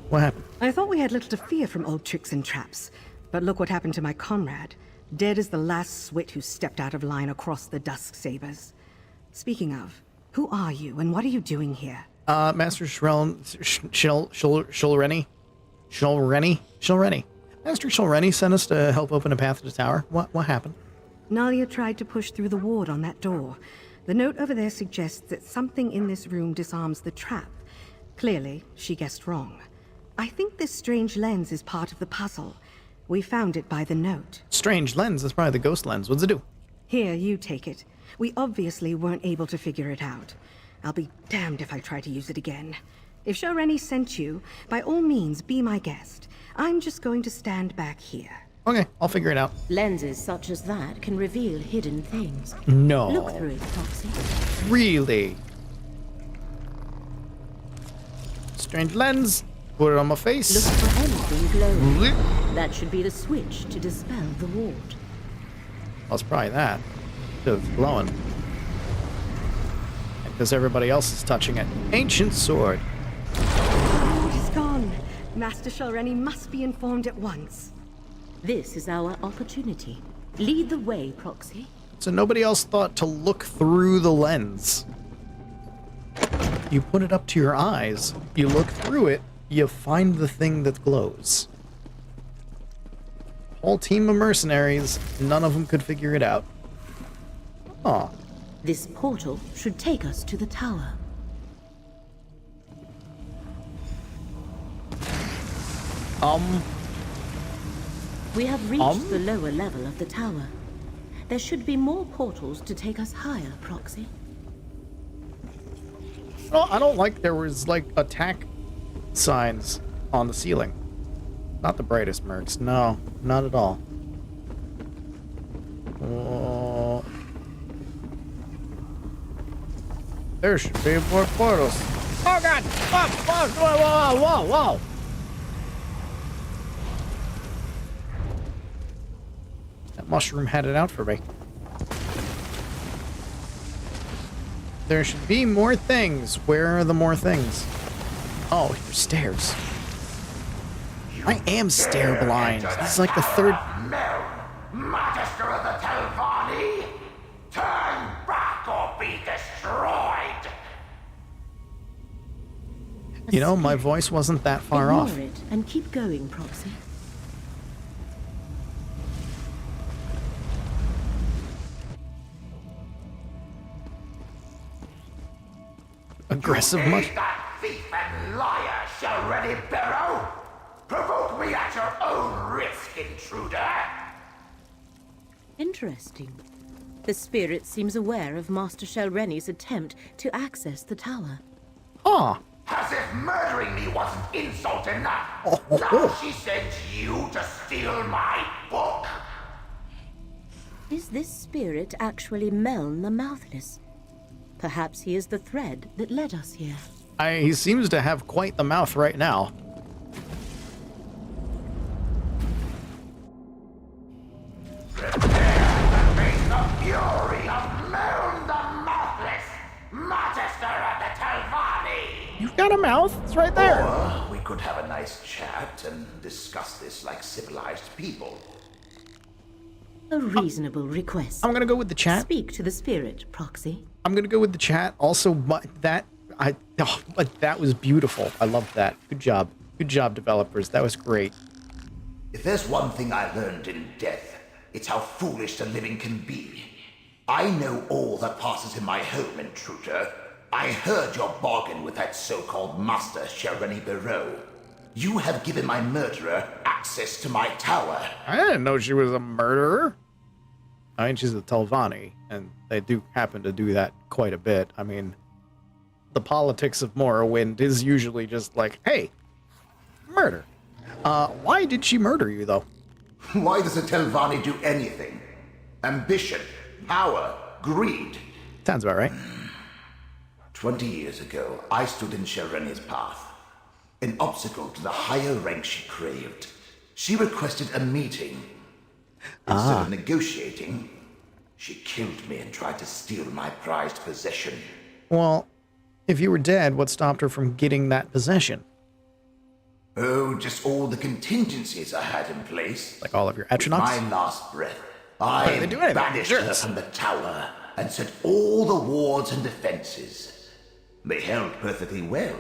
What happened? I thought we had little to fear from old tricks and traps. But look what happened to my comrade. Dead as the last swit who stepped out of line across the Dusk Sabers. Speaking of, who are you and what are you doing here? Master Shulreni? Master Shulreni sent us to help open a path to the tower. What happened? Nalia tried to push through the ward on that door. The note over there suggests that something in this room disarms the trap. Clearly, she guessed wrong. I think this strange lens is part of the puzzle. We found it by the note. Strange lens? That's probably the ghost lens. What's it do? Here, you take it. We obviously weren't able to figure it out. I'll be damned if I try to use it again. If Shoreni sent you, by all means, be my guest. I'm just going to stand back here. Okay, I'll figure it out. Lenses such as that can reveal hidden things. No. Look through it, Foxy. Really? Strange lens. Put it on my face. Look for anything glowing. That should be the switch to dispel the ward. Well, it's probably that. It's glowing. Because everybody else is touching it. Ancient sword. It's gone. Master Shulreni must be informed at once. This is our opportunity. Lead the way, Proxy. So nobody else thought to look through the lens. You put it up to your eyes, you look through it, you find the thing that glows. Whole team of mercenaries, none of them could figure it out. Aw. This portal should take us to the tower. We have reached the lower level of the tower. There should be more portals to take us higher, Proxy. Well, I don't like there was, like, attack signs on the ceiling. Not the brightest mercs. No, not at all. Oh. There should be more portals. Oh, God! Whoa! That mushroom had it out for me. There should be more things. Where are the more things? Oh, here's stairs. I am stair blind. This is like the third... Magister of the Telvanni, turn back or be destroyed. You know, my voice wasn't that far Ignore off. it and keep going, Proxy. Aggressive much. That thief and liar shall ready barrow. Provoke me at your own risk, intruder. Interesting. The spirit seems aware of Master Shelreni's attempt to access the tower. Ah. As if murdering me wasn't insult enough. Now she sends you to steal my book. Is this spirit actually Meln the Mouthless? Perhaps he is the thread that led us here. He seems to have quite the mouth right now. Fury of Meln the Mouthless, Magister of the Telvanni. You've got a mouth. It's right there. Or we could have a nice chat and discuss this like civilized people. A reasonable request. I'm gonna go with the chat. Speak to the spirit, Proxy. I'm gonna go with the chat. Also, that was beautiful. I loved that. Good job. Good job, developers. That was great. If there's one thing I learned in death, it's how foolish the living can be. I know all that passes in my home, intruder. I heard your bargain with that so-called Master Shelreni Barrow. You have given my murderer access to my tower. I didn't know she was a murderer. I mean, she's a Telvanni, and they do happen to do that quite a bit. I mean, the politics of Morrowind is usually just like, hey, murder. Why did she murder you, though? Why does a Telvanni do anything? Ambition, power, greed. Sounds about right. 20 years ago, I stood in Shelreni's path. An obstacle to the higher rank she craved. She requested a meeting. Instead of negotiating, she killed me and tried to steal my prized possession. Well, if you were dead, what stopped her from getting that possession? Oh, just all the contingencies I had in place. Like all of your With atronachs? my last breath, I banished her from the tower and set all the wards and defenses. They held perfectly well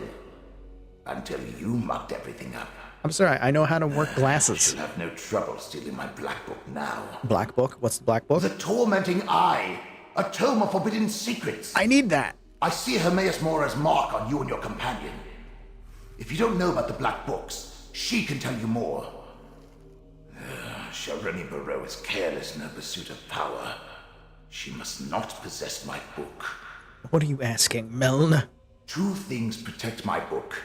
until you mucked everything up. I'm sorry, I know how to work glasses. She'll have no trouble stealing my black book now. Black book? What's the black book? The Tormenting Eye, a tome of forbidden secrets. I need that. I see Hermaeus Mora's mark on you and your companion. If you don't know about the black books, she can tell you more. Shelreni Barrow is careless in her pursuit of power. She must not possess my book. What are you asking, Meln? Two things protect my book.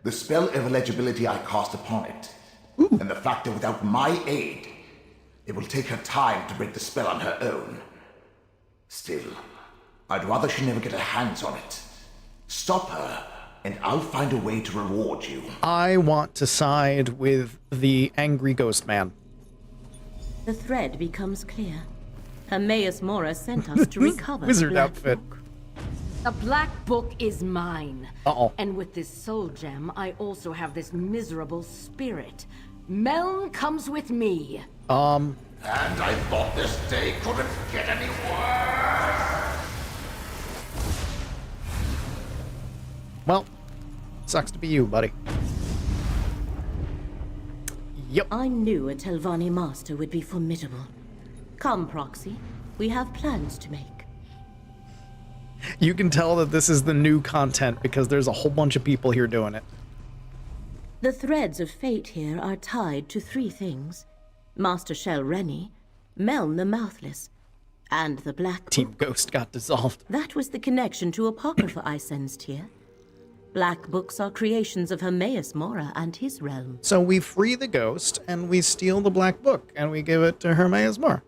The spell of illegibility I cast upon it, and the fact that without my aid, it will take her time to break the spell on her own. Still, I'd rather she never get her hands on it. Stop her, and I'll find a way to reward you. I want to side with the angry ghost man. The thread becomes clear. Hermaeus Mora sent us to recover Wizard the Black outfit. Book. The Black Book is mine. Uh-oh. And with this soul gem, I also have this miserable spirit. Meln comes with me. And I thought this day couldn't get any worse. Well, sucks to be you, buddy. Yep. I knew a Telvanni master would be formidable. Come, Proxy. We have plans to make. You can tell that this is the new content because there's a whole bunch of people here doing it. The threads of fate here are tied to three things. Master Shelreni, Meln the Mouthless, and the Black Book. Team Ghost got dissolved. That was the connection to Apocrypha I sensed here. Black books are creations of Hermaeus Mora and his realm. So we free the ghost, and we steal the black book, and we give it to Hermaeus Mora.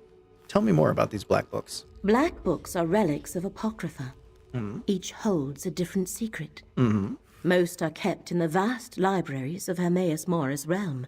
Tell me more about these black books. Black books are relics of Apocrypha. Each holds a different secret. Most are kept in the vast libraries of Hermaeus Mora's realm,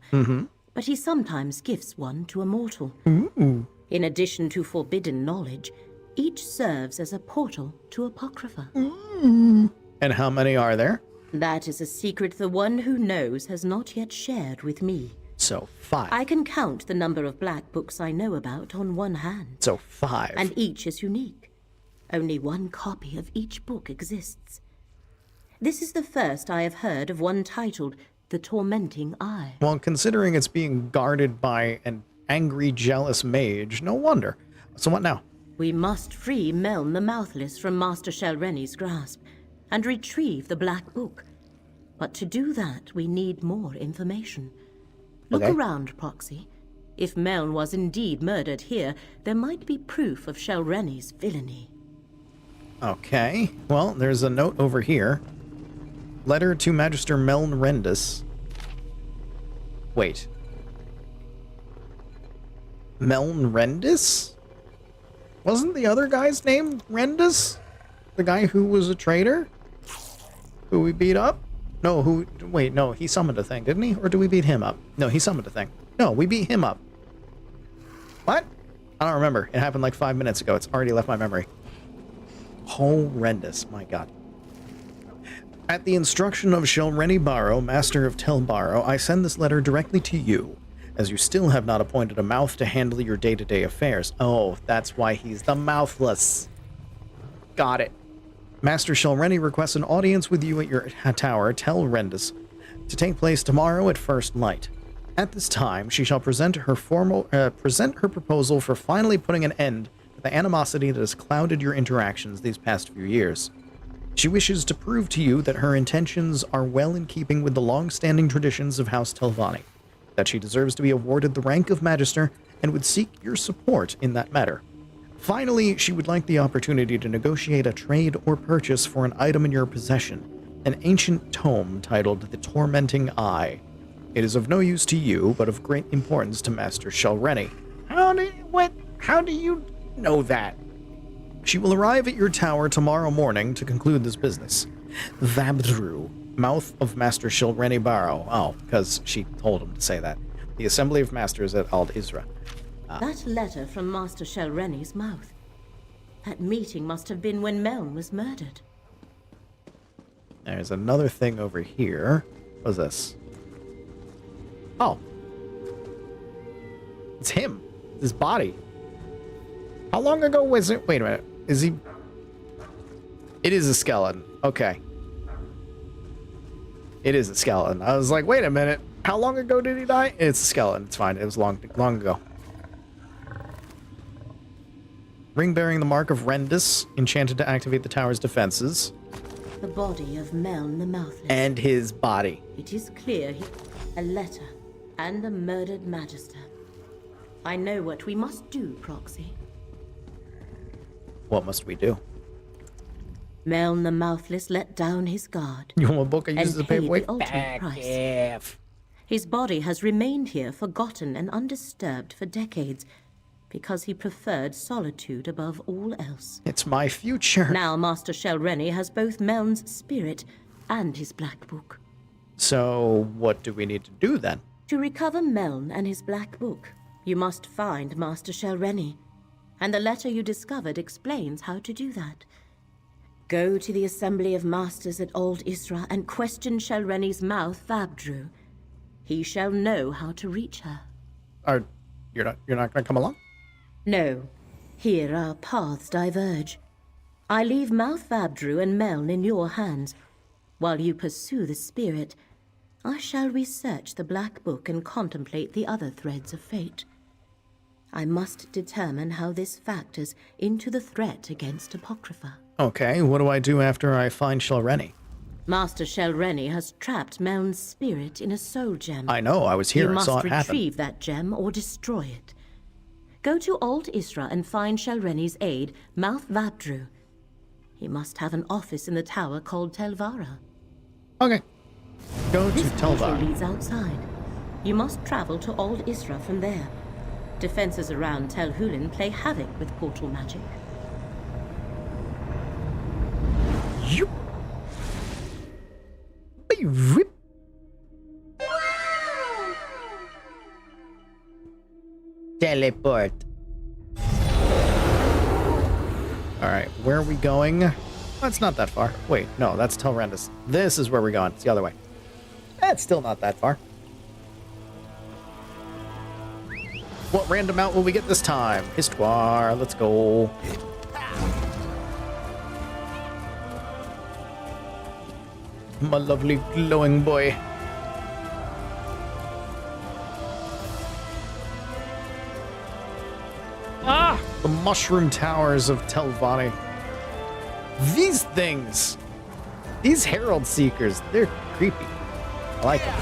but he sometimes gifts one to a mortal. In addition to forbidden knowledge, each serves as a portal to Apocrypha. And how many are there? That is a secret the one who knows has not yet shared with me. So 5. I can count the number of black books I know about on one hand. So 5. And each is unique. Only one copy of each book exists. This is the first I have heard of one titled The Tormenting Eye. Well, considering it's being guarded by an angry, jealous mage, no wonder. So what now? We must free Meln the Mouthless from Master Shelreni's grasp and retrieve the Black Book. But to do that, we need more information. Look around, Proxy. If Meln was indeed murdered here, there might be proof of Shelreni's villainy. Okay. Well, there's a note over here. Letter to Magister Meln Rendus. Wait. Meln Rendus? Wasn't the other guy's name Rendus? The guy who was a traitor? Who we beat up? No, who... Wait, no, he summoned a thing, didn't he? Or did we beat him up? No, he summoned a thing. No, we beat him up. What? I don't remember. It happened like 5 minutes ago. It's already left my memory. Horrendous, my god. At the instruction of Shelreni Barrow, Master of Tel Barrow, I send this letter directly to you, as you still have not appointed a mouth to handle your day-to-day affairs. Oh, that's why he's the mouthless. Got it. Master Shelreni requests an audience with you at your tower, Tel Rendus, to take place tomorrow at first light. At this time, she shall present her proposal for finally putting an end to the animosity that has clouded your interactions these past few years. She wishes to prove to you that her intentions are well in keeping with the long-standing traditions of House Telvanni, that she deserves to be awarded the rank of Magister, and would seek your support in that matter. Finally, she would like the opportunity to negotiate a trade or purchase for an item in your possession, an ancient tome titled The Tormenting Eye. It is of no use to you, but of great importance to Master Shelreni. How do you know that? She will arrive at your tower tomorrow morning to conclude this business. Vabdru, mouth of Master Shelreni Barrow. Oh, because she told him to say that. The Assembly of Masters at Ald Isra. That letter from Master Shelreni's mouth. That meeting must have been when Meln was murdered. There's another thing over here. What's this? Oh. It's him. His body. How long ago was it? Wait a minute. Is he... It is a skeleton. Okay. It is a skeleton. I was like, wait a minute. How long ago did he die? It's a skeleton. It's fine. It was long ago. Ring bearing the mark of Rendis, enchanted to activate the tower's defenses. The body of Meln the Mouthless. And his body. It is clear a letter and the murdered Magister. I know what we must do, Proxy. What must we do? Meln the Mouthless let down his guard. You want a book I use as a paperweight? The ultimate price. His body has remained here, forgotten and undisturbed for decades, because he preferred solitude above all else. It's my future. Now Master Shelreni has both Meln's spirit and his Black Book. So, what do we need to do then? To recover Meln and his Black Book, you must find Master Shelreni. And the letter you discovered explains how to do that. Go to the Assembly of Masters at Ald Isra and question Shelreni's mouth, Vabdru. He shall know how to reach her. You're not gonna come along? No. Here our paths diverge. I leave Mouth Vabdru and Meln in your hands. While you pursue the spirit, I shall research the Black Book and contemplate the other threads of fate. I must determine how this factors into the threat against Apocrypha. Okay, what do I do after I find Shelreni? Master Shelreni has trapped Meln's spirit in a soul gem. I know, I was here, I saw it happen. You must retrieve that gem or destroy it. Go to Ald Isra and find Shelreni's aide, Mouth Vabdru. He must have an office in the tower called Telvara. Okay. Go to Telvara. This leads outside. You must travel to Ald Isra from there. Defenses around Tel Hulin play havoc with portal magic. You. Rip. Teleport. Alright, where are we going? That's not that far. Wait, no, that's Telrendis. This is where we're going. It's the other way. It's still not that far. What random mount will we get this time? Histoire, let's go. My lovely glowing boy. Ah! The mushroom towers of Telvanni. These things! These Herald Seekers, they're creepy. I like them.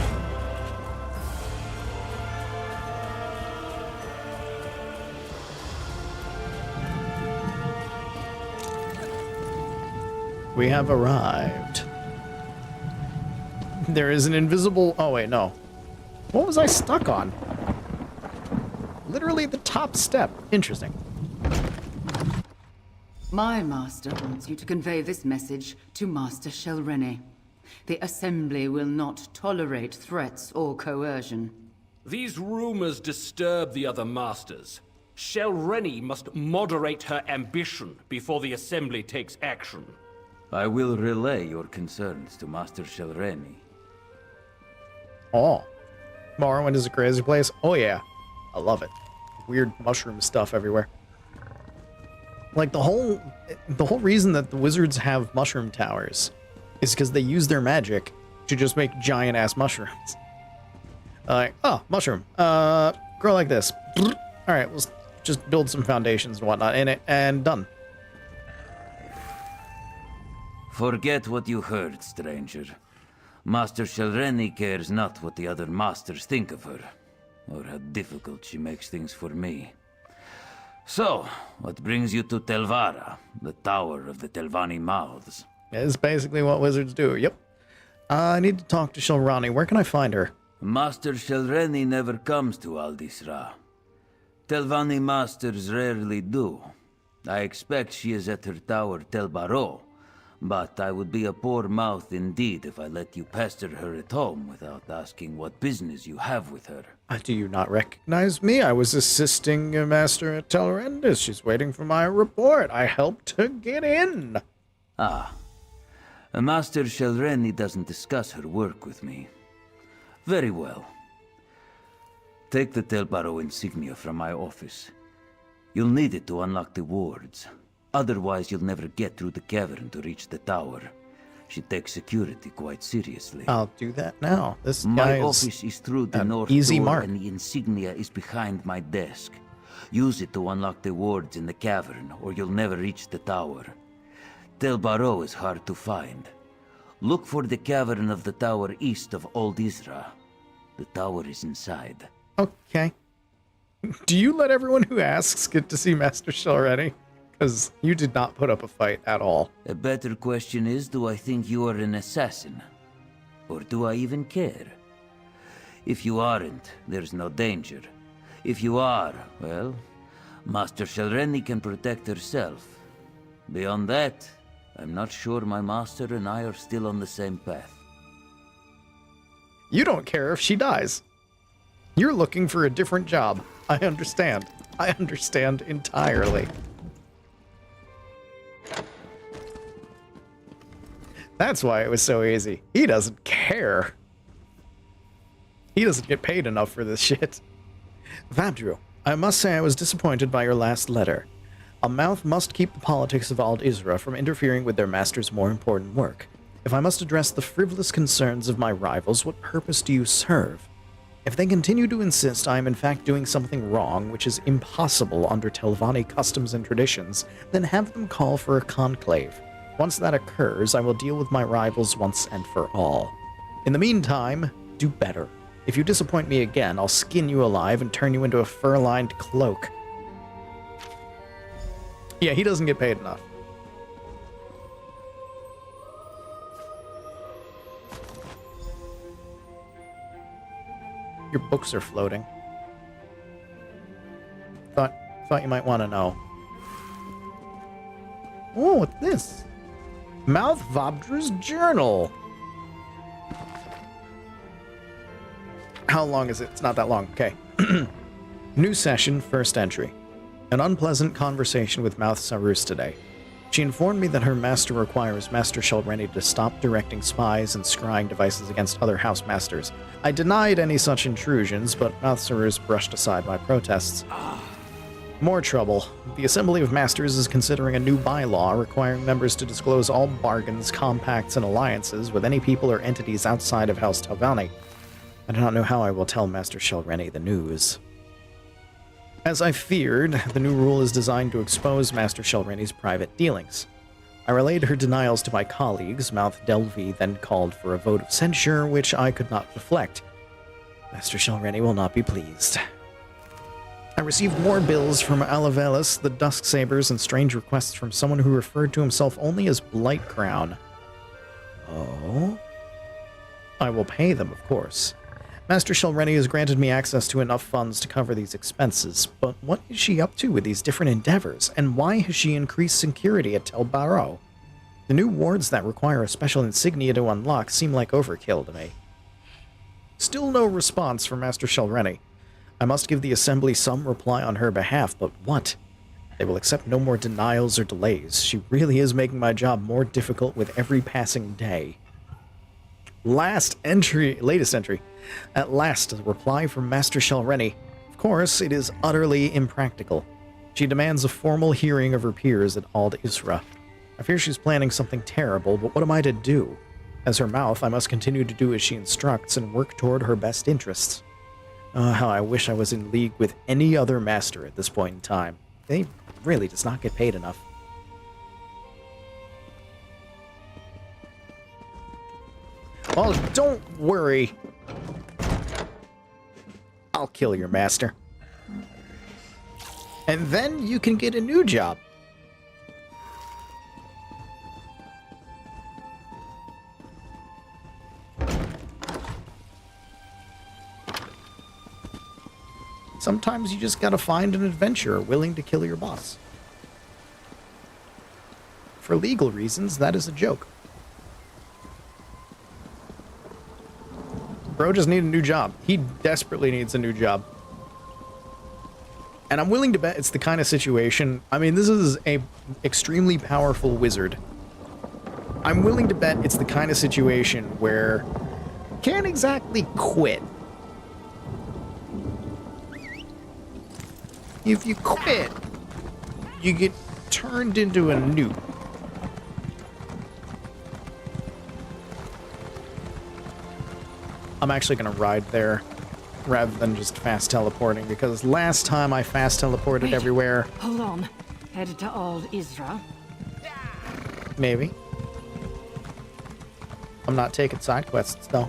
We have arrived. There is an invisible... Oh, wait, no. What was I stuck on? Literally the top step. Interesting. My master wants you to convey this message to Master Shelreni. The Assembly will not tolerate threats or coercion. These rumors disturb the other masters. Shelreni must moderate her ambition before the Assembly takes action. I will relay your concerns to Master Shelreni. Oh. Morrowind is a crazy place? Oh yeah. I love it. Weird mushroom stuff everywhere. Like the whole reason that the wizards have mushroom towers is because they use their magic to just make giant ass mushrooms. Like, oh, mushroom. Grow like this. Alright, we'll just build some foundations and whatnot in it, and done. Forget what you heard, stranger. Master Shelreni cares not what the other masters think of her, or how difficult she makes things for me. So, what brings you to Telvara, the Tower of the Telvanni Mouths? It's basically what wizards do, yep. I need to talk to Shelrani. Where can I find her? Master Shelreni never comes to Aldisra. Telvanni masters rarely do. I expect she is at her tower Tel Baro, but I would be a poor mouth indeed if I let you pester her at home without asking what business you have with her. Do you not recognize me? I was assisting Master at Telrendis. She's waiting for my report. I helped her get in. Ah. Master Shelreni doesn't discuss her work with me. Very well. Take the Tel Baro insignia from my office. You'll need it to unlock the wards. Otherwise, you'll never get through the cavern to reach the tower. She takes security quite seriously. I'll do that now. My office is through the north door, mark. and the insignia is behind my desk. Use it to unlock the wards in the cavern, or you'll never reach the tower. Tel Baro is hard to find. Look for the cavern of the tower east of Old Isra. The tower is inside. Okay. Do you let everyone who asks get to see Master Shelreni? Because you did not put up a fight at all. A better question is, do I think you are an assassin? Or do I even care? If you aren't, there's no danger. If you are, well, Master Shelreni can protect herself. Beyond that, I'm not sure my master and I are still on the same path. You don't care if she dies. You're looking for a different job. I understand. I understand entirely. That's why it was so easy. He doesn't care. He doesn't get paid enough for this shit. Vabdru, I must say I was disappointed by your last letter. A mouth must keep the politics of Ald Isra from interfering with their master's more important work. If I must address the frivolous concerns of my rivals, what purpose do you serve? If they continue to insist I am in fact doing something wrong, which is impossible under Telvanni customs and traditions, then have them call for a conclave. Once that occurs, I will deal with my rivals once and for all. In the meantime, do better. If you disappoint me again, I'll skin you alive and turn you into a fur-lined cloak. Yeah, he doesn't get paid enough. Your books are floating. Thought you might want to know. Oh, what's this? Mouth Vabdra's journal. How long is it? It's not that long. Okay. New session, first entry. An unpleasant conversation with Mouth Sarus today. She informed me that her master requires Master Shelreni to stop directing spies and scrying devices against other house masters. I denied any such intrusions, but Mouth Sarus brushed aside my protests. More trouble. The Assembly of Masters is considering a new bylaw requiring members to disclose all bargains, compacts, and alliances with any people or entities outside of House Telvanni. I do not know how I will tell Master Shelreni the news. As I feared, the new rule is designed to expose Master Shelreni's private dealings. I relayed her denials to my colleagues. Mouth Delvi then called for a vote of censure, which I could not deflect. Master Shelreni will not be pleased. I received more bills from Alavelis, the Dusksabers, and strange requests from someone who referred to himself only as Blightcrown. Oh? I will pay them, of course. Master Shelreni has granted me access to enough funds to cover these expenses, but what is she up to with these different endeavors, and why has she increased security at Tel Baro? The new wards that require a special insignia to unlock seem like overkill to me. Still no response from Master Shelreni. I must give the Assembly some reply on her behalf, but what? They will accept no more denials or delays. She really is making my job more difficult with every passing day. Latest entry. At last, a reply from Master Shelreni. Of course, it is utterly impractical. She demands a formal hearing of her peers at Ald Isra. I fear she's planning something terrible, but what am I to do? As her mouth, I must continue to do as she instructs and work toward her best interests. How I wish I was in league with any other master at this point in time. They really does not get paid enough. Well, don't worry. I'll kill your master. And then you can get a new job. Sometimes you just gotta find an adventurer willing to kill your boss. For legal reasons, that is a joke. Bro just needs a new job. He desperately needs a new job. And I'm willing to bet it's the kind of situation... I mean, this is a extremely powerful wizard. I'm willing to bet it's the kind of situation where you can't exactly quit. If you quit, you get turned into a noob. I'm actually going to ride there rather than just fast teleporting, because last time I fast teleported everywhere. Hold on. Headed to Old Isra. Maybe. I'm not taking side quests, though.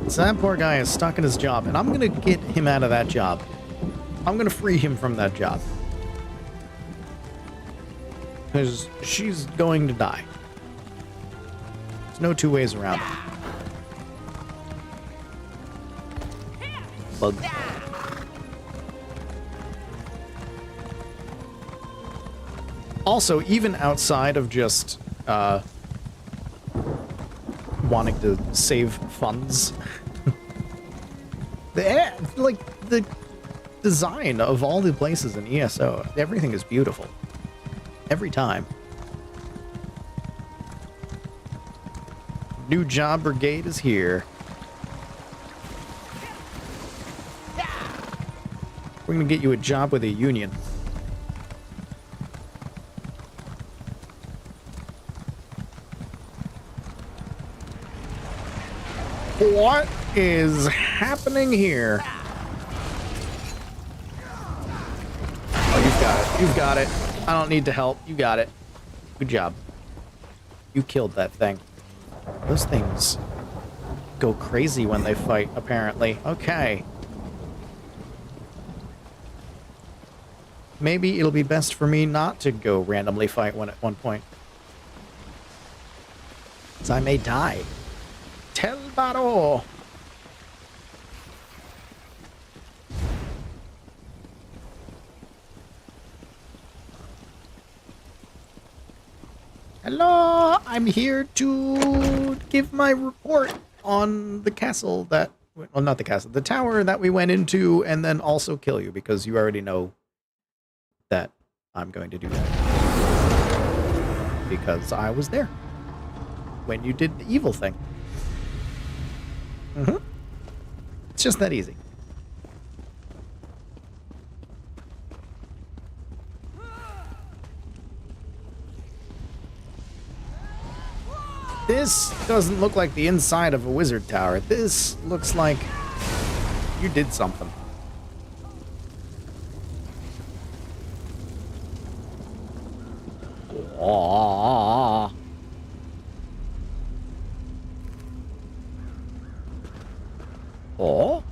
So that poor guy is stuck in his job, and I'm going to get him out of that job. I'm going to free him from that job. Because she's going to die. There's no two ways around it. Bug. Also, even outside of just wanting to save funds, the design of all the places in ESO, everything is beautiful. Every time. New job brigade is here. We're gonna get you a job with a union. What is happening here? Oh, you've got it. You've got it. I don't need to help. You got it. Good job. You killed that thing. Those things go crazy when they fight, apparently. Okay. Maybe it'll be best for me not to go randomly fight one at one point. Because I may die. Tel Baro! Hello, I'm here to give my report on the castle that, well, not the castle, the tower that we went into, and then also kill you, because you already know that I'm going to do that. Because I was there when you did the evil thing. It's just that easy. This doesn't look like the inside of a wizard tower. This looks like you did something. Oh. Oh.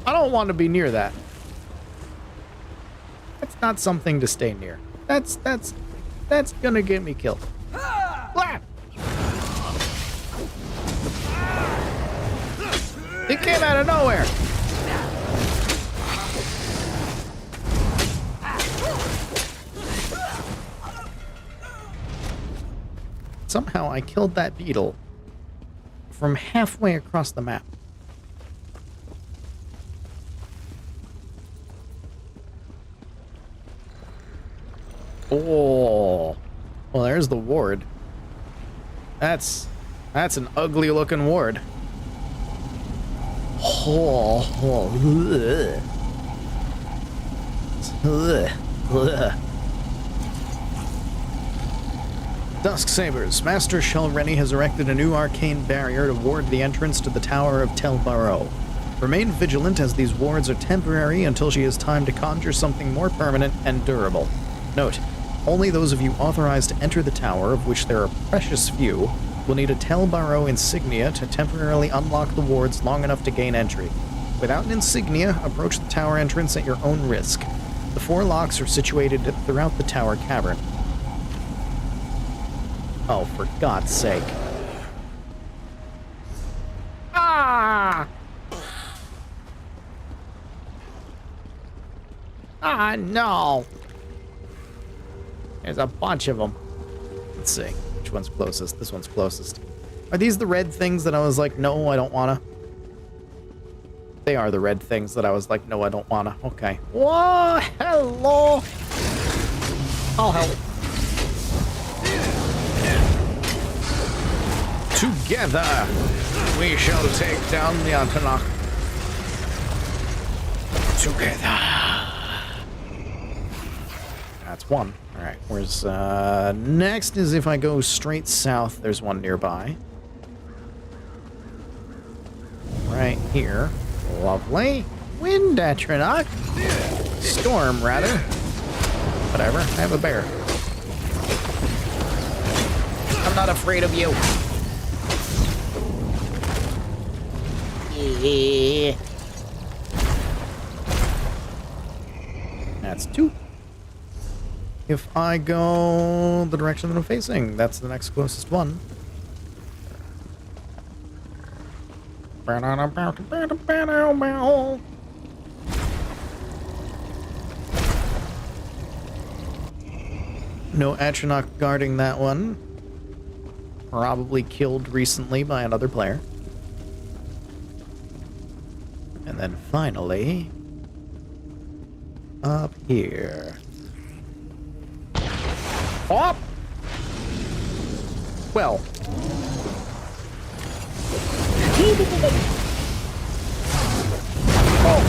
I don't want to be near that. That's not something to stay near. That's gonna get me killed. Ah! It came out of nowhere. Somehow I killed that beetle from halfway across the map. Oh, well, there's the ward. That's an ugly looking ward. Oh, ugh. Ugh. Ugh. Dusk Sabers. Master Shelreni has erected a new arcane barrier to ward the entrance to the Tower of Tel Baro. Remain vigilant, as these wards are temporary until she has time to conjure something more permanent and durable. Note, only those of you authorized to enter the tower, of which there are precious few, will need a Tel Baro insignia to temporarily unlock the wards long enough to gain entry. Without an insignia, approach the tower entrance at your own risk. The 4 locks are situated throughout the tower cavern. Oh, for God's sake. Ah! Ah, no! There's a bunch of them. Let's see. Which one's closest? This one's closest. Are these the red things that I was like, no, I don't wanna? They are the red things that I was like, no, I don't wanna. Okay. Whoa! Hello! I'll help. Together, we shall take down the Antonach. Together. That's one. Alright, where's, next is if I go straight south, there's one nearby. Right here. Lovely. Wind, Atronach. Storm, rather. Whatever, I have a bear. I'm not afraid of you. Yeah. That's 2. If I go the direction that I'm facing, that's the next closest one. No Atronach guarding that one. Probably killed recently by another player. And then finally, up here. Up! Well. Oh.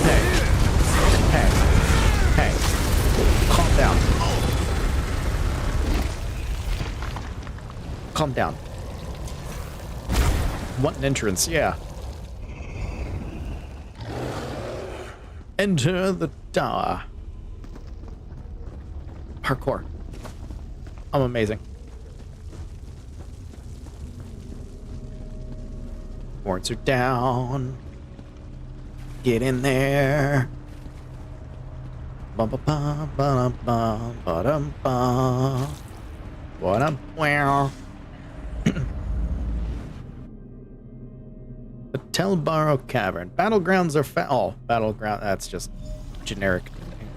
Hey. Hey. Hey. Calm down. Calm down. Want an entrance, yeah. Enter the tower. Parkour. I'm amazing. Boards are down. Get in there. Bum ba bum ba bum ba dum bum. What up? Wow. The Telbaro Cavern. Battlegrounds are oh, battleground. That's just generic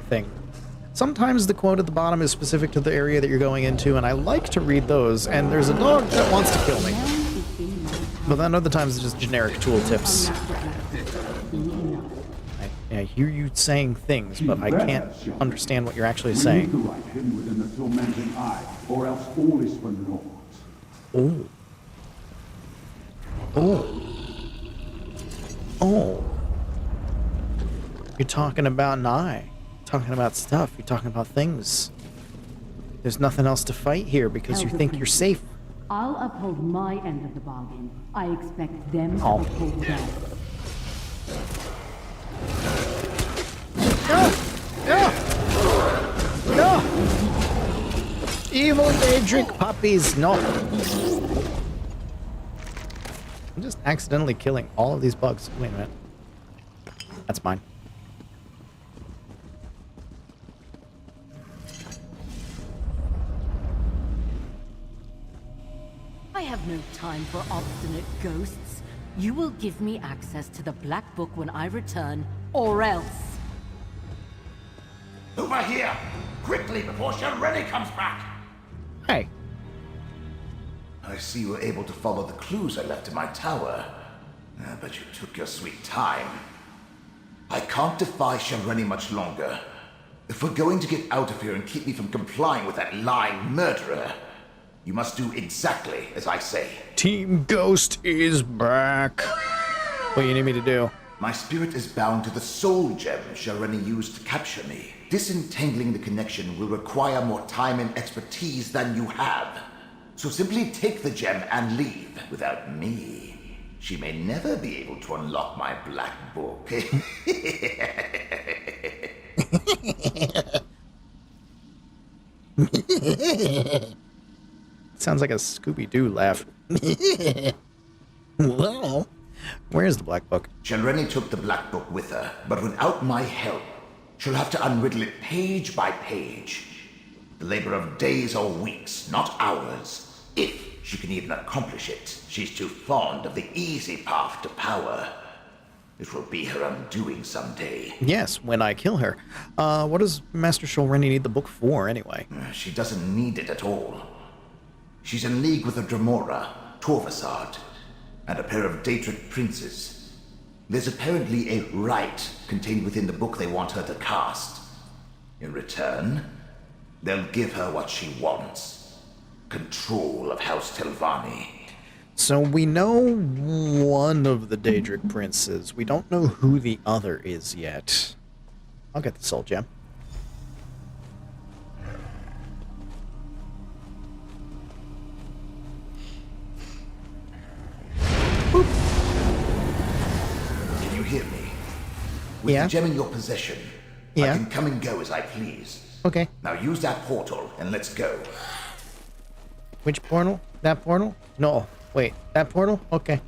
thing. Sometimes the quote at the bottom is specific to the area that you're going into, and I like to read those, and there's a dog that wants to kill me. But then other times it's just generic tooltips. I hear you saying things, but I can't understand what you're actually saying. Oh. Oh. Oh. You're talking about an eye. Talking about stuff. You're talking about things. There's nothing else to fight here because you think you're safe. I'll uphold my end of the bargain. I expect them to uphold theirs. No! No! No! Evil Daedric puppies, no! I'm just accidentally killing all of these bugs. Wait a minute. That's mine. I have no time for obstinate ghosts. You will give me access to the Black Book when I return, or else. Over here! Quickly, before Shelreni comes back! Hey. I see you were able to follow the clues I left in my tower. But you took your sweet time. I can't defy Shelreni much longer. If we're going to get out of here and keep me from complying with that lying murderer, you must do exactly as I say. Team Ghost is back. What do you need me to do? My spirit is bound to the soul gem Shelreni used to capture me. Disentangling the connection will require more time and expertise than you have. So simply take the gem and leave. Without me, she may never be able to unlock my black book. Sounds like a Scooby-Doo laugh. Well, Where is the Black Book? Shelreni took the Black Book with her, but without my help, she'll have to unriddle it page by page. The labor of days or weeks, not hours. If she can even accomplish it, she's too fond of the easy path to power. It will be her undoing someday. Yes, when I kill her. What does Master Sholreni need the book for, anyway? She doesn't need it at all. She's in league with a Dremora, Torvasard, and a pair of Daedric princes. There's apparently a rite contained within the book they want her to cast. In return, they'll give her what she wants. Control of House Telvanni. So we know one of the Daedric princes. We don't know who the other is yet. I'll get the soul gem. Can you hear me? With Yeah. the gem in your possession, Yeah. I can come and go as I please. Okay. Now use that portal and let's go. Which portal? That portal? No. Wait, that portal? Okay.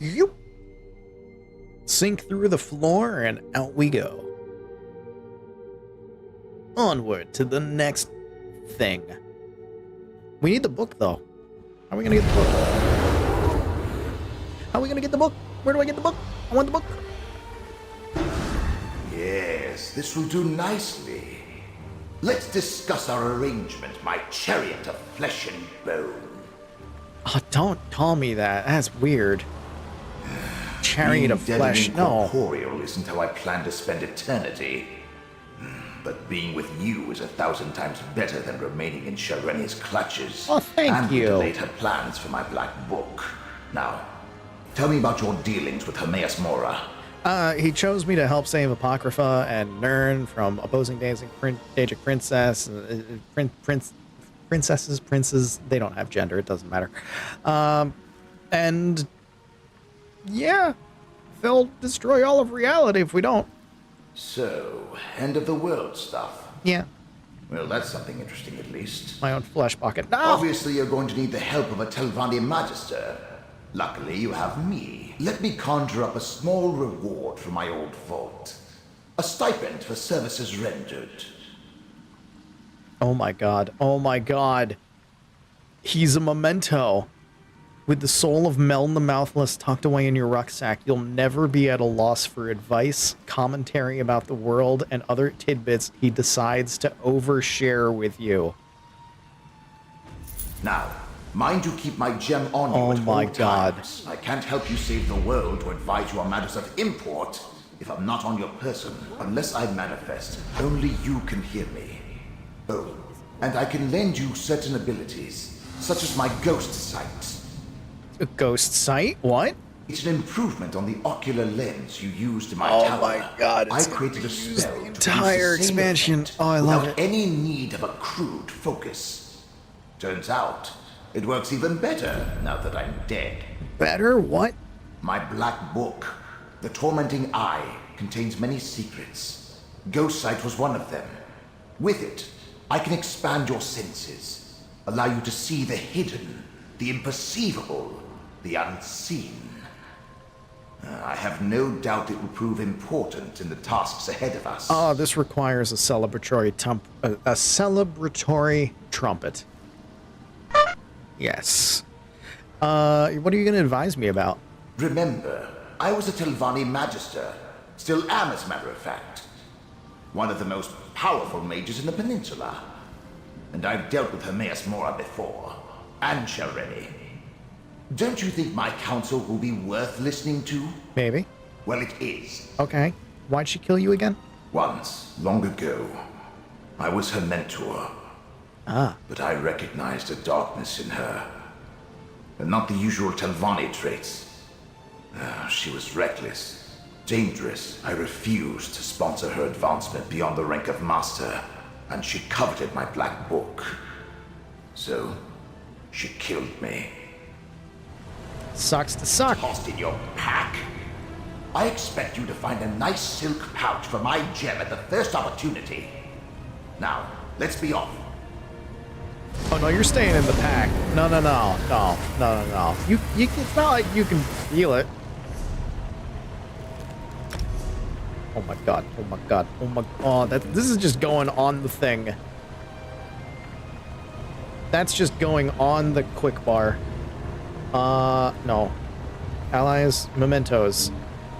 Yoop. Sink through the floor and out we go. Onward to the next thing. We need the book, though. How are we gonna get the book? How are we gonna get the book? Where do I get the book? I want the book. Yes, this will do nicely. Let's discuss our arrangement, my chariot of flesh and bone. Oh, don't call me that. That's weird. Chariot Being of dead flesh. and No. incorporeal isn't how I plan to spend eternity. But being with you is 1,000 times better than remaining in Shelreni's clutches. Oh, thank and you. delayed her plans for my Black Book. Now, tell me about your dealings with Hermaeus Mora. He chose me to help save Apocrypha and Nern from opposing Daedric princess, princes. They don't have gender. It doesn't matter. And yeah, they'll destroy all of reality if we don't. So, end of the world stuff. Yeah. Well, that's something interesting at least. My own flesh pocket. No! Obviously, you're going to need the help of a Telvanni Magister. Luckily, you have me. Let me conjure up a small reward for my old fault. A stipend for services rendered. Oh my god. Oh my god. He's a memento. With the soul of Meln the Mouthless tucked away in your rucksack, you'll never be at a loss for advice, commentary about the world, and other tidbits he decides to overshare with you. Now, mind you keep my gem on you Oh at my all god. times. I can't help you save the world or advise you on matters of import if I'm not on your person. Unless I manifest, only you can hear me. Oh, and I can lend you certain abilities, such as my ghost sight. A ghost sight? What? It's an improvement on the ocular lens you used in my Oh tower. my god, I it's created a spell to entire produce the same expansion. effect Oh, I love without it. any need of a crude focus. Turns out, it works even better now that I'm dead. Better? What? My Black Book, The Tormenting Eye, contains many secrets. Ghost Sight was one of them. With it, I can expand your senses, allow you to see the hidden, the imperceivable, the unseen. I have no doubt it will prove important in the tasks ahead of us. Oh, this requires a celebratory trumpet. Yes. What are you going to advise me about? Remember, I was a Telvanni Magister. Still am, as a matter of fact. One of the most powerful mages in the peninsula. And I've dealt with Hermaeus Mora before. And Shelreni. Don't you think my counsel will be worth listening to? Maybe. Well, it is. Okay. Why'd she kill you again? Once, long ago, I was her mentor. Ah. But I recognized a darkness in her. And not the usual Telvanni traits. She was reckless, dangerous. I refused to sponsor her advancement beyond the rank of master. And she coveted my Black Book. So, she killed me. Sucks to suck. Tossed in your pack. I expect you to find a nice silk pouch for my gem at the first opportunity. Now, let's be off. Oh no, you're staying in the pack. No. It's not like you can feel it. Oh my god. Oh, this is just going on the thing. That's just going on the quick bar. No. Allies, mementos.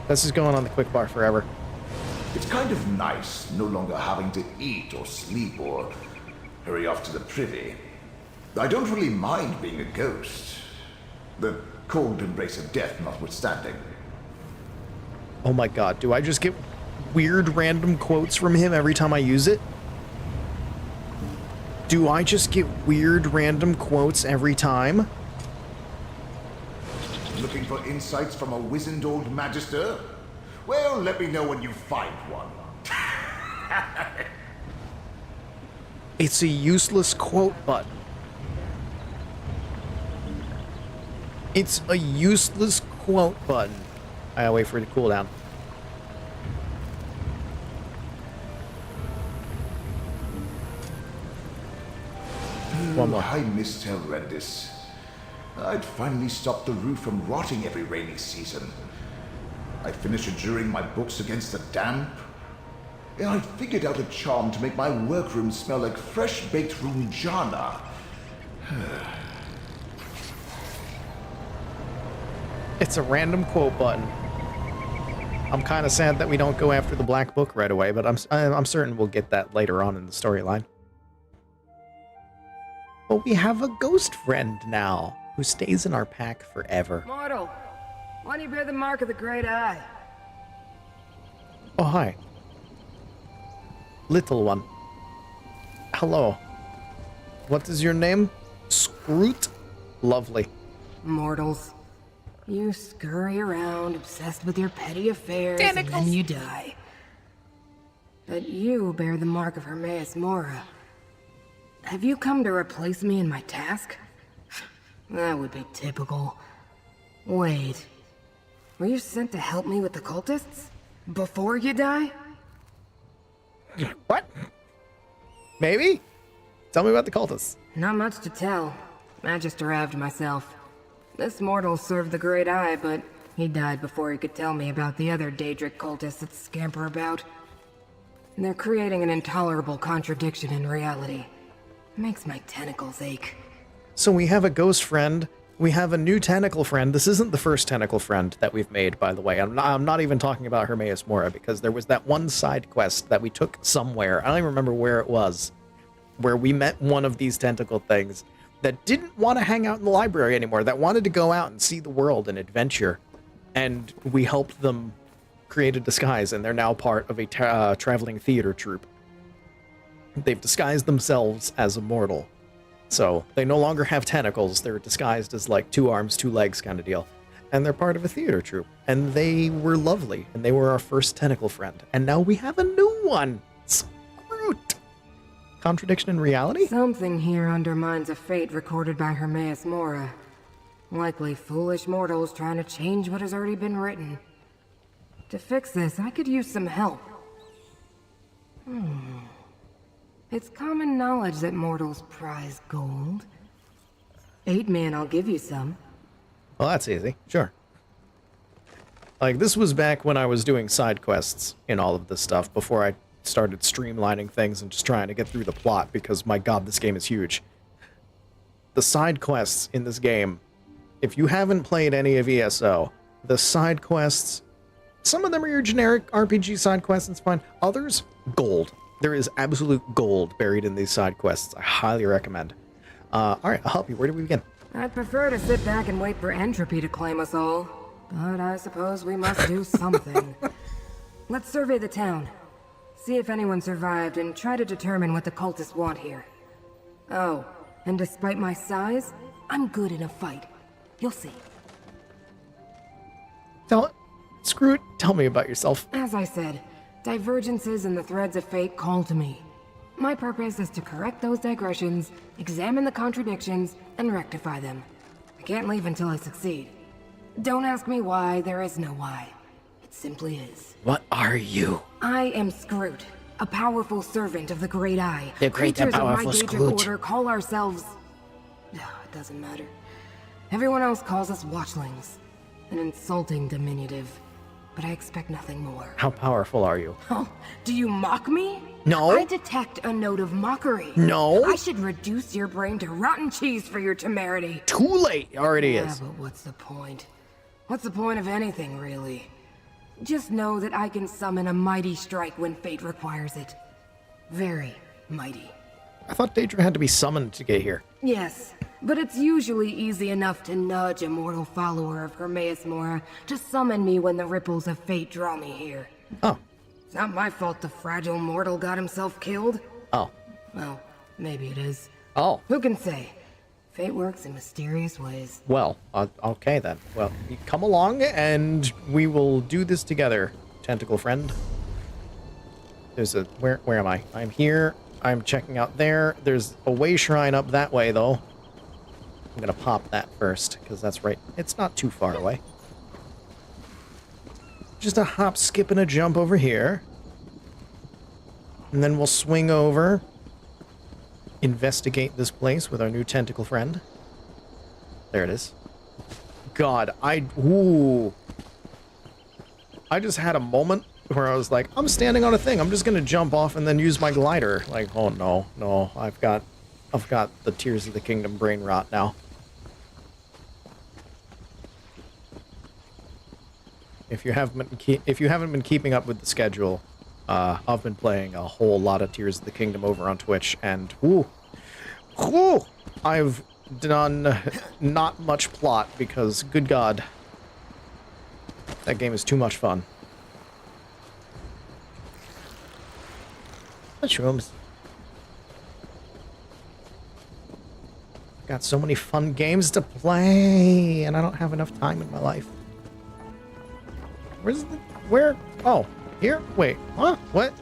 This is going on the quick bar forever. It's kind of nice no longer having to eat or sleep or hurry off to the privy. I don't really mind being a ghost. The cold embrace of death notwithstanding. Oh my god, do I just get weird random quotes from him every time I use it? Do I just get weird random quotes every time? Looking for insights from a wizened old magister? Well, let me know when you find one. It's a useless quote button. It's a useless quote button. I gotta wait for it to cool down. One more. I miss Telrendis. I'd finally stopped the roof from rotting every rainy season. I finished adjuring my books against the damp. And I'd figured out a charm to make my workroom smell like fresh-baked runjana. It's a random quote button. I'm kind of sad that we don't go after the black book right away, but I'm certain we'll get that later on in the storyline. But we have a ghost friend now, who stays in our pack forever. Mortal, why do you bear the mark of the Great Eye? Oh, hi. Little one. Hello. What is your name? Scroot? Lovely. Mortals. You scurry around, obsessed with your petty affairs, and then you die. But you bear the mark of Hermaeus Mora. Have you come to replace me in my task? That would be typical. Wait. Were you sent to help me with the cultists? Before you die? What? Maybe? Tell me about the cultists. Not much to tell. I just arrived myself. This mortal served the Great Eye, but he died before he could tell me about the other Daedric cultists that scamper about. They're creating an intolerable contradiction in reality. Makes my tentacles ache. So we have a ghost friend. We have a new tentacle friend. This isn't the first tentacle friend that we've made, by the way. I'm not even talking about Hermaeus Mora, because there was that one side quest that we took somewhere. I don't even remember where it was, where we met one of these tentacle things that didn't want to hang out in the library anymore, that wanted to go out and see the world and adventure. And we helped them create a disguise, and they're now part of a traveling theater troupe. They've disguised themselves as a mortal. So they no longer have tentacles. They're disguised as like 2 arms, 2 legs kind of deal. And they're part of a theater troupe. And they were lovely. And they were our first tentacle friend. And now we have a new one. Scroot. Contradiction in reality? Something here undermines a fate recorded by Hermaeus Mora. Likely foolish mortals trying to change what has already been written. To fix this, I could use some help. It's common knowledge that mortals prize gold. 8 men, I'll give you some. Well, that's easy. Sure. Like, this was back when I was doing side quests in all of this stuff, before I started streamlining things and just trying to get through the plot, because, my god, this game is huge. The side quests in this game, if you haven't played any of ESO, the side quests, some of them are your generic RPG side quests, it's fine. Others, gold. There is absolute gold buried in these side quests. I highly recommend. Alright, I'll help you. Where do we begin? I'd prefer to sit back and wait for entropy to claim us all. But I suppose we must do something. Let's survey the town. See if anyone survived and try to determine what the cultists want here. Oh, and despite my size, I'm good in a fight. You'll see. Tell me about yourself. As I said, divergences in the threads of fate call to me. My purpose is to correct those digressions, examine the contradictions, and rectify them. I can't leave until I succeed. Don't ask me why, there is no why. It simply is. What are you? I am Scroot, A powerful servant of the Great Eye. The Great and Creatures of my Powerful Daedric Scrooge. Order call ourselves... It doesn't matter. Everyone else calls us watchlings. An insulting diminutive. But I expect nothing more. How powerful are you? Oh, do you mock me? No. I detect a note of mockery. No. I should reduce your brain to rotten cheese for your temerity. Too late. Already Yeah, is. but what's the point? What's the point of anything, really? Just know that I can summon a mighty strike when fate requires it. Very mighty. I thought Daedra had to be summoned to get here. Yes, but it's usually easy enough to nudge a mortal follower of Hermaeus Mora to summon me when the ripples of fate draw me here. Oh. It's not my fault the fragile mortal got himself killed. Oh. Well, maybe it is. Oh. Who can say? Fate works in mysterious ways. Well, okay then. Well, you come along and we will do this together, tentacle friend. There's a... Where am I? I'm here. I'm checking out there. There's a way shrine up that way, though. I'm gonna pop that first, because that's right. It's not too far away. Just a hop, skip, and a jump over here. And then we'll swing over. Investigate this place with our new tentacle friend. There it is. God, ooh. I just had a moment where I was like, I'm standing on a thing. I'm just gonna jump off and then use my glider. Like, oh no, I've got the Tears of the Kingdom brain rot now. If you haven't been keeping up with the schedule, I've been playing a whole lot of Tears of the Kingdom over on Twitch, and I've done not much plot because, good God, that game is too much fun. Mushrooms. Got so many fun games to play, and I don't have enough time in my life. Where? Oh, here? Wait, huh? What?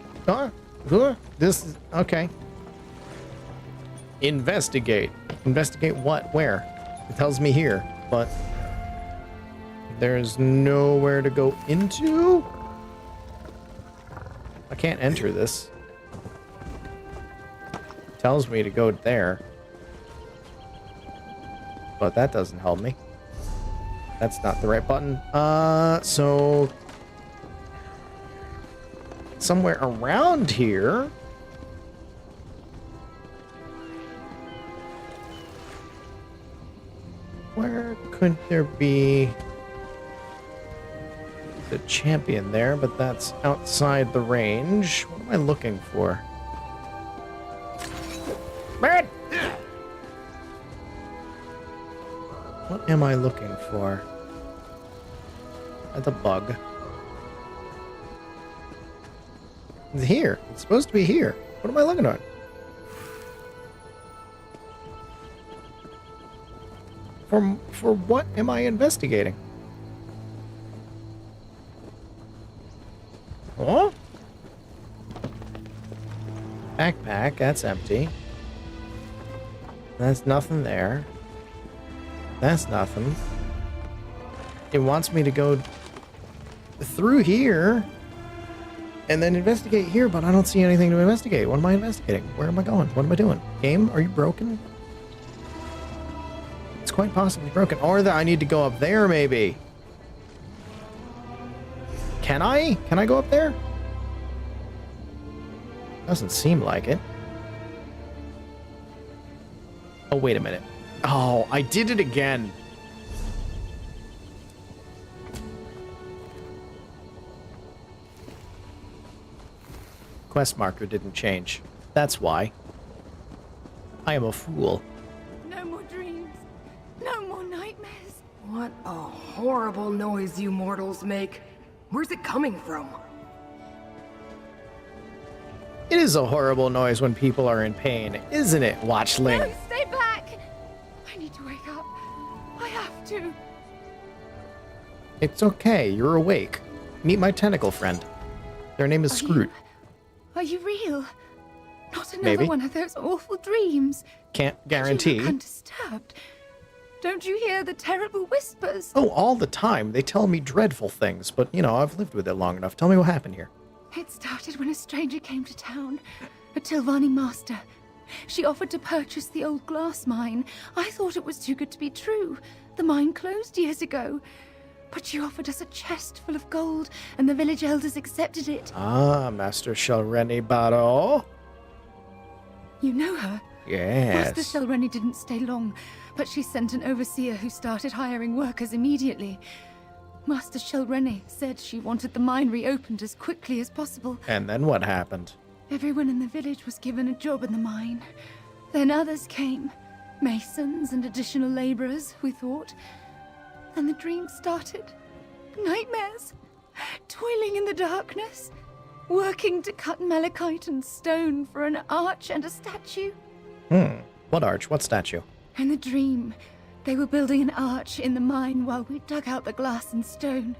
This is, okay. Investigate. Investigate what? Where? It tells me here, but there's nowhere to go into? I can't enter this. It tells me to go there. But that doesn't help me. That's not the right button. So somewhere around here. Where could there be the champion there? But that's outside the range. What am I looking for? Bird! What am I looking for? That's a bug. It's here. It's supposed to be here. What am I looking at? For what am I investigating? Oh? Backpack, that's empty. That's nothing there. That's nothing. It wants me to go through here and then investigate here, but I don't see anything to investigate. What am I investigating? Where am I going? What am I doing? Game, are you broken? It's quite possibly broken. Or that I need to go up there, maybe. Can I? Can I go up there? Doesn't seem like it. Oh, wait a minute. Oh, I did it again. Quest marker didn't change. That's why. I am a fool. No more dreams. No more nightmares. What a horrible noise you mortals make. Where's it coming from? It is a horrible noise when people are in pain, isn't it, Watchling? No, stay back. I need to wake up. I have to. It's okay, you're awake. Meet my tentacle friend. Their name is Scroot. Are you real? Not another Maybe. one of those awful dreams. Can't You guarantee. look undisturbed. Don't you hear the terrible whispers? Oh, all the time. They tell me dreadful things, but, you know, I've lived with it long enough. Tell me what happened here. It started when a stranger came to town, a Tilvani master. She offered to purchase the old glass mine. I thought it was too good to be true. The mine closed years ago. But she offered us a chest full of gold, and the village elders accepted it. Ah, Master Shelreni Baro. You know her? Yes. Master Shelreni didn't stay long, but she sent an overseer who started hiring workers immediately. Master Shelreni said she wanted the mine reopened as quickly as possible. And then what happened? Everyone in the village was given a job in the mine. Then others came. Masons and additional laborers, we thought. Then the dream started. Nightmares. Toiling in the darkness. Working to cut malachite and stone for an arch and a statue. What arch? What statue? In the dream, they were building an arch in the mine while we dug out the glass and stone.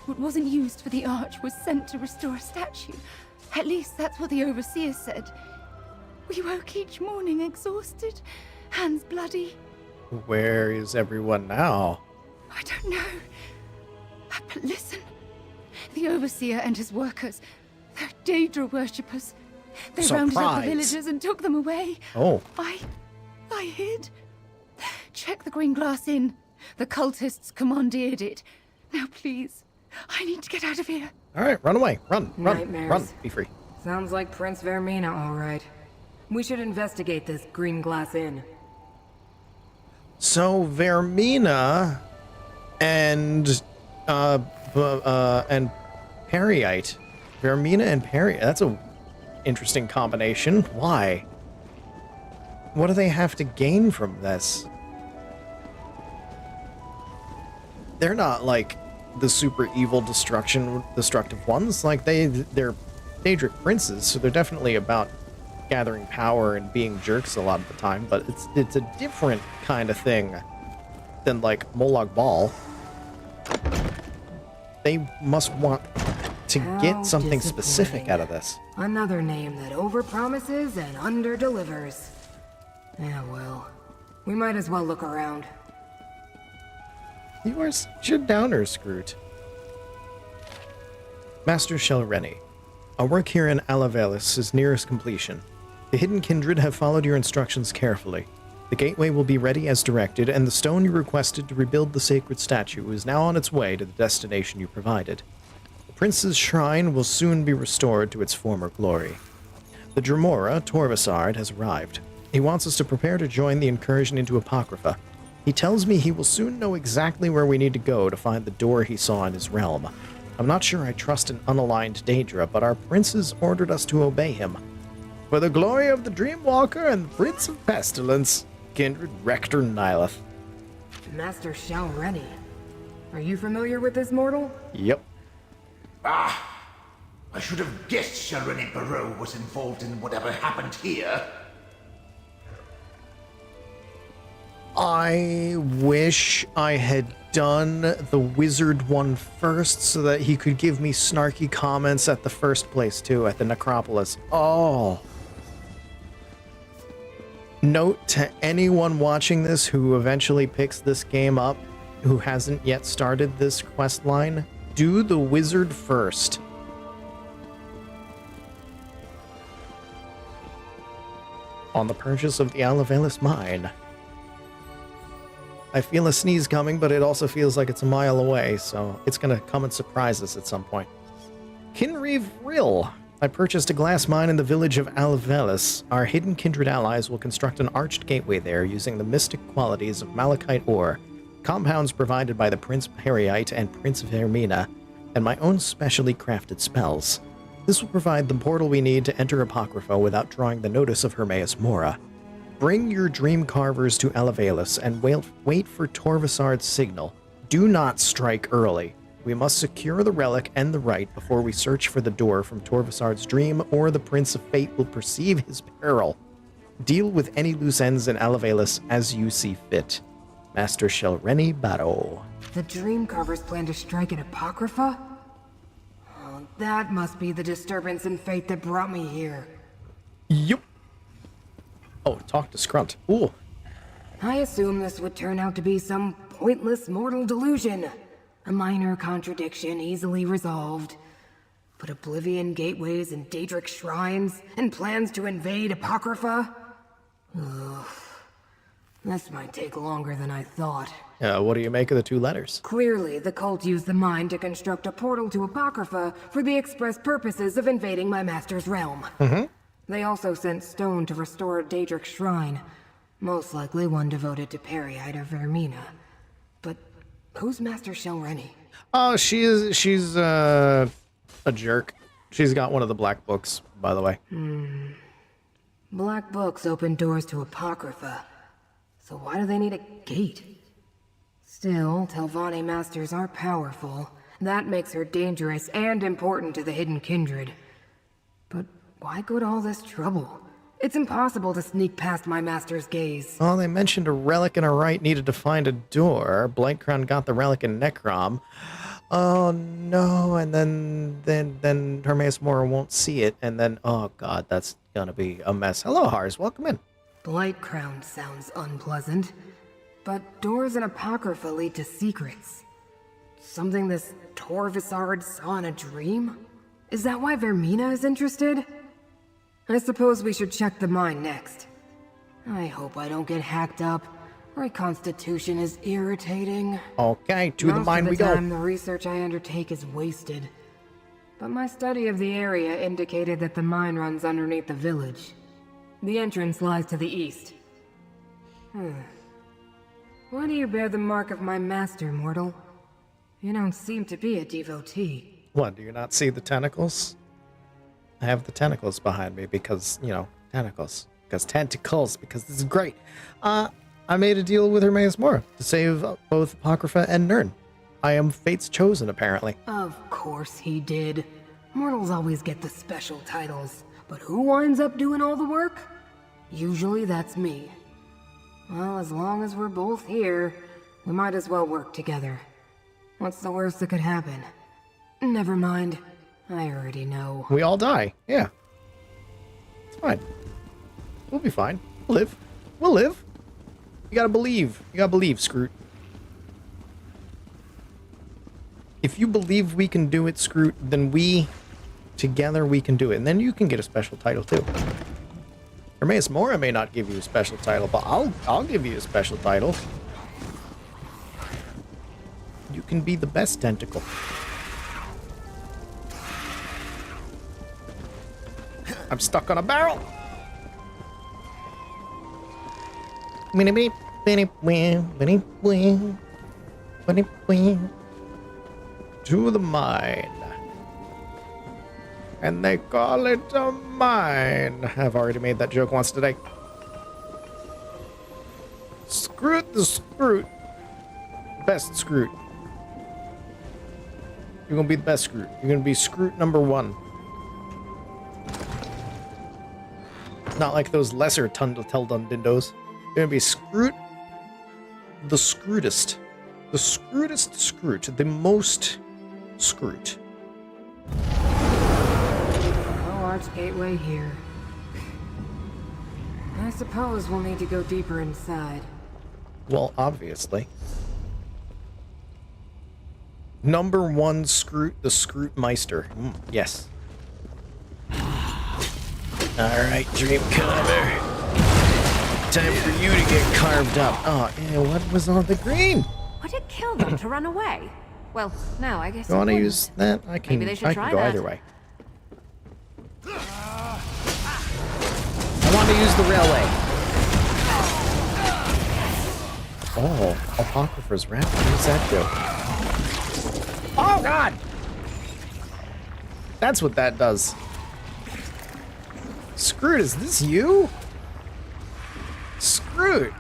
What wasn't used for the arch was sent to restore a statue. At least that's what the overseer said. We woke each morning exhausted, hands bloody. Where is everyone now? I don't know. But listen. The overseer and his workers, they're Daedra worshippers. They rounded up the villagers and took them away. Oh. I hid. Check the green glass inn. The cultists commandeered it. Now please, I need to get out of here. All right, run away. Run. Nightmares. Be free. Sounds like Prince Vermina, all right. We should investigate this green glass inn. So Vermina and Periite. Vermina and Periite. That's a interesting combination. Why? What do they have to gain from this? They're not like the super evil destructive ones. Like they're Daedric princes, so they're definitely about gathering power and being jerks a lot of the time, but it's a different kind of thing than like Molag Bal. They must want to get something specific out of this. Another name that overpromises and underdelivers. Yeah, well, we might as well look around. You are such a downer, Scroot. Master Shelreni, our work here in Alavelis is nearest completion. The Hidden Kindred have followed your instructions carefully. The gateway will be ready as directed, and the stone you requested to rebuild the sacred statue is now on its way to the destination you provided. The prince's shrine will soon be restored to its former glory. The Dremora, Torvasard, has arrived. He wants us to prepare to join the incursion into Apocrypha. He tells me he will soon know exactly where we need to go to find the door he saw in his realm. I'm not sure I trust an unaligned Daedra, but our princes ordered us to obey him. For the glory of the Dreamwalker and the Prince of Pestilence, Kindred Rector Nihilith. Master Shelreni. Are you familiar with this mortal? Yep. I should have guessed Shelreni Barrow was involved in whatever happened here. I wish I had done the wizard one first so that he could give me snarky comments at the first place too, at the Necropolis. Oh. Note to anyone watching this who eventually picks this game up, who hasn't yet started this quest line, do the wizard first. On the purchase of the Alavelis mine. I feel a sneeze coming, but it also feels like it's a mile away, so it's gonna come and surprise us at some point. Kinreeve Rill. I purchased a glass mine in the village of Alavelis. Our hidden kindred allies will construct an arched gateway there using the mystic qualities of malachite ore, compounds provided by the Prince Periite and Prince Vermina, and my own specially crafted spells. This will provide the portal we need to enter Apocrypha without drawing the notice of Hermaeus Mora. Bring your dream carvers to Alavelis and wait for Torvasard's signal. Do not strike early. We must secure the relic and the rite before we search for the door from Torvasard's dream, or the Prince of Fate will perceive his peril. Deal with any loose ends in Alavelis as you see fit. Master Shelreni Baro. The Dreamcarvers plan to strike at Apocrypha? Oh, that must be the disturbance in fate that brought me here. Yup. Oh, talk to Scrunt. Ooh. I assume this would turn out to be some pointless mortal delusion. A minor contradiction easily resolved. Put Oblivion gateways in Daedric shrines, and plans to invade Apocrypha? Ugh. This might take longer than I thought. What do you make of the 2 letters? Clearly, the cult used the mind to construct a portal to Apocrypha for the express purposes of invading my master's realm. They also sent stone to restore a Daedric shrine, most likely one devoted to Periite or Vermina. But who's Master Shelreni? Oh, she's a jerk. She's got one of the black books, by the way. Black books open doors to Apocrypha. So why do they need a gate? Still, Telvanni masters are powerful. That makes her dangerous and important to the Hidden Kindred. But why go to all this trouble? It's impossible to sneak past my master's gaze. Well, they mentioned a relic and a rite needed to find a door. Blightcrown got the relic in Necrom. Oh no, and then Hermaeus Mora won't see it, and then, oh god, that's gonna be a mess. Hello, Hars, welcome in. Blightcrown sounds unpleasant, but doors in Apocrypha lead to secrets. Something this Torvisard saw in a dream? Is that why Vermina is interested? I suppose we should check the mine next. I hope I don't get hacked up. Reconstitution is irritating. Okay, to the mine we go. Most of the time, the research I undertake is wasted. But my study of the area indicated that the mine runs underneath the village. The entrance lies to the east. Why do you bear the mark of my master, mortal? You don't seem to be a devotee. What, do you not see the tentacles? I have the tentacles behind me because, you know, tentacles. Because tentacles, because this is great. I made a deal with Hermaeus Mora to save both Apocrypha and Nirn. I am Fate's chosen, apparently. Of course he did. Mortals always get the special titles, but who winds up doing all the work? Usually that's me. Well, as long as we're both here, we might as well work together. What's the worst that could happen? Never mind. I already know. We all die. Yeah. It's fine. We'll be fine. We'll live. We'll live. You gotta believe. You gotta believe, Scroot. If you believe we can do it, Scroot, then together we can do it. And then you can get a special title, too. Hermaeus Mora may not give you a special title, but I'll give you a special title. You can be the best tentacle. I'm stuck on a barrel. To the mine. And they call it a mine. I've already made that joke once today. Scroot the Scroot. Best Scroot. You're gonna be the best Scroot. You're gonna be Scroot number 1. Not like those lesser Teldum Dindos. You're gonna be Scroot the Scrootest. The Scrootest Scroot. The most Scroot. No arch gateway here. I suppose we'll need to go deeper inside. Well, obviously. Number 1 Scroot, the Scrootmeister. Yes. Alright, Dream Carver. Time for you to get carved up. Oh, yeah, what was on the green? Would it kill them to run away? Well, no, I guess You want to use that? I can, Maybe they should I try can go that. either way. I want to use the railway. Oh, Apocrypha's Wrap. What does that do? Oh, God! That's what that does. Scroot, is this you? Scroot!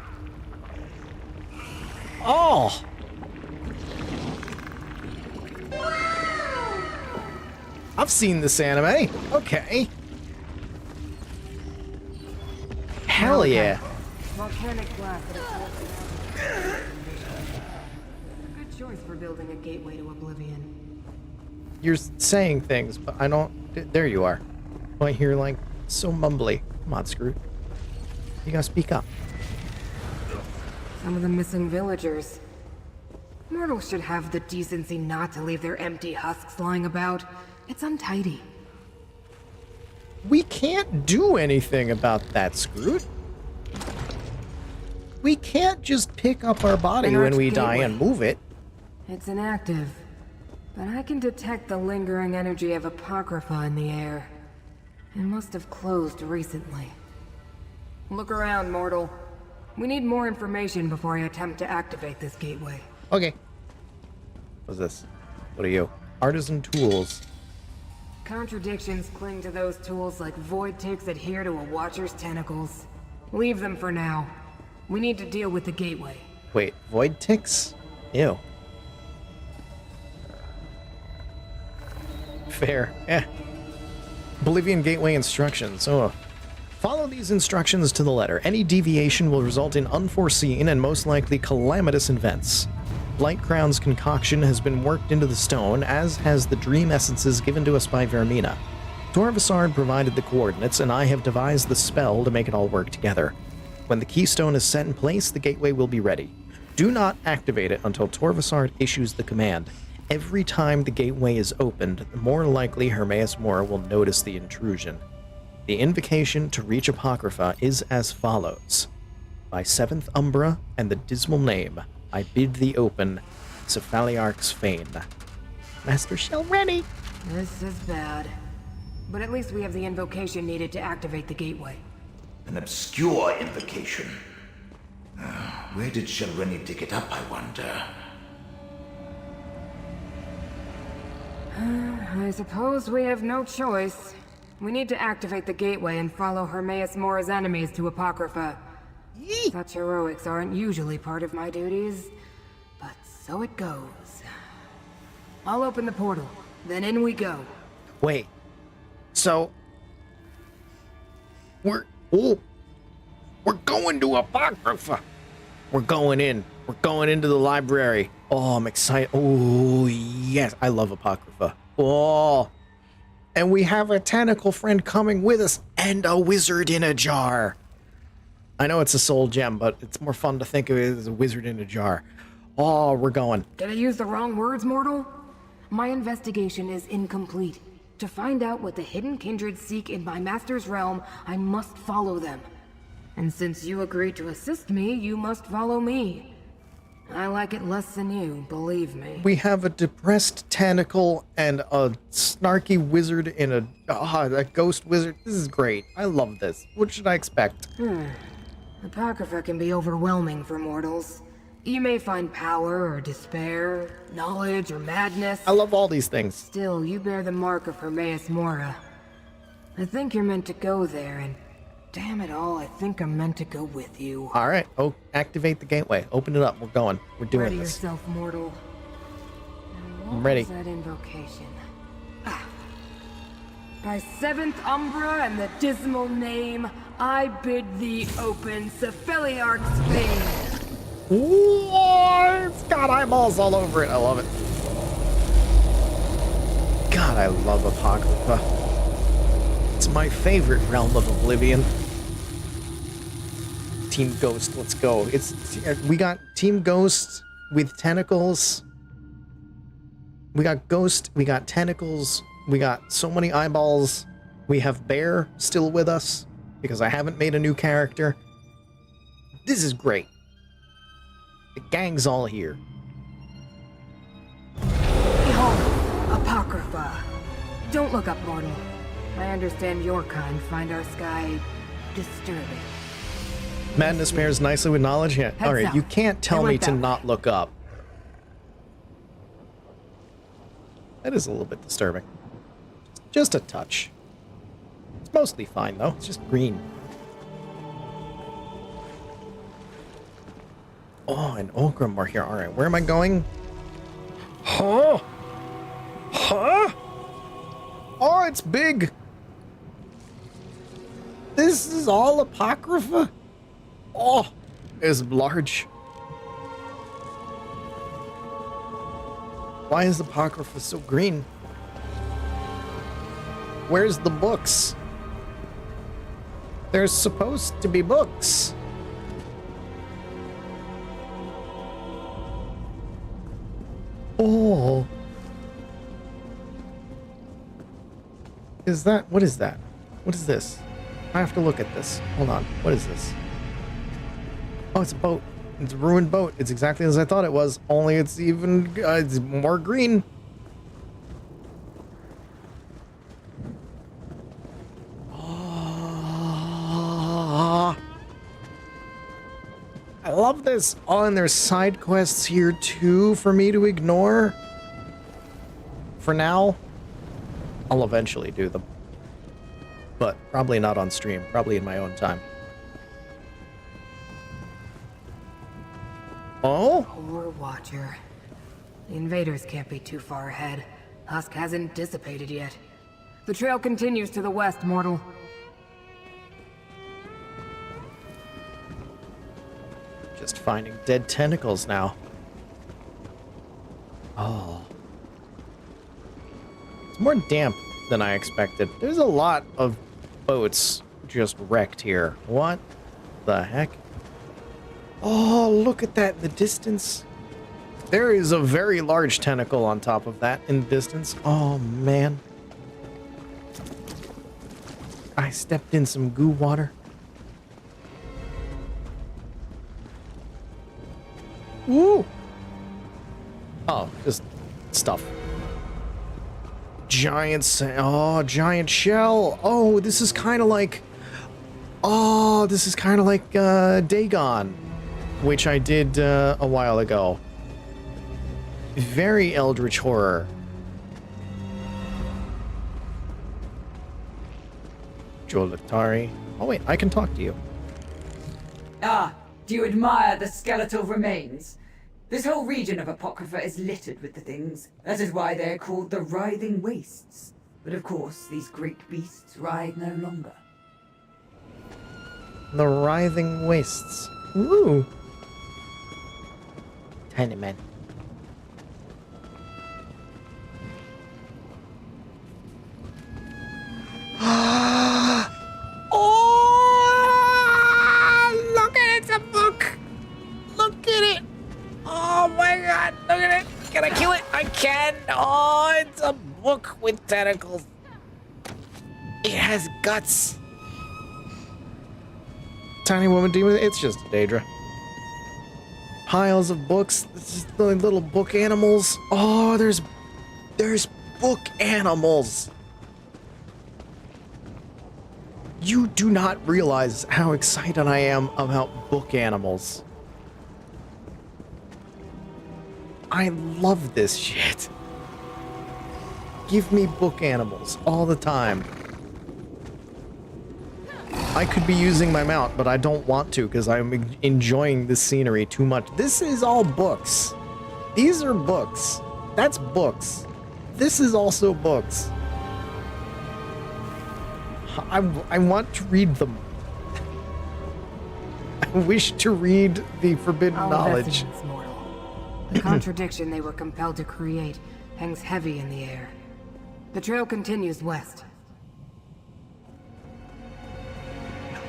Oh! I've seen this anime. Okay. Hell yeah. Volcanic glass at its good choice for building a gateway to oblivion. You're saying things, but I don't... There you are. Why you're like so mumbly. Come on, Scroot. You gotta speak up. Some of the missing villagers. Mortals should have the decency not to leave their empty husks lying about. It's untidy. We can't do anything about that, Scroot. We can't just pick up our body when we die and move it. It's inactive, but I can detect the lingering energy of Apocrypha in the air. It must have closed recently. Look around, mortal. We need more information before I attempt to activate this gateway. Okay. What's this? What are you? Artisan tools. Contradictions cling to those tools like void ticks adhere to a watcher's tentacles. Leave them for now. We need to deal with the gateway. Wait, void ticks? Ew. Fair. Oblivion Gateway instructions. Oh. Follow these instructions to the letter. Any deviation will result in unforeseen and most likely calamitous events. Blightcrown's concoction has been worked into the stone, as has the dream essences given to us by Vermina. Torvasard provided the coordinates, and I have devised the spell to make it all work together. When the keystone is set in place, the gateway will be ready. Do not activate it until Torvasard issues the command. Every time the gateway is opened, the more likely Hermaeus Mora will notice the intrusion. The invocation to reach Apocrypha is as follows. By seventh Umbra and the dismal name, I bid thee open Cephaliarch's fane. Master Shelreni! This is bad. But at least we have the invocation needed to activate the gateway. An obscure invocation. Where did Shelreni dig it up, I wonder? I suppose we have no choice. We need to activate the gateway and follow Hermaeus Mora's enemies to Apocrypha. Such heroics aren't usually part of my duties, but so it goes. I'll open the portal, then in we go. Wait. So... We're going to Apocrypha. We're going in. We're going into the library. Oh, I'm excited. Oh, yes. I love Apocrypha. Oh. And we have a tentacle friend coming with us and a wizard in a jar. I know it's a soul gem, but it's more fun to think of it as a wizard in a jar. Oh, we're going. Did I use the wrong words, mortal? My investigation is incomplete. To find out what the hidden kindred seek in my master's realm, I must follow them. And since you agreed to assist me, you must follow me. I like it less than you, believe me. We have a depressed tentacle and a snarky wizard in a ghost wizard. This is great. I love this. What should I expect? Apocrypha can be overwhelming for mortals. You may find power or despair, knowledge or madness. I love all these things. Still, you bear the mark of Hermaeus Mora. I think you're meant to go there, and damn it all, I think I'm meant to go with you. All right. Oh, activate the gateway. Open it up. We're going. We're doing Ready this. yourself, mortal. I'm ready. What was that invocation? By seventh Umbra and the dismal name, I bid thee open Cephaliarch's fane. Whoa, it's got eyeballs all over it. I love it. God, I love Apocrypha. It's my favorite realm of Oblivion. Team Ghost, let's go. We got Team Ghost with tentacles. We got Ghost, we got tentacles, we got so many eyeballs. We have Bear still with us because I haven't made a new character. This is great. The gang's all here. Behold, Apocrypha. Don't look up, mortal. I understand your kind find our sky disturbing. Madness pairs nicely with knowledge. Yeah. All right, you can't tell me to not look up. That is a little bit disturbing. Just a touch. It's mostly fine though. It's just green. Oh, and Ogrim are here. All right, where am I going? Huh? Huh? Oh, it's big. This is all Apocrypha? Oh, it's large. Why is Apocrypha so green? Where's the books? There's supposed to be books. is that? What is that? What is this? I have to look at this. Hold on. What is this? Oh, it's a boat. It's a ruined boat. It's exactly as I thought it was, only it's even it's more green. Oh, I love this. Oh, and there's side quests here too for me to ignore. For now, I'll eventually do them. But probably not on stream, probably in my own time. Oh? Poor Watcher. The invaders can't be too far ahead. Husk hasn't dissipated yet. The trail continues to the west, mortal. Just finding dead tentacles now. Oh. It's more damp than I expected. There's a lot of boats just wrecked here. What the heck? Oh, look at that in the distance. There is a very large tentacle on top of that in the distance. Oh, man. I stepped in some goo water. Woo! Oh, just stuff. Giant shell. Oh, this is kind of like... Oh, this is kind of like Dagon, which I did a while ago. Very eldritch horror. Jolatari. Oh wait, I can talk to you. Ah, do you admire the skeletal remains? This whole region of Apocrypha is littered with the things. That is why they're called the Writhing Wastes. But of course, these great beasts writhe no longer. The Writhing Wastes. Ooh. Tiny man. Oh, look at it, it's a book. Look at it. Oh my god, look at it. Can I kill it? I can. Oh, it's a book with tentacles. It has guts. Tiny woman demon. It's just a Daedra. Piles of books. This is the little book animals. Oh, there's book animals. You do not realize how excited I am about book animals. I love this shit. Give me book animals all the time. I could be using my mount, but I don't want to because I'm enjoying the scenery too much. This is all books. These are books. That's books. This is also books. I want to read them. I wish to read the forbidden knowledge. The contradiction they were compelled to create hangs heavy in the air. The trail continues west.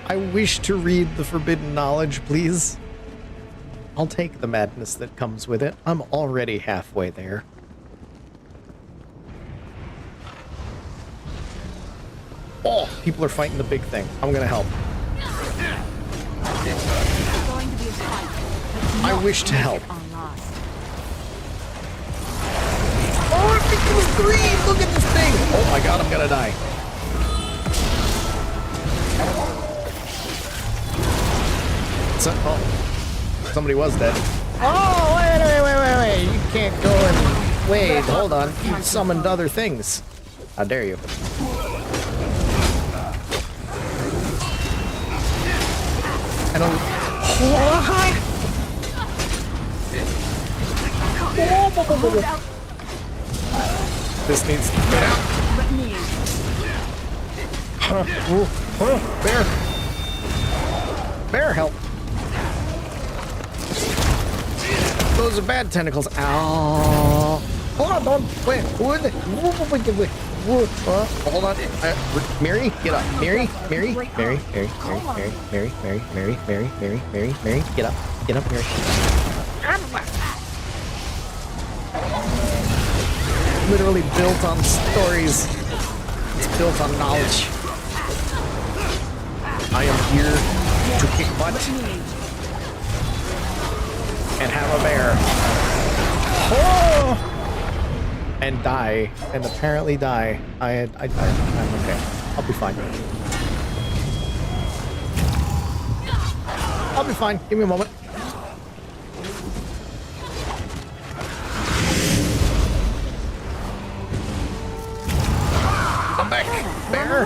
I wish to read the forbidden knowledge, please. I'll take the madness that comes with it. I'm already halfway there. Oh, people are fighting the big thing. I'm gonna help. I wish to help. Oh, it becomes green! Look at this thing! Oh my god, I'm gonna die. Oh, somebody was dead. Oh, wait. You can't go and... Wait, hold on. You summoned other things. How dare you? I don't... This needs to get out. Bear! Bear, help! Those are bad tentacles. Ow! Hold on, don't wait. Hold on. Mary, get up. Mary, get up. Get up, Mary. Literally built on stories. It's built on knowledge. I am here to kick butt and have a bear. Oh! And die, and apparently die. I'm okay. I'll be fine. I'll be fine. Give me a moment. I'm back. Bear.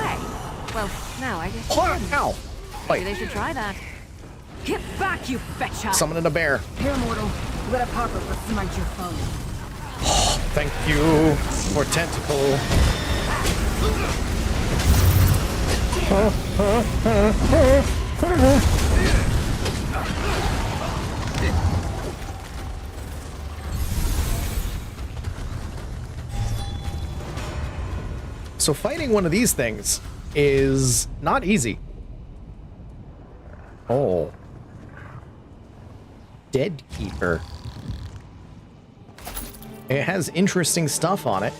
Well, now I guess. Ow! Maybe they should try that. Get back, you fetch! Summoning a bear. Here, mortal. Let a apocrypha smite your foe. Thank you for tentacle. So fighting one of these things is not easy. Oh. Dead Keeper. It has interesting stuff on it.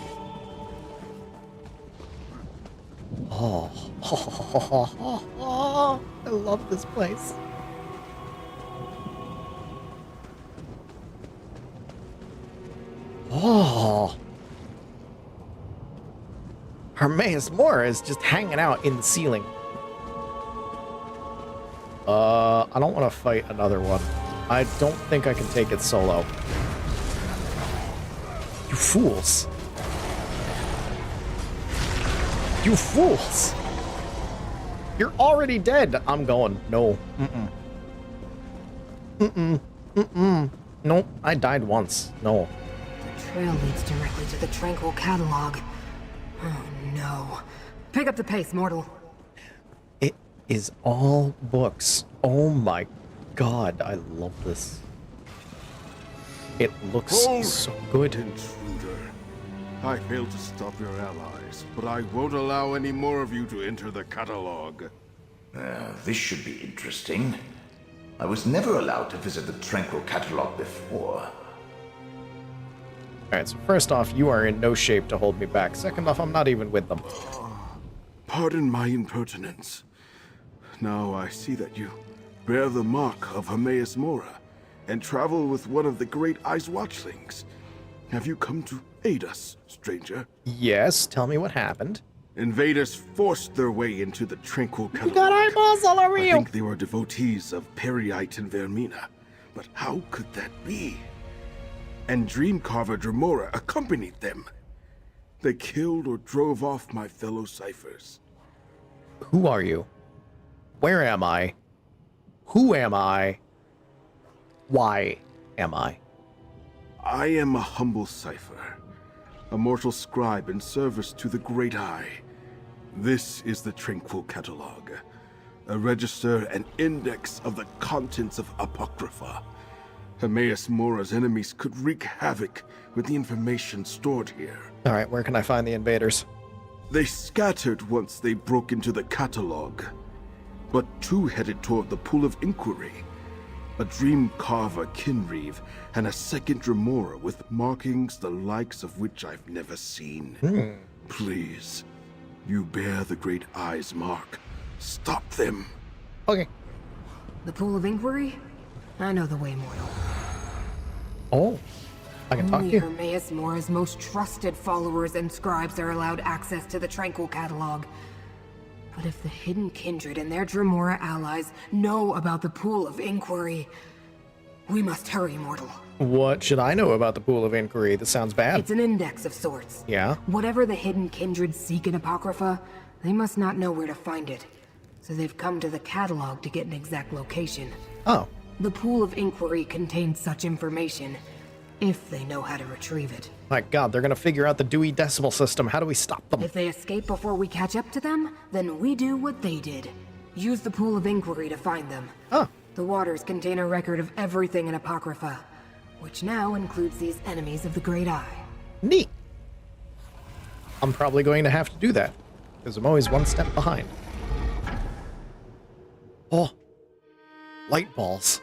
Oh. I love this place. Oh. Hermaeus Mora is just hanging out in the ceiling. I don't want to fight another one. I don't think I can take it solo. You fools. You fools. You're already dead. I'm going. No. Nope. I died once. No. The trail leads directly to the Tranquil Catalog. Oh no. Pick up the pace, mortal. It is all books. Oh my god, I love this. It looks so good. Intruder. I failed to stop your allies, but I won't allow any more of you to enter the catalog. This should be interesting. I was never allowed to visit the Tranquil Catalog before. Alright, so first off, you are in no shape to hold me back. Second off, I'm not even with them. Pardon my impertinence. Now I see that you bear the mark of Hermaeus Mora and travel with one of the Great Eye's watchlings. Have you come to aid us, stranger? Yes, tell me what happened. Invaders forced their way into the Tranquil Catalog. You got eyeballs all over you! I think they were devotees of Periite and Vermina. But how could that be? And Dreamcarver Dremora accompanied them. They killed or drove off my fellow ciphers. Who are you? Where am I? Who am I? Why am I? I am a humble cipher, a mortal scribe in service to the Great Eye. This is the Tranquil Catalog, a register and index of the contents of Apocrypha. Hermaeus Mora's enemies could wreak havoc with the information stored here. Alright, where can I find the invaders? They scattered once they broke into the catalog, but two headed toward the Pool of Inquiry. A Dreamcarver Kinreeve and a second Dremora with markings the likes of which I've never seen. Please, you bear the Great Eye's mark. Stop them. Okay. The Pool of Inquiry? I know the way, mortal. Oh, I can talk to you. Hermaeus Mora's most trusted followers and scribes are allowed access to the Tranquil Catalog. But if the Hidden Kindred and their Dremora allies know about the Pool of Inquiry, we must hurry, mortal. What should I know about the Pool of Inquiry? This sounds bad. It's an index of sorts. Yeah? Whatever the Hidden Kindred seek in Apocrypha, they must not know where to find it. So they've come to the catalog to get an exact location. Oh. The Pool of Inquiry contains such information, if they know how to retrieve it. My god, they're gonna figure out the Dewey Decimal System. How do we stop them? If they escape before we catch up to them, then we do what they did. Use the Pool of Inquiry to find them. Oh. The waters contain a record of everything in Apocrypha, which now includes these enemies of the Great Eye. Neat. I'm probably going to have to do that, because I'm always one step behind. Oh. Light balls.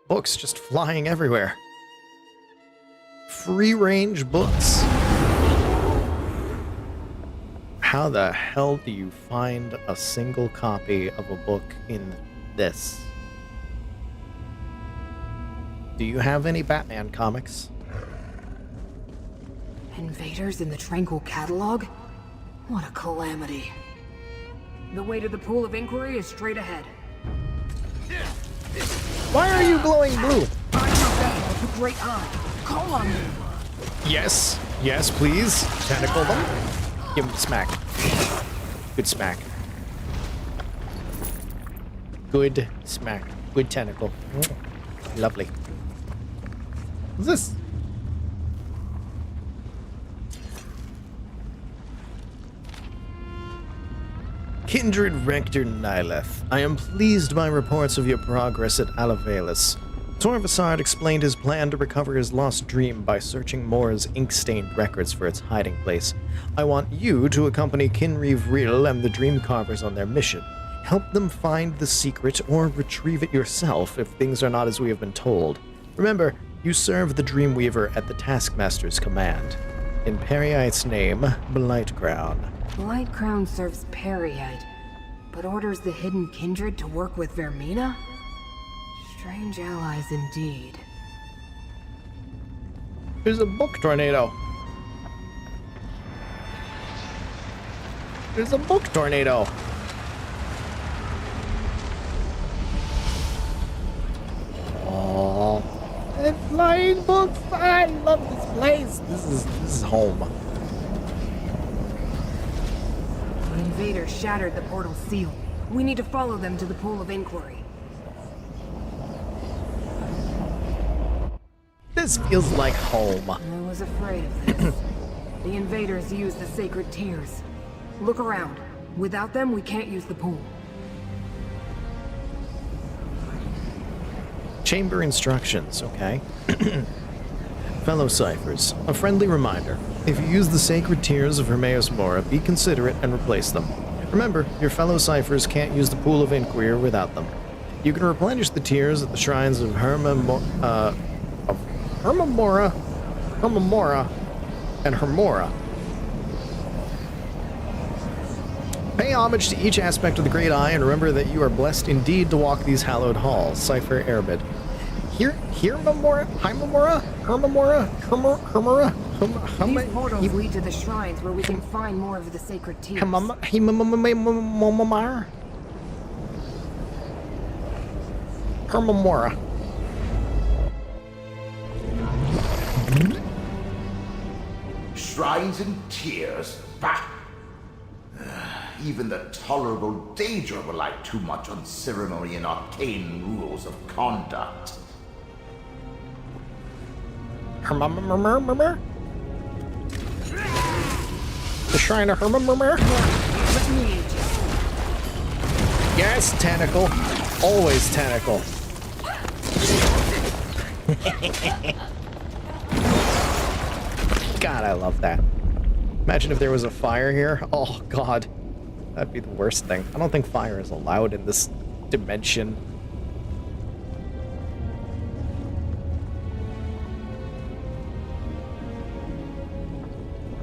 Books just flying everywhere. Free-range books. How the hell do you find a single copy of a book in this? Do you have any Batman comics? Invaders in the Tranquil Catalog? What a calamity. The way to the Pool of Inquiry is straight ahead. Why are you glowing blue? I'm your vessel with the great eye. Call on me. Yes. Yes, please. Tentacle them. Give him a smack. Good smack. Good smack. Good tentacle. Lovely. What's this? Kindred Rector Nileth, I am pleased by reports of your progress at Alavelis. Torvasard explained his plan to recover his lost dream by searching Mora's ink-stained records for its hiding place. I want you to accompany Kinri Vril and the Dream Carvers on their mission. Help them find the secret or retrieve it yourself if things are not as we have been told. Remember, you serve the Dreamweaver at the Taskmaster's command. In Periite's name, Blightcrown. Blightcrown serves Periite, but orders the Hidden Kindred to work with Vermina? Strange allies indeed. There's a book tornado. There's a book tornado. Oh, and flying books! I love this place. This is home. The invaders shattered the portal seal. We need to follow them to the Pool of Inquiry. This feels like home. I was afraid of this. The invaders used the sacred tears. Look around. Without them, we can't use the pool. Chamber instructions, okay. Fellow Ciphers, a friendly reminder. If you use the sacred tears of Hermaeus Mora, be considerate and replace them. Remember, your fellow Ciphers can't use the Pool of Inquiry without them. You can replenish the tears at the shrines of Hermamora, and Hermora. Pay homage to each aspect of the Great Eye, and remember that you are blessed indeed to walk these hallowed halls. Cipher Erebid. Hermamora? These portals lead to the shrines where we can find more of the sacred tears. Hermamora. Shrines and tears? Bah! Even the tolerable Daedra rely too much on ceremony and arcane rules of conduct. The Shrine of Hermamora? Yes, Tentacle. Always Tentacle. God, I love that. Imagine if there was a fire here. Oh, God. That'd be the worst thing. I don't think fire is allowed in this dimension.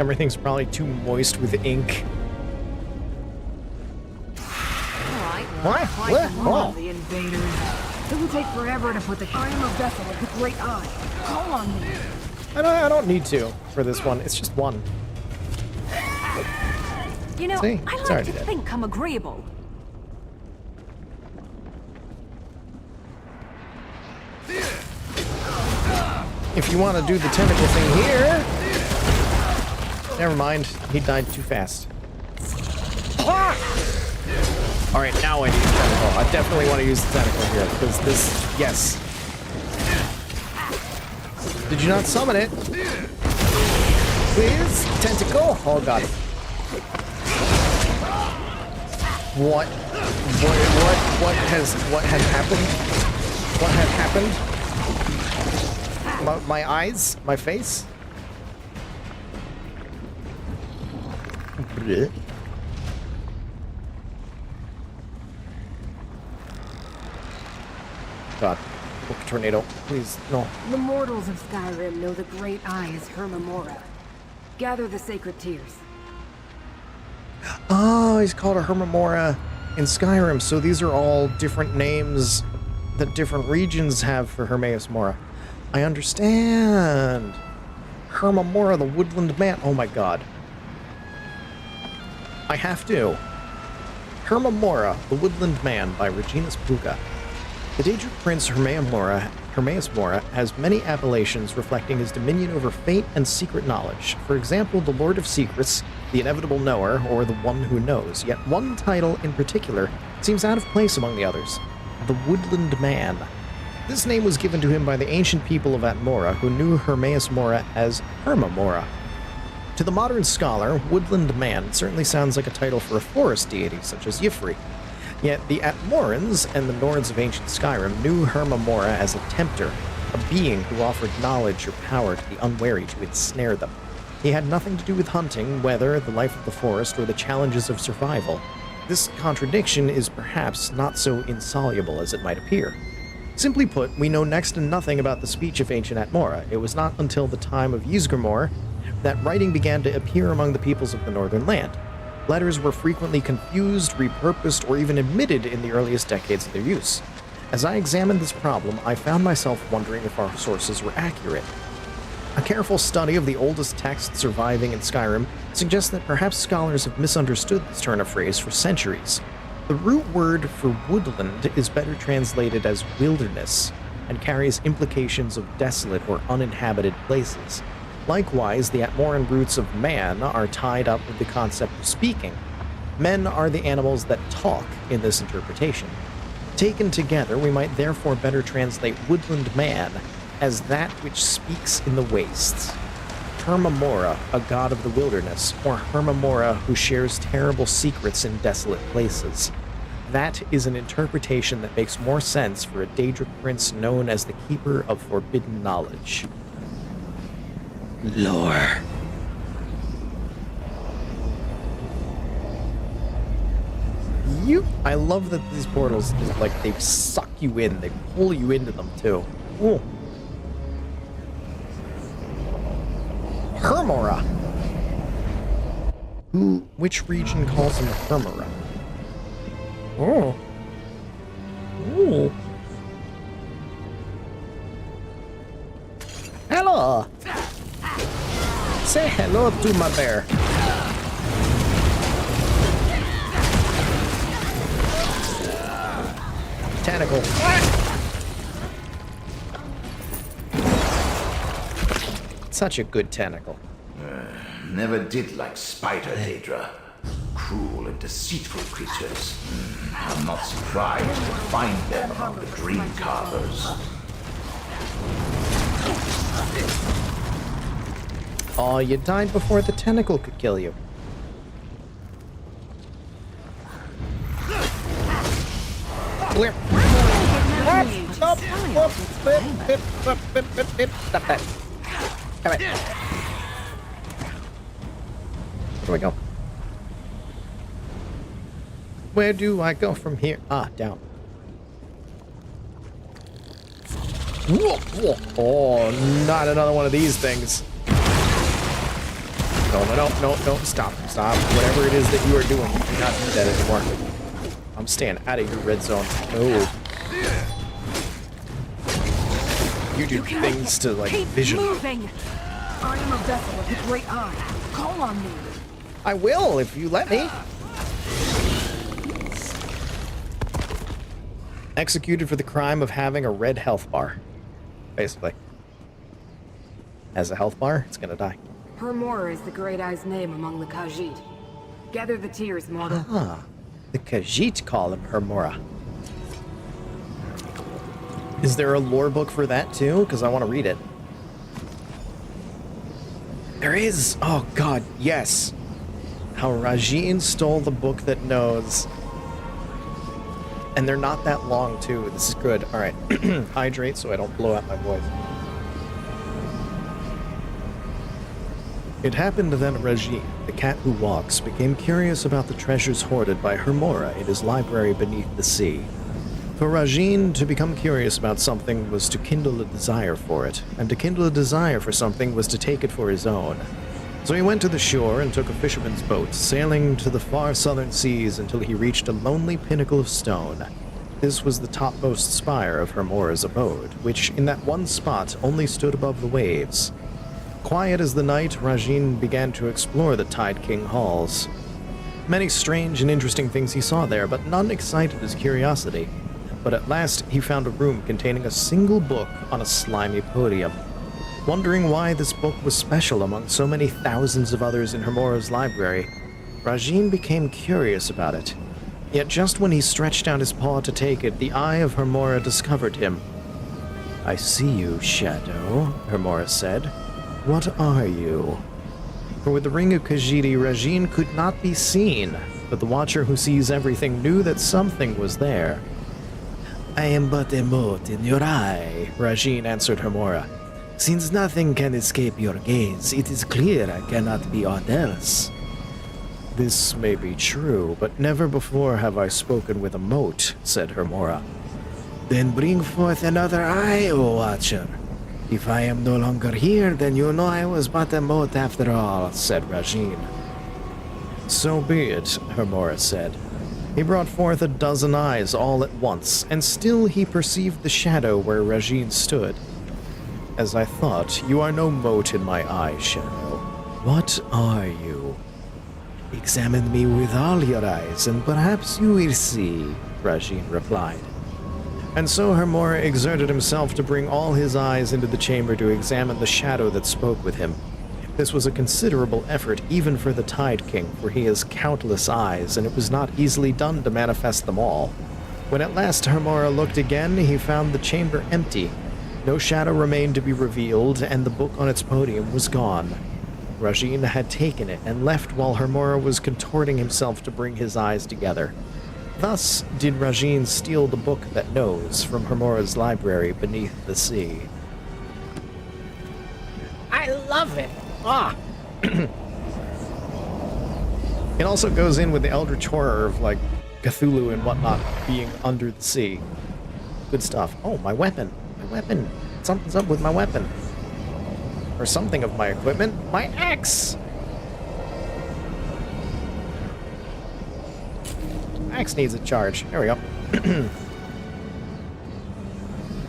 Everything's probably too moist with ink. What? What? The invaders. It will take forever to put the I am a vessel with the great eye. Call on me. I don't need to for this one. It's just one. You know, See? I It's like already to dead. think I'm agreeable. If you want to do the tentacle thing here... Never mind. He died too fast. Alright, now I need the tentacle. I definitely want to use the tentacle here, because this... Yes. Did you not summon it? Please? Tentacle? Oh, God. What had happened? What had happened? My eyes? My face? Blech. God. Book tornado. Please, no. The mortals of Skyrim know the great eye is Hermamora. Gather the sacred tears. Oh, he's called a Hermamora in Skyrim, so these are all different names that different regions have for Hermaeus Mora. I understand. Hermamora, the woodland man. Oh my god. I have to. Hermamora, the woodland man by Reginus Puga. The Daedric prince Hermaeus Mora has many appellations reflecting his dominion over fate and secret knowledge. For example, the Lord of Secrets, the Inevitable Knower, or the One Who Knows. Yet one title in particular seems out of place among the others. The Woodland Man. This name was given to him by the ancient people of Atmora, who knew Hermaeus Mora as Hermamora. To the modern scholar, Woodland Man certainly sounds like a title for a forest deity, such as Y'ffre. Yet the Atmorans and the Nords of ancient Skyrim knew Hermamora as a tempter, a being who offered knowledge or power to the unwary to ensnare them. He had nothing to do with hunting, weather, the life of the forest, or the challenges of survival. This contradiction is perhaps not so insoluble as it might appear. Simply put, we know next to nothing about the speech of ancient Atmora. It was not until the time of Ysgramor that writing began to appear among the peoples of the northern land. Letters were frequently confused, repurposed, or even omitted in the earliest decades of their use. As I examined this problem, I found myself wondering if our sources were accurate. A careful study of the oldest texts surviving in Skyrim suggests that perhaps scholars have misunderstood this turn of phrase for centuries. The root word for woodland is better translated as wilderness, and carries implications of desolate or uninhabited places. Likewise, the Atmoran roots of man are tied up with the concept of speaking. Men are the animals that talk in this interpretation. Taken together, we might therefore better translate woodland man as that which speaks in the wastes. Hermamora, a god of the wilderness, or Hermamora who shares terrible secrets in desolate places. That is an interpretation that makes more sense for a Daedric prince known as the Keeper of Forbidden Knowledge. Lore. I love that these portals just like they suck you in, they pull you into them too. Ooh. Hermora. Which region calls him Hermora? Oh. Ooh. Hello. Say hello to my bear. Tentacle. Such a good tentacle. Never did like spider Daedra. Cruel and deceitful creatures. I'm not surprised to find them among the dream carvers. Oh, you died before the tentacle could kill you. Clear. Stop that. Come on. Where do I go? Where do I go from here? Ah, down. Whoa, whoa. Oh, not another one of these things. No, stop. Whatever it is that you are doing, you cannot do that anymore. I'm staying out of your red zone. No. You do things to, like, vision. Moving. I am a vessel of the great eye. Call on me. I will, if you let me. Executed for the crime of having a red health bar. Basically. As a health bar, it's gonna die. Hermora is the Great Eye's name among the Khajiit. Gather the tears, mortal. Ah, the Khajiit call him Hermora. Is there a lore book for that too? Because I want to read it. There is! Oh god, yes! How Rajin stole the book that knows. And they're not that long too. This is good. Alright. Hydrate so I don't blow out my voice. It happened that Rajin, the cat who walks, became curious about the treasures hoarded by Hermora in his library beneath the sea. For Rajin, to become curious about something was to kindle a desire for it, and to kindle a desire for something was to take it for his own. So he went to the shore and took a fisherman's boat, sailing to the far southern seas until he reached a lonely pinnacle of stone. This was the topmost spire of Hermora's abode, which in that one spot only stood above the waves. Quiet as the night, Rajin began to explore the Tide King halls. Many strange and interesting things he saw there, but none excited his curiosity. But at last he found a room containing a single book on a slimy podium. Wondering why this book was special among so many thousands of others in Hermora's library, Rajin became curious about it. Yet just when he stretched out his paw to take it, the eye of Hermora discovered him. "I see you, Shadow," Hermora said. "What are you?" For with the Ring of Khajiit, Rajin could not be seen, but the Watcher who sees everything knew that something was there. "I am but a mote in your eye," Rajin answered Hermora. "Since nothing can escape your gaze, it is clear I cannot be aught else." "This may be true, but never before have I spoken with a mote," said Hermora. "Then bring forth another eye, O Watcher. If I am no longer here, then you know I was but a mote after all," said Rajin. "So be it," Hermora said. He brought forth a dozen eyes all at once, and still he perceived the shadow where Rajin stood. "As I thought, you are no mote in my eye, Shadow. What are you?" "Examine me with all your eyes, and perhaps you will see," Rajin replied. And so Hermora exerted himself to bring all his eyes into the chamber to examine the shadow that spoke with him. This was a considerable effort even for the Tide King, for he has countless eyes, and it was not easily done to manifest them all. When at last Hermora looked again, he found the chamber empty. No shadow remained to be revealed, and the book on its podium was gone. Rajin had taken it and left while Hermora was contorting himself to bring his eyes together. Thus did Rajin steal the book that knows from Hermora's library beneath the sea. I love it. Ah. It also goes in with the eldritch horror of, like, Cthulhu and whatnot being under the sea. Good stuff. Oh, my weapon. My weapon. Something's up with my weapon. Or something of my equipment. My axe! Axe needs a charge. There we go.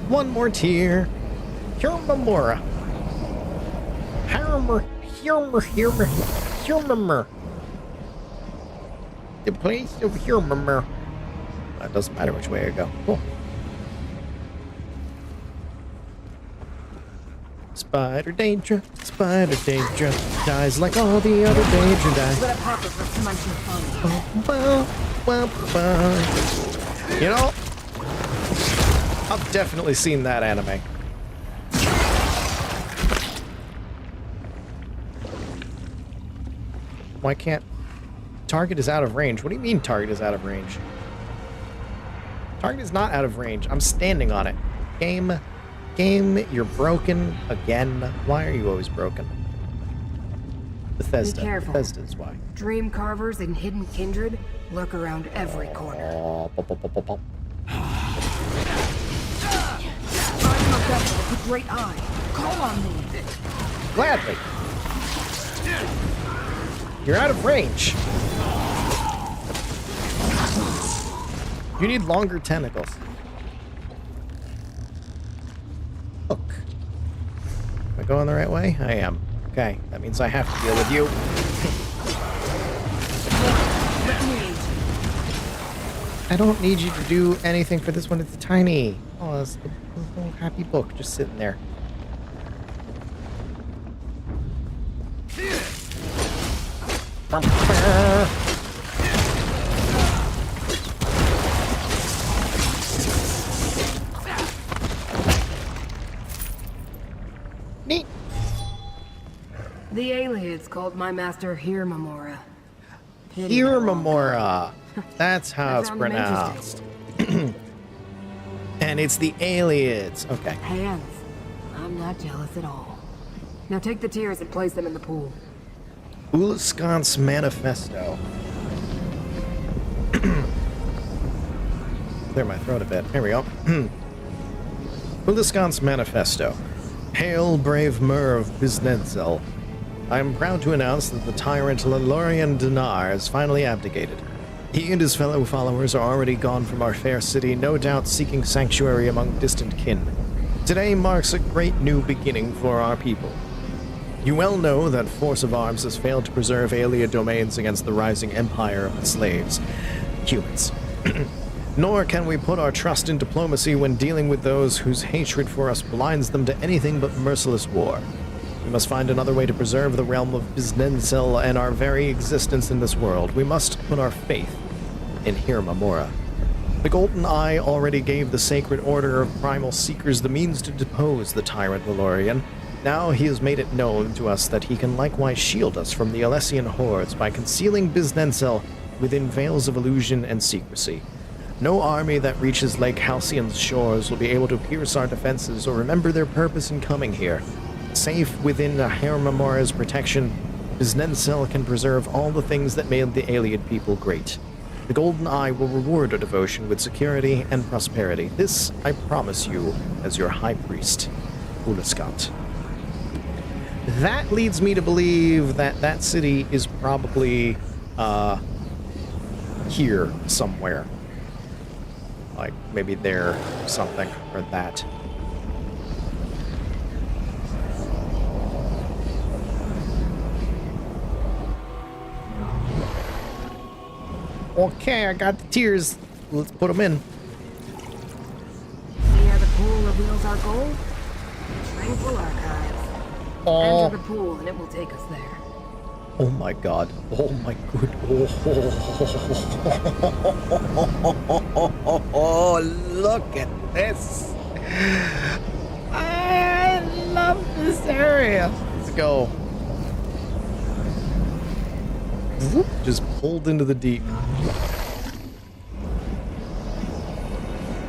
One more tier. Hermora. Hermor. The place of Hermor. It doesn't matter which way I go. Cool. Spider danger, dies like all the other danger dies. Let a pop of some fun. You know, I've definitely seen that anime. Why can't... Target is out of range. What do you mean target is out of range? Target is not out of range. I'm standing on it. Game, you're broken again. Why are you always broken? Bethesda. Be careful. Bethesda's why. Dream carvers and hidden kindred lurk around every corner. I'm a vessel with a great eye. Call on me. Gladly. You're out of range. You need longer tentacles. Look. Am I going the right way? I am. Okay, that means I have to deal with you. I don't need you to do anything for this one. It's tiny. Oh, that's a little happy book just sitting there. Neat. The aliens called my master Hermora. Hermora. That's how it's pronounced. And it's the aliens. Okay. Hands. I'm not jealous at all. Now take the tears and place them in the pool. Ulaskan's Manifesto. Clear my throat a bit. Here we go. Ulaskan's Manifesto. Hail, brave Mer of Biznetzel. I am proud to announce that the tyrant Lalorian Dinar has finally abdicated. He and his fellow followers are already gone from our fair city, no doubt seeking sanctuary among distant kin. Today marks a great new beginning for our people. You well know that Force of Arms has failed to preserve Aelia domains against the rising empire of the slaves, humans. Nor can we put our trust in diplomacy when dealing with those whose hatred for us blinds them to anything but merciless war. We must find another way to preserve the realm of Biznensel and our very existence in this world. We must put our faith in Hir Mamora. The Golden Eye already gave the Sacred Order of Primal Seekers the means to depose the tyrant Valorian. Now he has made it known to us that he can likewise shield us from the Alessian hordes by concealing Biznensel within veils of illusion and secrecy. No army that reaches Lake Halcyon's shores will be able to pierce our defenses or remember their purpose in coming here. Safe within Hir Mamora's protection, Biznensel can preserve all the things that made the Aeliad people great. The Golden Eye will reward our devotion with security and prosperity. This I promise you as your High Priest, Ulascott. That leads me to believe that that city is probably here somewhere. Like maybe there or something, or that. Okay, I got the tears. Let's put them in. See how the pool reveals our goal? Tranquil Archives. Oh. Enter the pool and it will take us there. Oh my god. Oh my good. Oh, look at this. I love this area. Let's go. Whoop, just pulled into the deep.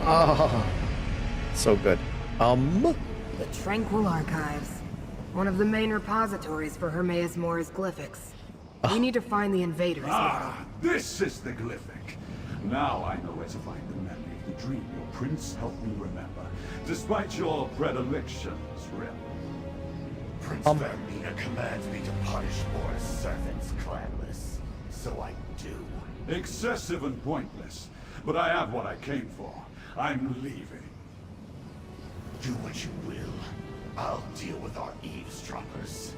Ah, so good. The Tranquil Archives. One of the main repositories for Hermaeus Mora's glyphics. We need to find the invaders. This is the glyphic. Now I know where to find the memory of the dream your prince helped me remember, despite your predilections, Rem. Prince Vermina commands me to punish Mora's servants, clanless. So I do. Excessive and pointless. But I have what I came for. I'm leaving. Do what you will. I'll deal with our eavesdroppers.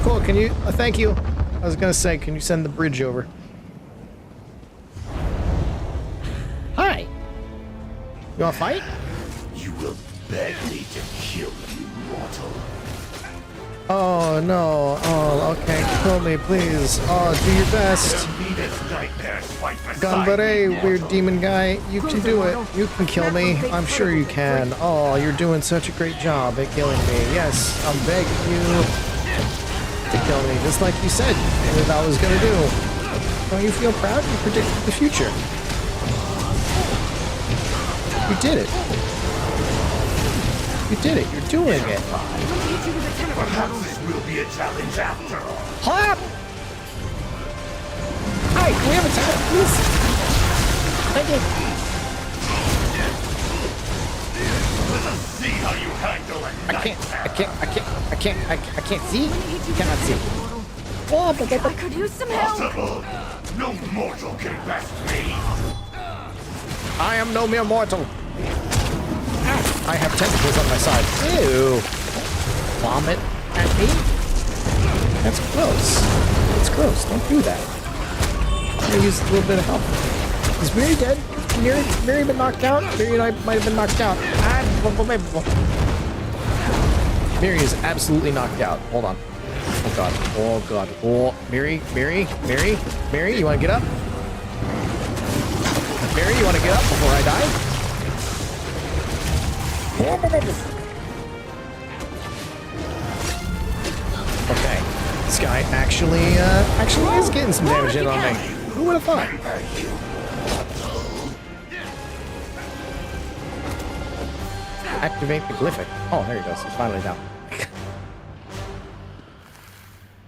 Cool, can you... thank you. I was gonna say, can you send the bridge over? Hi. You wanna fight? You will beg me to kill you, mortal. Oh, no. Oh, okay. Kill me, please. Oh, do your best. Ganbare, weird demon guy. You can do it. You can kill me. I'm sure you can. Oh, you're doing such a great job at killing me. Yes, I'm begging you to kill me, just like you said that I was gonna do. Don't you feel proud? You predicted the future. You did it. You did it. You're doing it. Perhaps this will be a challenge after all. Clap! Hi, can we have a time, please? Thank you. Let us see how you handle it. I can't see. Cannot see. Oh, but I could use some help. Possible. No mortal can best me. I am no mere mortal. I have tentacles on my side. Ew. Vomit at me? That's gross. That's gross. Don't do that. I'm gonna use a little bit of help. Is Miri dead? Miri been knocked out? Miri and I might have been knocked out. Miri is absolutely knocked out. Hold on. Oh god. Oh god. Oh, Miri, you wanna get up? Miri, you wanna get up before I die? Okay, this guy actually is getting some damage in on me. Who would have thought? Activate the glyphic. Oh, there he goes. He's finally down.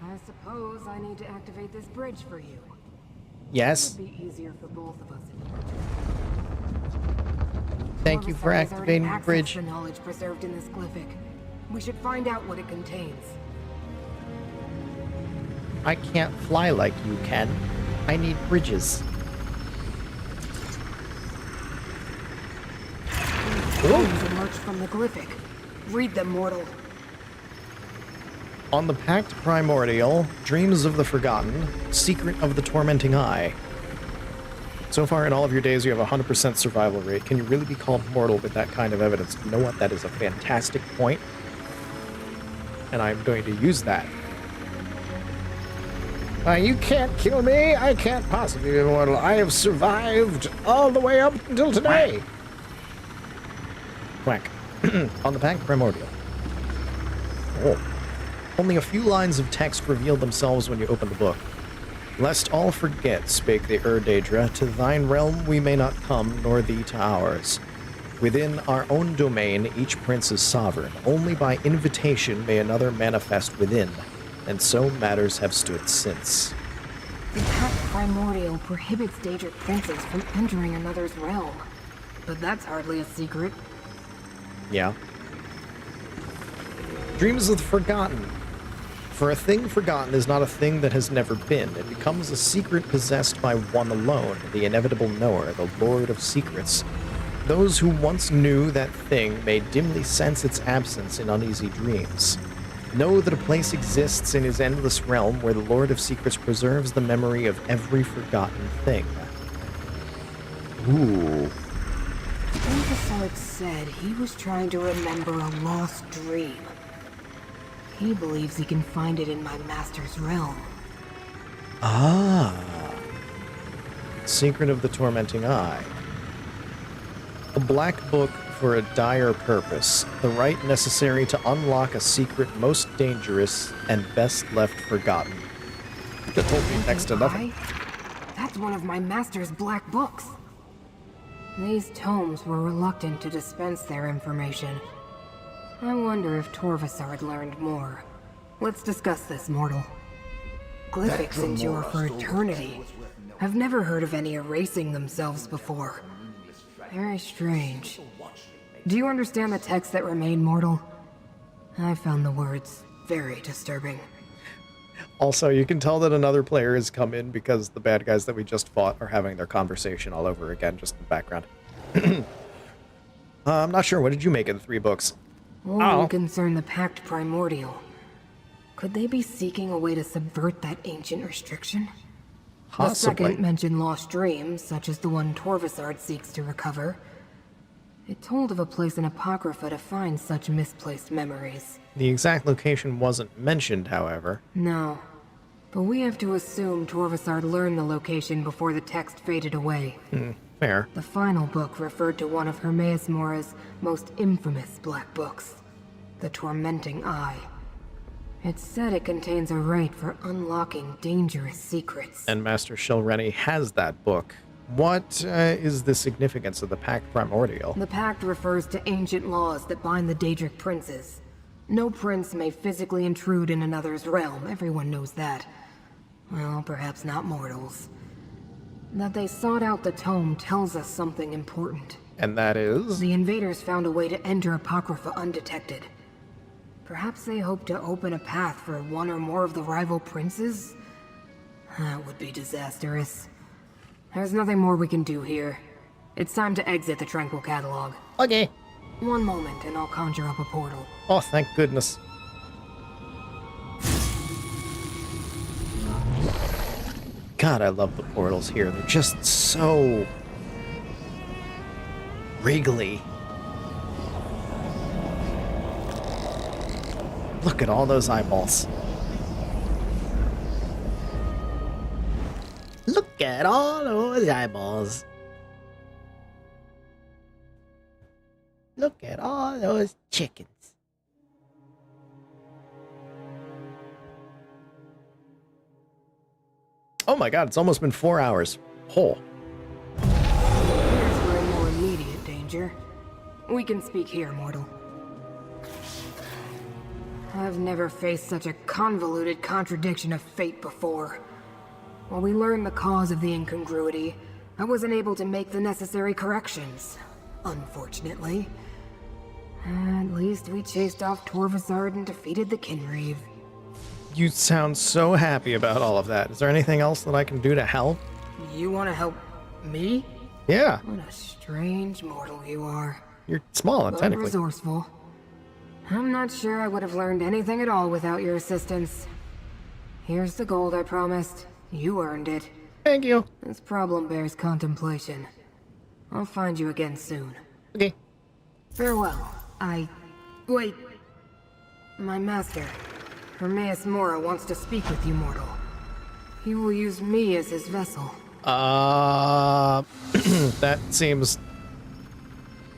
I suppose I need to activate this bridge for you. Yes. It would be easier for both of us. Thank you for activating the bridge. The knowledge preserved in this glyphic. We should find out what it contains. I can't fly like you can. I need bridges. Poems emerged from the glyphic. Read them, mortal. On the Pact Primordial, Dreams of the Forgotten, Secret of the Tormenting Eye. So far in all of your days, you have a 100% survival rate. Can you really be called mortal with that kind of evidence? You know what? That is a fantastic point. And I'm going to use that. You can't kill me. I can't possibly be immortal. I have survived all the way up until today. Quack. On the Pact Primordial. Oh. Only a few lines of text revealed themselves when you opened the book. Lest all forget, spake the Daedra, to thine realm we may not come, nor thee to ours. Within our own domain each prince is sovereign. Only by invitation may another manifest within. And so matters have stood since. The Pact Primordial prohibits Daedric princes from entering another's realm. But that's hardly a secret. Yeah. Dreams of the Forgotten. For a thing forgotten is not a thing that has never been. It becomes a secret possessed by one alone, the inevitable knower, the Lord of Secrets. Those who once knew that thing may dimly sense its absence in uneasy dreams. Know that a place exists in his endless realm where the Lord of Secrets preserves the memory of every forgotten thing. Ooh. Professor said he was trying to remember a lost dream. He believes he can find it in my master's realm. Ah. Secret of the Tormenting Eye. A black book for a dire purpose. The rite necessary to unlock a secret most dangerous and best left forgotten. You could have told me next to nothing. That's one of my master's black books. These tomes were reluctant to dispense their information. I wonder if Torvasard learned more. Let's discuss this, mortal. Glyphics endure for eternity. I've never heard of any erasing themselves before. Very strange. Do you understand the text that remain, mortal? I found the words very disturbing. Also, you can tell that another player has come in because the bad guys that we just fought are having their conversation all over again, just in the background. I'm not sure. What did you make of the 3 books? All concern the Pact Primordial. Could they be seeking a way to subvert that ancient restriction? Possibly. The second mentioned lost dreams, such as the one Torvasard seeks to recover. It told of a place in Apocrypha to find such misplaced memories. The exact location wasn't mentioned, however. No. But we have to assume Torvasard learned the location before the text faded away. Fair. The final book referred to one of Hermaeus Mora's most infamous black books, The Tormenting Eye. It said it contains a rite for unlocking dangerous secrets. And Master Shilreni has that book. What is the significance of the Pact Primordial? The Pact refers to ancient laws that bind the Daedric princes. No prince may physically intrude in another's realm, everyone knows that. Well, perhaps not mortals. That they sought out the tome tells us something important. And that is? The invaders found a way to enter Apocrypha undetected. Perhaps they hope to open a path for one or more of the rival princes? That would be disastrous. There's nothing more we can do here. It's time to exit the Tranquil Catalog. Okay. One moment and I'll conjure up a portal. Oh, thank goodness. God, I love the portals here. They're just so wriggly. Look at all those eyeballs. Look at all those eyeballs. Look at all those chickens. Oh my god, it's almost been 4 hours. Oh. Here's for a more immediate danger. We can speak here, mortal. I've never faced such a convoluted contradiction of fate before. While we learned the cause of the incongruity, I wasn't able to make the necessary corrections, unfortunately. At least we chased off Torvasard and defeated the Kinreeve. You sound so happy about all of that. Is there anything else that I can do to help? You want to help me? Yeah. What a strange mortal you are. You're small, But technically. resourceful. I'm not sure I would have learned anything at all without your assistance. Here's the gold I promised. You earned it. Thank you. This problem bears contemplation. I'll find you again soon. Okay. Farewell. Wait. My master, Hermaeus Mora, wants to speak with you, mortal. He will use me as his vessel. That seems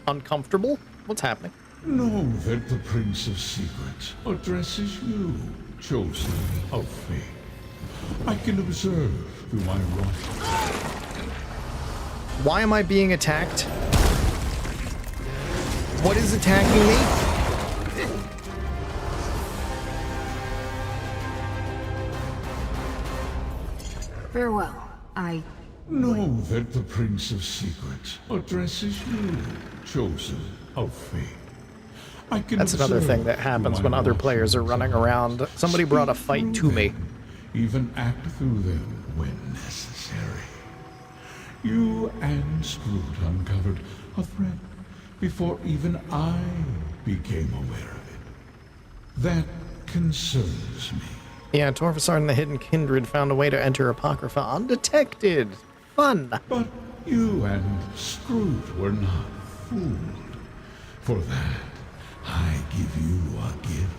uncomfortable. What's happening? Know that the Prince of Secrets addresses you, chosen of fate. I can observe through my right. Why am I being attacked? What is attacking me? Farewell. Know that the Prince of Secrets addresses you, chosen of fate. I can That's another thing that happens when other players are running around. Somebody brought a fight to me. Even act through them when necessary. You and Scroot uncovered a threat before even I became aware of it. That concerns me. Yeah, Torvasard and the Hidden Kindred found a way to enter Apocrypha undetected. Fun. But you and Scroot were not fooled. For that, I give you a gift,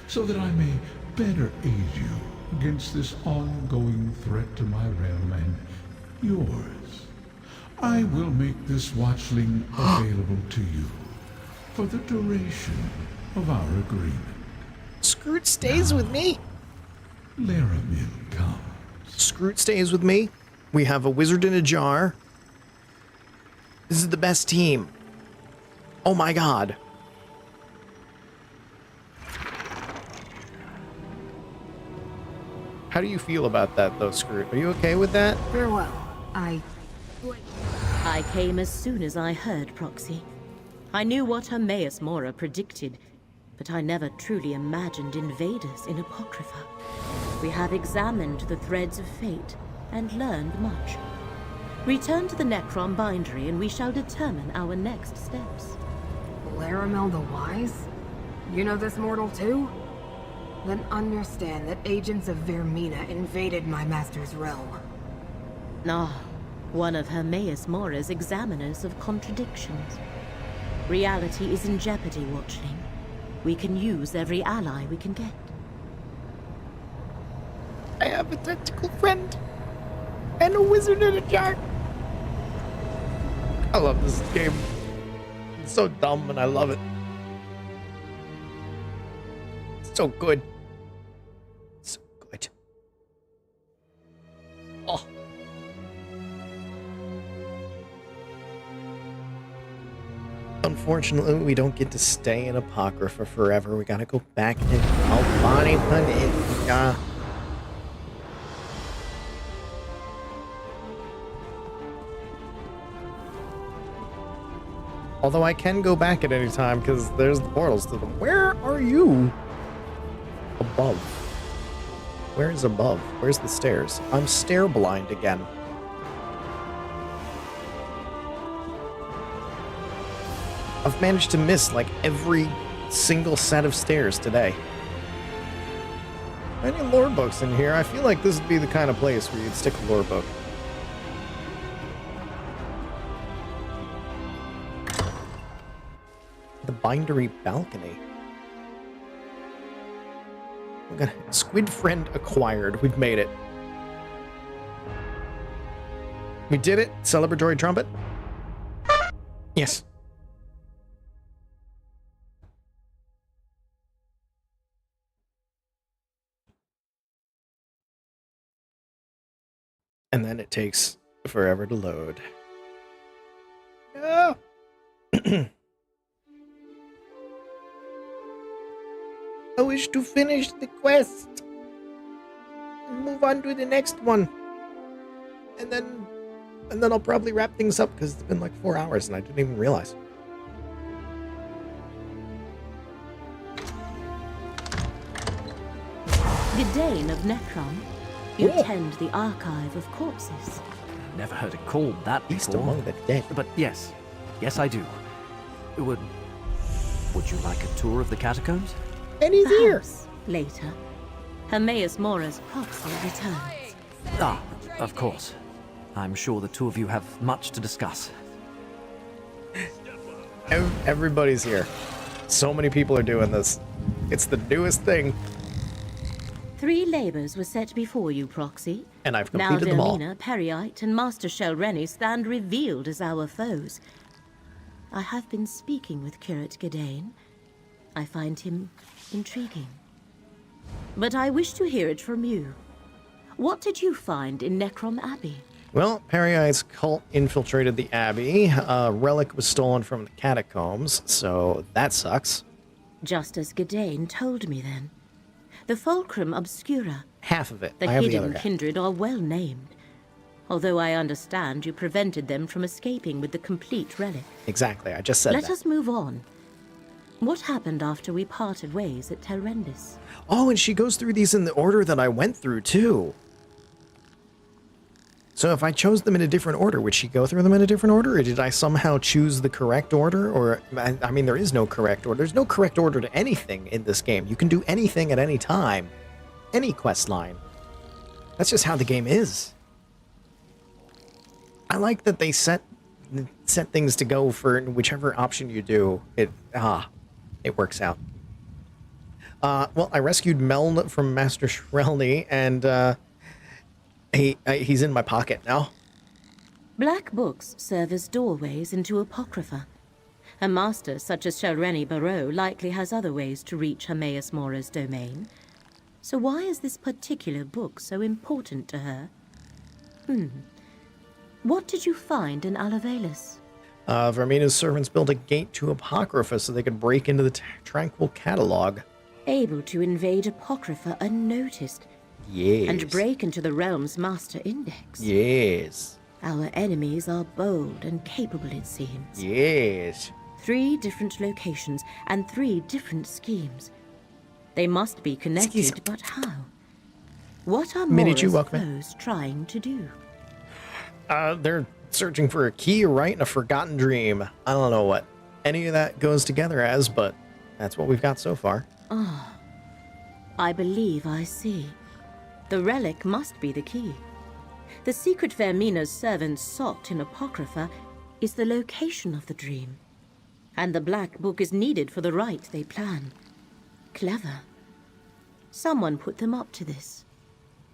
so that I may better aid you against this ongoing threat to my realm and yours. I will make this watchling available to you for the duration of our agreement. Scroot stays with me. Laramil comes. Scroot stays with me. We have a wizard in a jar. This is the best team. Oh my god. How do you feel about that, though, Scroot? Are you okay with that? Farewell. I came as soon as I heard Proxy. I knew what Hermaeus Mora predicted, but I never truly imagined invaders in Apocrypha. We have examined the threads of fate and learned much. Return to the Necrom bindery and we shall determine our next steps. Laramil the Wise? You know this mortal too? Then understand that agents of Vermina invaded my master's realm. One of Hermaeus Mora's examiners of contradictions. Reality is in jeopardy, Watchling. We can use every ally we can get. I have a tentacle friend and a wizard in a jar. I love this game. It's so dumb and I love it. It's so good. So good. Oh. Unfortunately, we don't get to stay in Apocrypha forever. We gotta go back to Albani Planet. Although I can go back at any time because there's the portals to them. Where are you? Above. Where is above? Where's the stairs? I'm stair blind again. I've managed to miss like every single set of stairs today. Any lore books in here? I feel like this would be the kind of place where you'd stick a lore book. The bindery balcony. We got Squid Friend acquired. We've made it. We did it. Celebratory trumpet. Yes. And then it takes forever to load. No. I wish to finish the quest and move on to the next one. And then I'll probably wrap things up because it's been like 4 hours and I didn't even realize. Gedane of Necrom. You tend the archive of corpses. Never heard it called that Beast before. among the dead. But yes, I do. Would you like a tour of the catacombs? And he's here. Perhaps later, Hermaeus Mora's proxy returns. Ah, of course. I'm sure the two of you have much to discuss. Everybody's here. So many people are doing this. It's the newest thing. 3 labors were set before you, Proxy. And I've completed them all. Now Vermina, Periite, and Master Shelreni stand revealed as our foes. I have been speaking with Curate Gedane. I find him intriguing. But I wish to hear it from you. What did you find in Necrom Abbey? Well, Periite's cult infiltrated the Abbey. A relic was stolen from the catacombs, so that sucks. Just as Gedane told me then. The Fulcrum Obscura, Half of it. the I have the hidden other half. kindred, are well named. Although I understand you prevented them from escaping with the complete relic. Exactly, I just said Let that. us move on. What happened after we parted ways at Telrendis? Oh, and she goes through these in the order that I went through, too. So if I chose them in a different order, would she go through them in a different order? Or did I somehow choose the correct order? Or, I mean, there is no correct order. There's no correct order to anything in this game. You can do anything at any time. Any quest line. That's just how the game is. I like that they set things to go for whichever option you do. It works out. Well, I rescued Meln from Master Shrelny, and he's in my pocket now. Black books serve as doorways into Apocrypha. A master such as Shelreni Barrow likely has other ways to reach Hermaeus Mora's domain. So why is this particular book so important to her? What did you find in Alavelis? Vermina's servants built a gate to Apocrypha so they could break into the Tranquil Catalog. Able to invade Apocrypha unnoticed. Yes. And break into the realm's master index. Yes. Our enemies are bold and capable, it seems. Yes. 3 different locations and 3 different schemes. They must be connected, but how? What are Mora's foes trying to do? They're searching for a key, right, in a forgotten dream. I don't know what any of that goes together as, but that's what we've got so far. Ah, I believe I see. The relic must be the key. The secret Vermina's servants sought in Apocrypha is the location of the dream. And the Black Book is needed for the rite they plan. Clever. Someone put them up to this.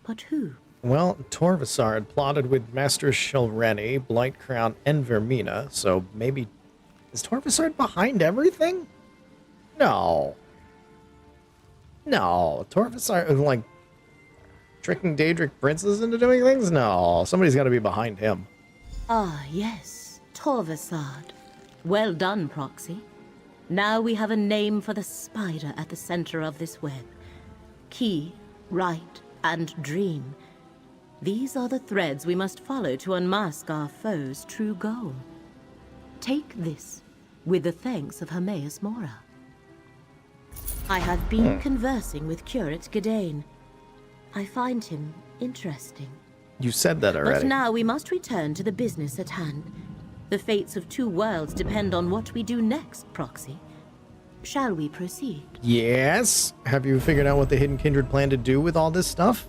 But who? Well, Torvasar had plotted with Master Shelreni, Blightcrown, and Vermina, so maybe... Is Torvasar behind everything? No. No. Torvasar is like... tricking Daedric princes into doing things? No. Somebody's got to be behind him. Ah, yes. Torvasard. Well done, Proxy. Now we have a name for the spider at the center of this web. Key, rite, and dream. These are the threads we must follow to unmask our foe's true goal. Take this, with the thanks of Hermaeus Mora. I have been conversing with Curate Gedane. I find him interesting. You said that already. But now we must return to the business at hand. The fates of 2 worlds depend on what we do next, Proxy. Shall we proceed? Yes? Have you figured out what the Hidden Kindred plan to do with all this stuff?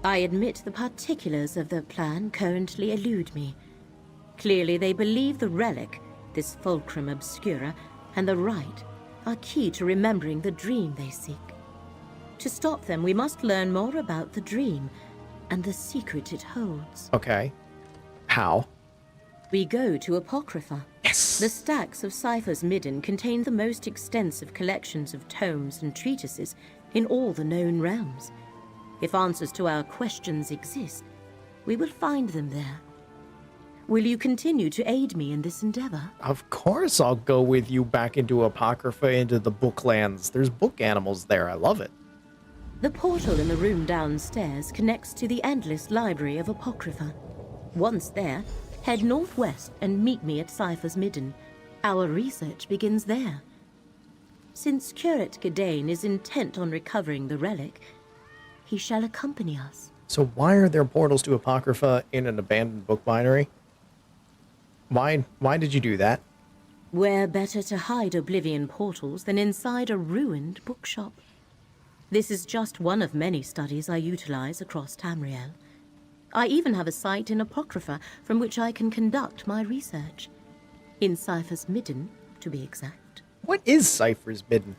I admit the particulars of the plan currently elude me. Clearly they believe the relic, this Fulcrum Obscura, and the rite are key to remembering the dream they seek. To stop them, we must learn more about the dream and the secret it holds. Okay. How? We go to Apocrypha. Yes! The stacks of Cypher's Midden contain the most extensive collections of tomes and treatises in all the known realms. If answers to our questions exist, we will find them there. Will you continue to aid me in this endeavor? Of course I'll go with you back into Apocrypha, into the Booklands. There's book animals there. I love it. The portal in the room downstairs connects to the endless library of Apocrypha. Once there, head northwest and meet me at Cypher's Midden. Our research begins there. Since Curate Gedane is intent on recovering the relic, he shall accompany us. So why are there portals to Apocrypha in an abandoned book binary? Why did you do that? Where better to hide Oblivion portals than inside a ruined bookshop? This is just one of many studies I utilize across Tamriel. I even have a site in Apocrypha from which I can conduct my research. In Cypher's Midden, to be exact. What is Cypher's Midden?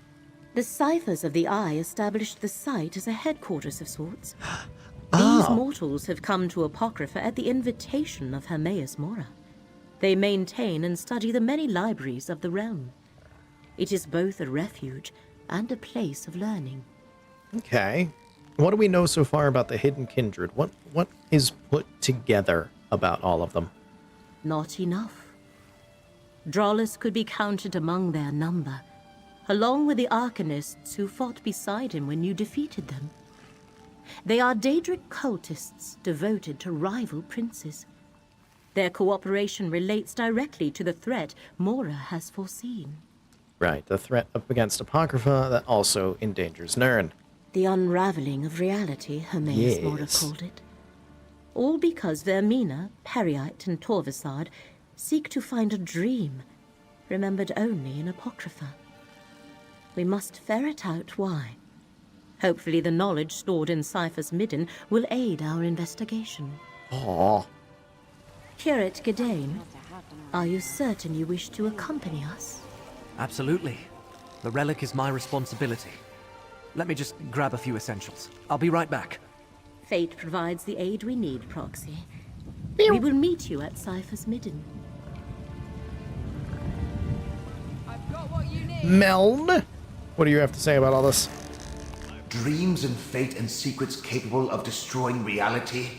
The Ciphers of the Eye established the site as a headquarters of sorts. Oh. These mortals have come to Apocrypha at the invitation of Hermaeus Mora. They maintain and study the many libraries of the realm. It is both a refuge and a place of learning. Okay. What do we know so far about the Hidden Kindred? What is put together about all of them? Not enough. Drollus could be counted among their number, along with the Arcanists who fought beside him when you defeated them. They are Daedric cultists devoted to rival princes. Their cooperation relates directly to the threat Mora has foreseen. Right, the threat up against Apocrypha that also endangers Nirn. The unraveling of reality, Hermaeus Mora called it. All because Vermina, Periite, and Torvasad seek to find a dream, remembered only in Apocrypha. We must ferret out why. Hopefully the knowledge stored in Cypher's Midden will aid our investigation. Aww. Curate Gadain, are you certain you wish to accompany us? Absolutely. The relic is my responsibility. Let me just grab a few essentials. I'll be right back. Fate provides the aid we need, Proxy. We will meet you at Cypher's Midden. Meln, what do you have to say about all this? Dreams and fate and secrets capable of destroying reality?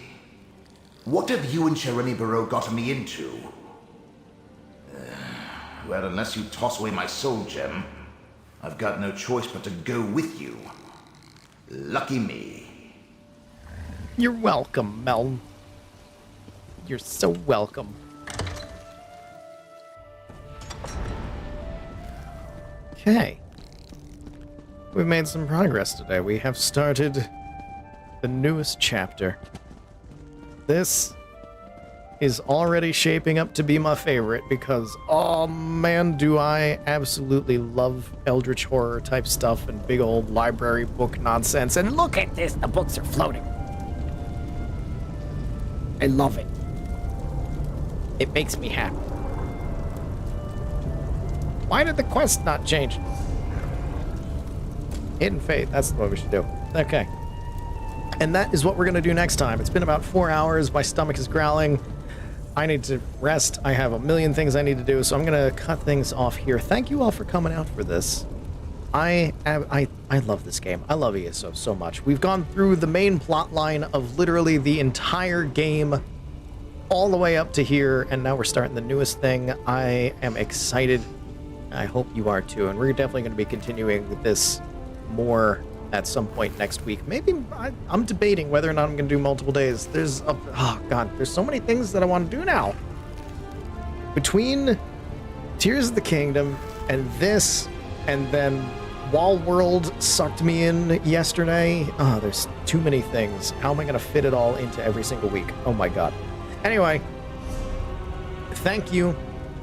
What have you and Shareni Barrow gotten me into? Well, unless you toss away my soul gem, I've got no choice but to go with you. Lucky me. You're welcome, Meln. You're so welcome. Okay. We've made some progress today. We have started the newest chapter. This is already shaping up to be my favorite because, oh man, do I absolutely love Eldritch Horror type stuff and big old library book nonsense. And look at this, the books are floating. I love it. It makes me happy. Why did the quest not change? Hidden Fate, that's what we should do. Okay. And that is what we're going to do next time. It's been about 4 hours. My stomach is growling. I need to rest. I have a million things I need to do, so I'm going to cut things off here. Thank you all for coming out for this. I love this game. I love ESO so much. We've gone through the main plot line of literally the entire game all the way up to here, and now we're starting the newest thing. I am excited. I hope you are too, and we're definitely going to be continuing with this more at some point next week. Maybe I'm debating whether or not I'm going to do multiple days. There's so many things that I want to do now. Between Tears of the Kingdom and this, and then Wall World sucked me in yesterday. Oh, there's too many things. How am I going to fit it all into every single week? Oh my god. Anyway, thank you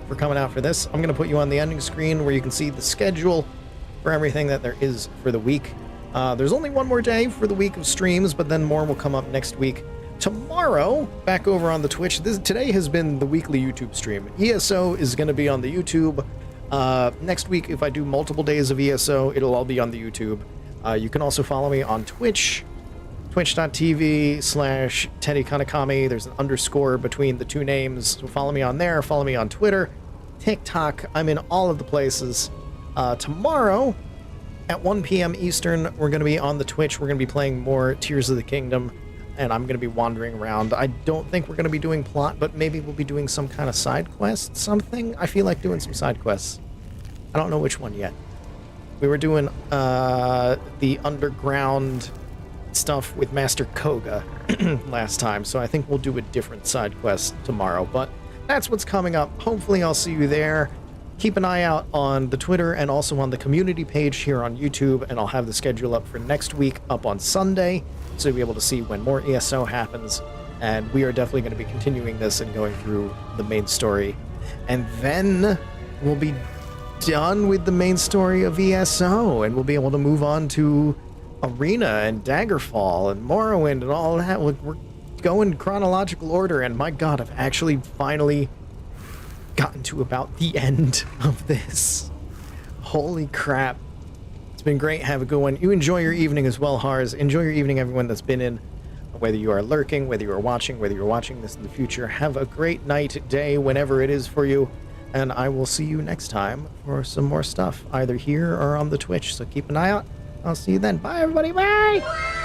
for coming out for this. I'm going to put you on the ending screen where you can see the schedule for everything that there is for the week. There's only one more day for the week of streams, but then more will come up next week. Tomorrow, back over on the Twitch, today has been the weekly YouTube stream. ESO is going to be on the YouTube. Next week, if I do multiple days of ESO, it'll all be on the YouTube. You can also follow me on Twitch, twitch.tv/Teddy Kanikami. There's an underscore between the two names. So follow me on there. Follow me on Twitter, TikTok. I'm in all of the places. Tomorrow, at 1 p.m. Eastern, we're going to be on the Twitch. We're going to be playing more Tears of the Kingdom, and I'm going to be wandering around. I don't think we're going to be doing plot, but maybe we'll be doing some kind of side quest, something. I feel like doing some side quests. I don't know which one yet. We were doing the underground stuff with Master Koga last time, so I think we'll do a different side quest tomorrow, but that's what's coming up. Hopefully I'll see you there. keep an eye out on the Twitter and also on the community page here on YouTube, and I'll have the schedule up for next week up on Sunday, so you'll be able to see when more ESO happens. And we are definitely going to be continuing this and going through the main story. And then we'll be done with the main story of ESO, and we'll be able to move on to Arena and Daggerfall and Morrowind and all that. We're going chronological order, and my god, I've actually finally gotten to about the end of this. Holy crap. It's been great. Have a good one. You enjoy your evening as well, Hars. Enjoy your evening, everyone that's been in. Whether you are lurking, whether you are watching, whether you're watching this in the future, have a great night, day, whenever it is for you. And I will see you next time for some more stuff, either here or on the Twitch. So keep an eye out. I'll see you then. Bye, everybody. Bye!